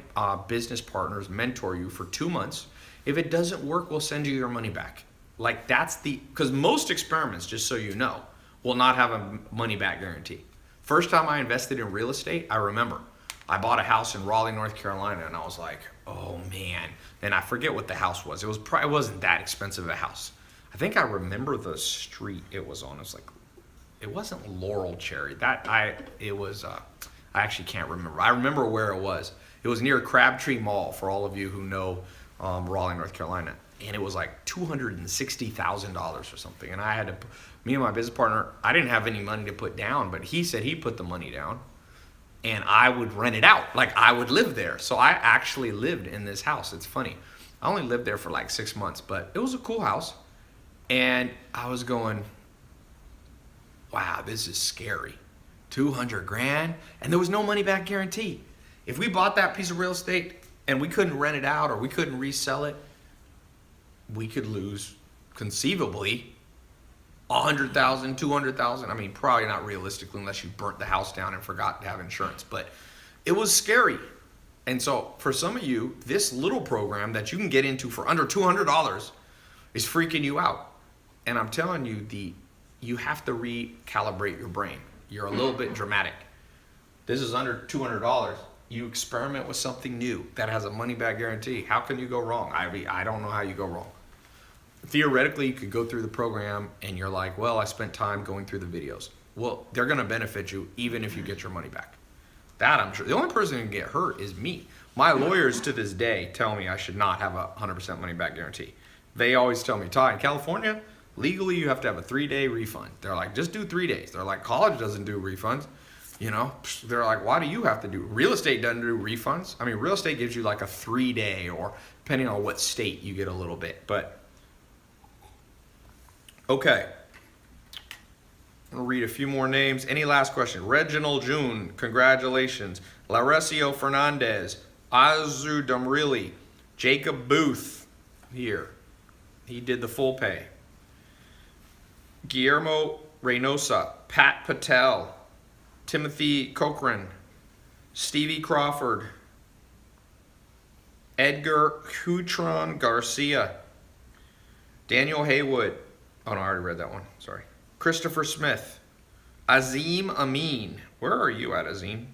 business partners mentor you for 2 months. If it doesn't work, we'll send you your money back. Like that's because most experiments, just so you know, will not have a money back guarantee. First time I invested in real estate, I remember I bought a house in Raleigh, North Carolina, and I was like, oh man. And I forget what the house was. It wasn't that expensive of a house. I think I remember the street it was on. It was like, it wasn't Laurel Cherry. I actually can't remember. I remember where it was. It was near Crabtree Mall, for all of you who know Raleigh, North Carolina. And it was like $260,000 or something. And I had to, me and my business partner, I didn't have any money to put down, but he said he put the money down and I would rent it out. Like I would live there. So I actually lived in this house. It's funny. I only lived there for like 6 months, but it was a cool house. And I was going, wow, this is scary. 200 grand, and there was no money back guarantee. If we bought that piece of real estate and we couldn't rent it out or we couldn't resell it, we could lose conceivably 100,000, 200,000. I mean, probably not realistically unless you burnt the house down and forgot to have insurance, but it was scary. And so for some of you, this little program that you can get into for under $200 is freaking you out. And I'm telling you, you have to recalibrate your brain. You're a little bit dramatic. This is under $200. You experiment with something new that has a money back guarantee. How can you go wrong? I don't know how you go wrong. Theoretically, you could go through the program and you're like, well, I spent time going through the videos. Well, they're going to benefit you even if you get your money back. That I'm sure. The only person who can get hurt is me. My lawyers to this day tell me I should not have a 100% money back guarantee. They always tell me, Ty, in California, legally you have to have a 3-day refund. They're like, just do 3 days. They're like, college doesn't do refunds. You know, they're like, why do you have to do? Real estate doesn't do refunds. I mean, real estate gives you like a 3-day, or depending on what state, you get a little bit. But okay, I'm gonna read a few more names. Any last question? Reginald June, congratulations. Laresio Fernandez, Azu Damrili, Jacob Booth here. He did the full pay. Guillermo Reynosa, Pat Patel, Timothy Cochran, Stevie Crawford, Edgar Hutron Garcia, Daniel Haywood. Oh no, I already read that one. Sorry. Christopher Smith, Azim Amin. Where are you at, Azim?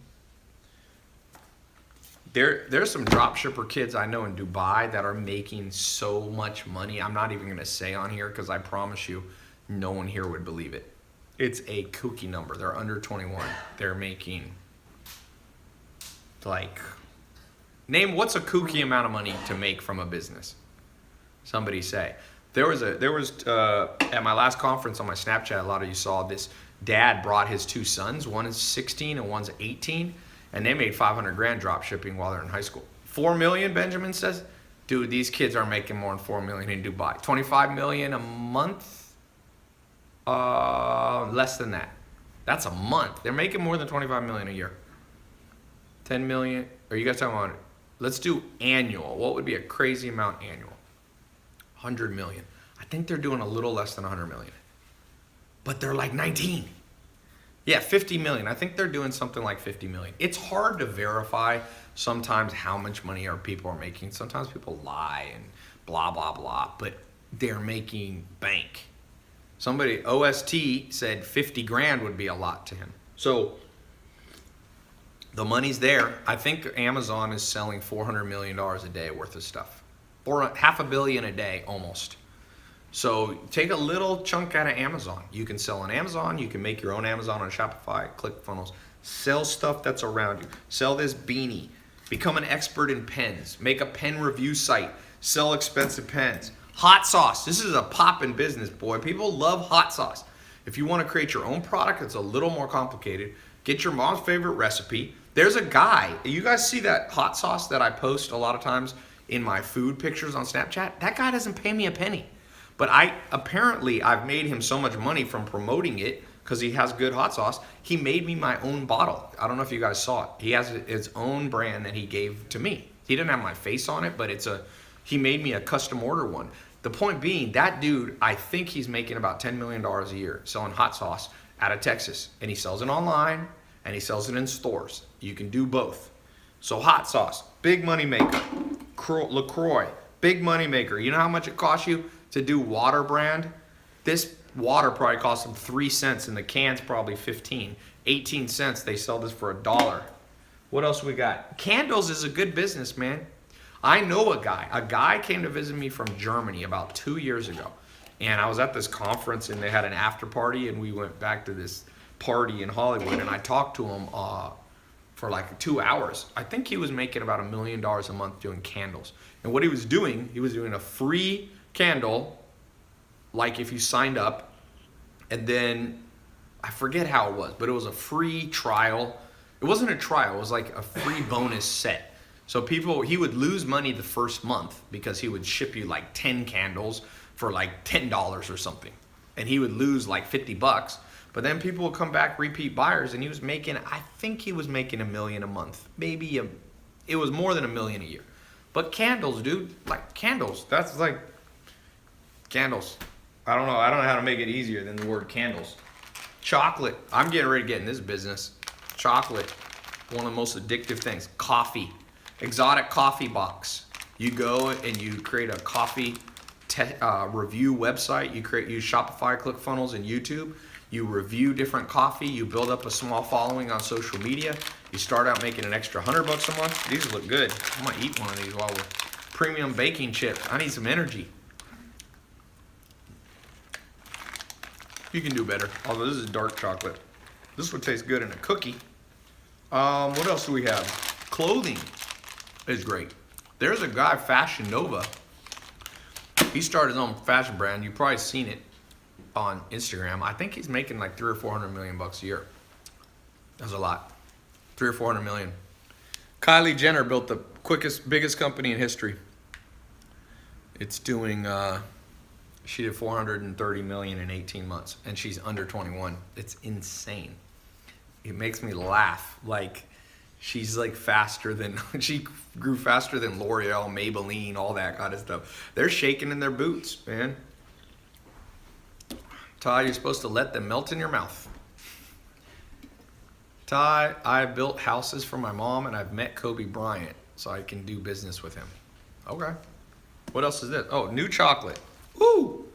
There's some dropshipper kids I know in Dubai that are making so much money. I'm not even going to say on here because I promise you no one here would believe it. It's a kooky number. They're under 21. They're making like, name what's a kooky amount of money to make from a business? Somebody say. There was at my last conference on my Snapchat, a lot of you saw this. Dad brought his 2 sons. One is 16 and one's 18. And they made 500 grand drop shipping while they're in high school. 4 million, Benjamin says. Dude, these kids are making more than 4 million in Dubai. 25 million a month? Less than that. That's a month. They're making more than 25 million a year. 10 million. Are you guys talking about, let's do annual. What would be a crazy amount annual? 100 million. I think they're doing a little less than 100 million. But they're like 19. Yeah, 50 million. I think they're doing something like 50 million. It's hard to verify sometimes how much money people are making. Sometimes people lie and blah, blah, blah. But they're making bank. Somebody, OST, said 50 grand would be a lot to him. So the money's there. I think Amazon is selling $400 million a day worth of stuff. Or $500 million a day almost. So take a little chunk out of Amazon. You can sell on Amazon. You can make your own Amazon on Shopify, ClickFunnels. Sell stuff that's around you. Sell this beanie. Become an expert in pens. Make a pen review site. Sell expensive pens. Hot sauce. This is a poppin' business, boy. People love hot sauce. If you want to create your own product, it's a little more complicated. Get your mom's favorite recipe. There's a guy. You guys see that hot sauce that I post a lot of times in my food pictures on Snapchat? That guy doesn't pay me a penny. But I've made him so much money from promoting it. because he has good hot sauce. He made me my own bottle. I don't know if you guys saw it. He has his own brand that he gave to me. He didn't have my face on it, but he made me a custom order one. The point being, that dude, I think he's making about $10 million a year selling hot sauce out of Texas. And he sells it online and he sells it in stores. You can do both. So hot sauce, big money maker. LaCroix, big money maker. You know how much it costs you to do water brand? This water probably costs them 3 cents and the can's probably 15. 18 cents, they sell this for $1. What else we got? Candles is a good business, man. I know a guy. A guy came to visit me from Germany about 2 years ago. And I was at this conference and they had an after party and we went back to this party in Hollywood and I talked to him for like 2 hours. I think he was making about $1 million a month doing candles. And what he was doing a free candle, like if you signed up, and then I forget how it was, but it was a free trial. It wasn't a trial, it was like a free bonus set. So he would lose money the first month because he would ship you like 10 candles for like $10 or something. And he would lose like $50. But then people would come back, repeat buyers, and I think he was making $1 million a month. It was more than $1 million a year. But candles, dude, like candles, that's like candles. I don't know how to make it easier than the word candles. Chocolate, I'm getting ready to get in this business. Chocolate, one of the most addictive things. Coffee, exotic coffee box. You go and you create a coffee review website. You use Shopify, ClickFunnels, and YouTube. You review different coffee. You build up a small following on social media. You start out making an extra $100 a month. These look good. I might eat one of these while we're premium baking chips. I need some energy. You can do better. Although this is dark chocolate. This would taste good in a cookie. What else do we have? Clothing is great. There's a guy, Fashion Nova. He started his own fashion brand. You've probably seen it on Instagram. I think he's making like 300 or 400 million bucks a year. That's a lot. 300 or 400 million. Kylie Jenner built the biggest company in history. It's doing, she did 430 million in 18 months and she's under 21. It's insane. It makes me laugh. Like, she's like she grew faster than L'Oreal, Maybelline, all that kind of stuff. They're shaking in their boots, man. Ty, you're supposed to let them melt in your mouth. Ty, I built houses for my mom and I've met Kobe Bryant, so I can do business with him. Okay. What else is this? Oh, new chocolate. Woo!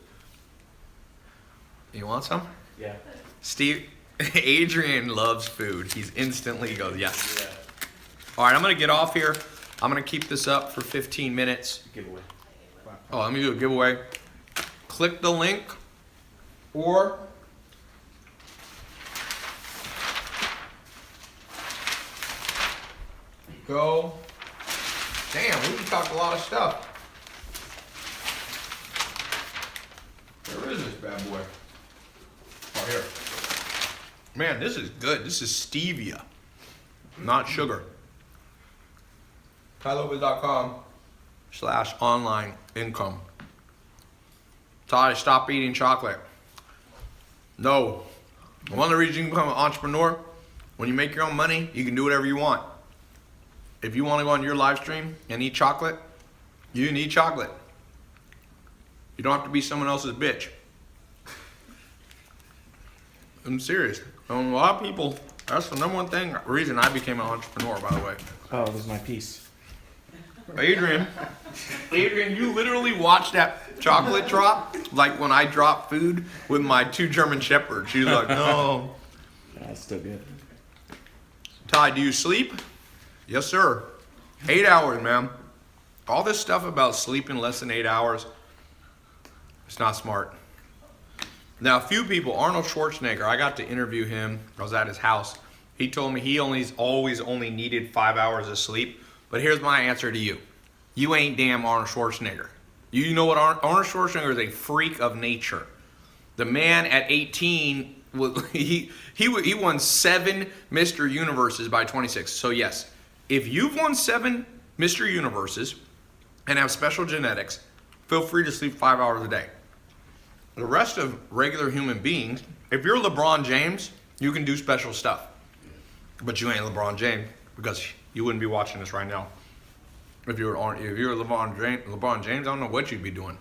You want some? Yeah. Adrian loves food. He's instantly goes, yes. Yeah. All right, I'm going to get off here. I'm going to keep this up for 15 minutes. Giveaway. Oh, let me do a giveaway. Click the link or go. Damn, we talked a lot of stuff. Where is this bad boy? Oh, here. Man, this is good. This is stevia, not sugar. tylopez.com/online income. Ty, stop eating chocolate. No. One of the reasons you can become an entrepreneur, when you make your own money, you can do whatever you want. If you want to go on your live stream and eat chocolate, you can eat chocolate. You don't have to be someone else's bitch. I'm serious. A lot of people, that's the number one reason I became an entrepreneur, by the way. Oh, this is my piece. Adrian, you literally watched that chocolate drop like when I dropped food with my 2 German Shepherds. She was like, no. That's still good. Ty, do you sleep? Yes, sir. 8 hours, man. All this stuff about sleeping less than 8 hours, it's not smart. Now, a few people, Arnold Schwarzenegger, I got to interview him. I was at his house. He told me he always only needed 5 hours of sleep. But here's my answer to you. You ain't damn Arnold Schwarzenegger. You know what? Arnold Schwarzenegger is a freak of nature. The man at 18, he won 7 Mr. Universes by 26. So yes, if you've won 7 Mr. Universes and have special genetics, feel free to sleep 5 hours a day. the rest of regular human beings, if you're LeBron James, you can do special stuff. But you ain't LeBron James because you wouldn't be watching this right now. If you're LeBron James, I don't know what you'd be doing.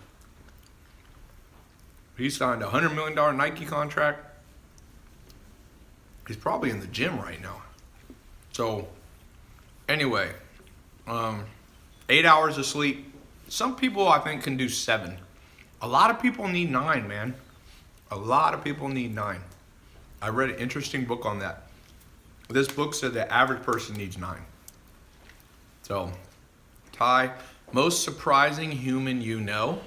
He signed a $100 million Nike contract. He's probably in the gym right now. So, anyway, 8 hours of sleep. Some people I think can do 7. A lot of people need 9, man. A lot of people need 9. I read an interesting book on that. This book said the average person needs 9. So, Ty, most surprising human you know?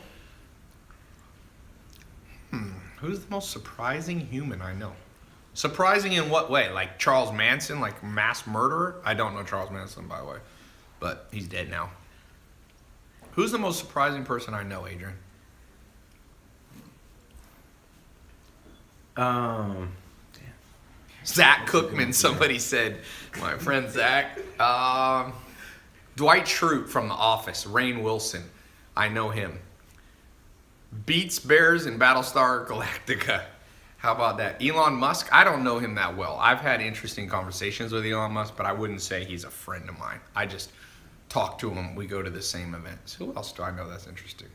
Who's the most surprising human I know? Surprising in what way? Like Charles Manson, like mass murderer? I don't know Charles Manson, by the way, but he's dead now. Who's the most surprising person I know, Adrian? Zach Cookman, somebody said. My friend Zach. Dwight Schrute from The Office. Rainn Wilson. I know him. Beats Bears in Battlestar Galactica. How about that? Elon Musk, I don't know him that well. I've had interesting conversations with Elon Musk, but I wouldn't say he's a friend of mine. I just talk to him. We go to the same events. Who else do I know that's interesting?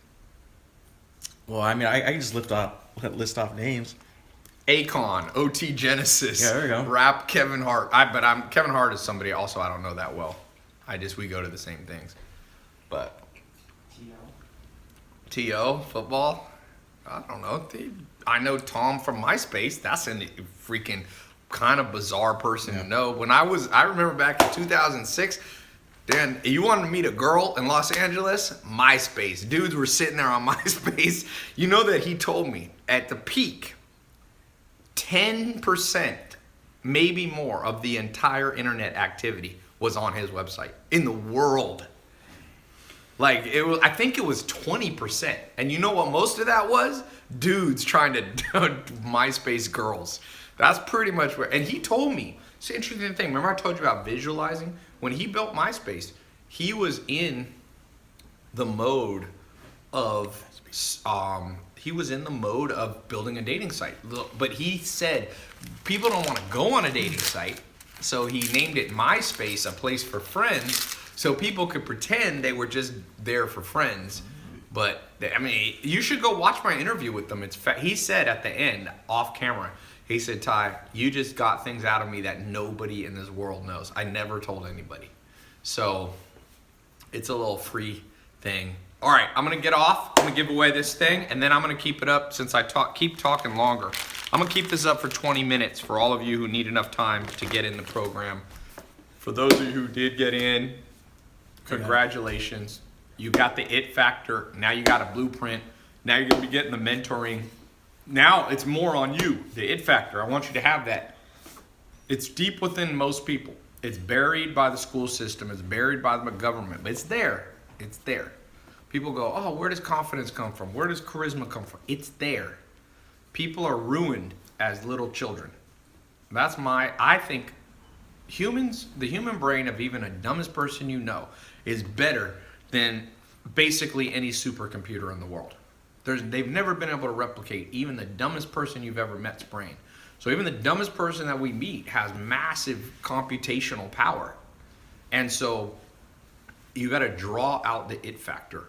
Well, I mean, I can just list off names. Akon, OT Genesis. Yeah, there you go. Rap Kevin Hart. Kevin Hart is somebody also I don't know that well. We go to the same things. But T.O. football? I don't know. I know Tom from MySpace. That's a freaking kind of bizarre person to know. I remember back in 2006, Dan, you wanted to meet a girl in Los Angeles? MySpace. Dudes were sitting there on MySpace. You know that he told me at the peak, 10%, maybe more, of the entire internet activity was on his website in the world. Like I think it was 20%. And you know what most of that was? Dudes trying to MySpace girls. That's pretty much where, and he told me, it's an interesting thing. Remember I told you about visualizing? When he built MySpace, he was in the mode of building a dating site. But he said people don't want to go on a dating site, so he named it MySpace, a place for friends, so people could pretend they were just there for friends. But I mean, you should go watch my interview with them. He said at the end, off camera, he said, Ty, you just got things out of me that nobody in this world knows. I never told anybody. So it's a little free thing. All right, I'm going to get off. I'm going to give away this thing, and then I'm going to keep it up since I keep talking longer. I'm going to keep this up for 20 minutes for all of you who need enough time to get in the program. For those of you who did get in, congratulations. You got the it factor. Now you got a blueprint. Now you're going to be getting the mentoring. Now it's more on you, the it factor. I want you to have that. It's deep within most people. It's buried by the school system. It's buried by the government. But it's there. It's there. People go, oh, where does confidence come from? Where does charisma come from? It's there. People are ruined as little children. I think the human brain of even a dumbest person you know is better than basically any supercomputer in the world. They've never been able to replicate even the dumbest person you've ever met's brain. So even the dumbest person that we meet has massive computational power. And so you got to draw out the it factor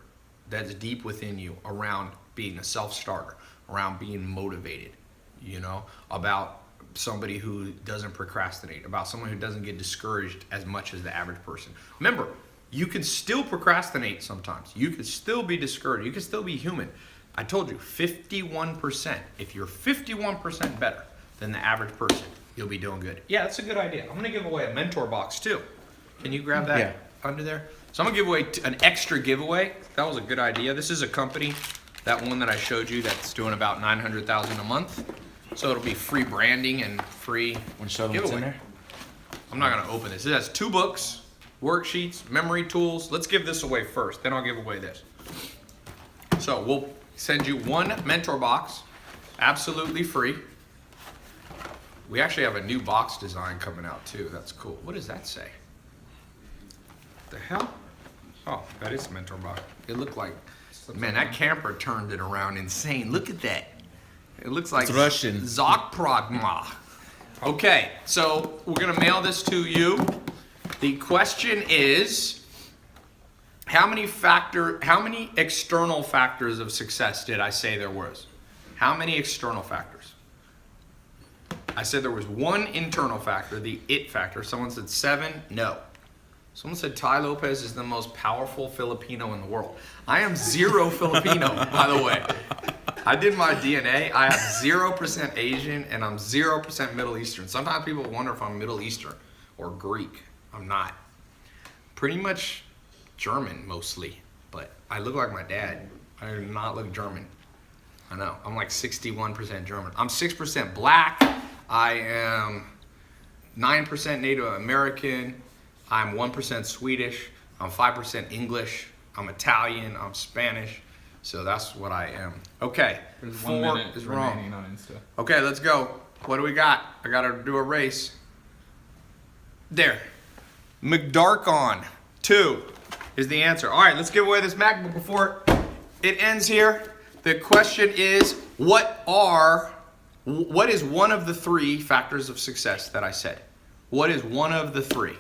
that's deep within you around being a self-starter, around being motivated, about somebody who doesn't procrastinate, about someone who doesn't get discouraged as much as the average person. Remember, you can still procrastinate sometimes. You can still be discouraged. You can still be human. I told you, 51%. If you're 51% better than the average person, you'll be doing good. Yeah, that's a good idea. I'm going to give away a mentor box too. Can you grab that under there? So I'm going to give away an extra giveaway. That was a good idea. This is a company, that one that I showed you, that's doing about $900,000 a month. So it'll be free branding and free giveaway. I'm not going to open this. It has 2 books, worksheets, memory tools. Let's give this away first. Then I'll give away this. So we'll send you 1 mentor box, absolutely free. We actually have a new box design coming out too. That's cool. What does that say? The hell? Oh, that is a mentor box. It looked like, man, that camper turned it around insane. Look at that. It looks like It's Russian. Zakpragma. Okay, so we're gonna mail this to you. The question is, how many external factors of success did I say there was? How many external factors? I said there was one internal factor, the it factor. Someone said 7. No. Someone said Tai Lopez is the most powerful Filipino in the world. I am 0 Filipino, by the way. I did my DNA. I have 0% Asian and I'm 0% Middle Eastern. Sometimes people wonder if I'm Middle Eastern or Greek. I'm not. Pretty much German mostly, but I look like my dad. I do not look German. I know. I'm like 61% German. I'm 6% black. I am 9% Native American. I'm 1% Swedish. I'm 5% English. I'm Italian. I'm Spanish. So that's what I am. Okay. There's 4 1 minute is remaining wrong. on Insta. Okay, let's go. What do we got? I gotta do a race. There. McDarkon 2 is the answer. All right, let's give away this MacBook before it ends here. The question is, what is one of the 3 factors of success that I said? What is one of the 3?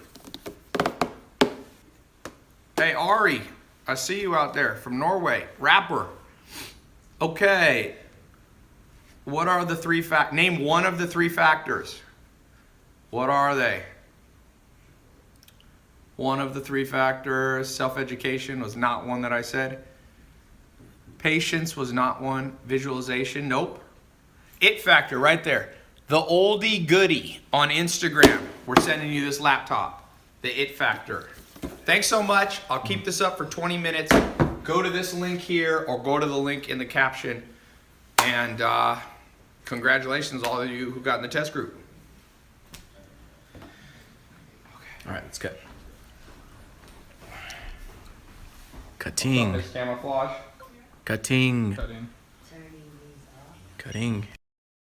Hey, Ari, I see you out there from Norway. Rapper. Okay. What are the 3 name one of the 3 factors. What are they? One of the 3 factors. Self-education was not one that I said. Patience was not one. Visualization, nope. It factor right there. The oldie goodie on Instagram. We're sending you this laptop. The it factor. Thanks so much. I'll keep this up for 20 minutes. Go to this link here or go to the link in the caption. And congratulations all of you who got in the test group. All right, let's go. Cutting. Camouflage. Cutting. Cutting. Cutting.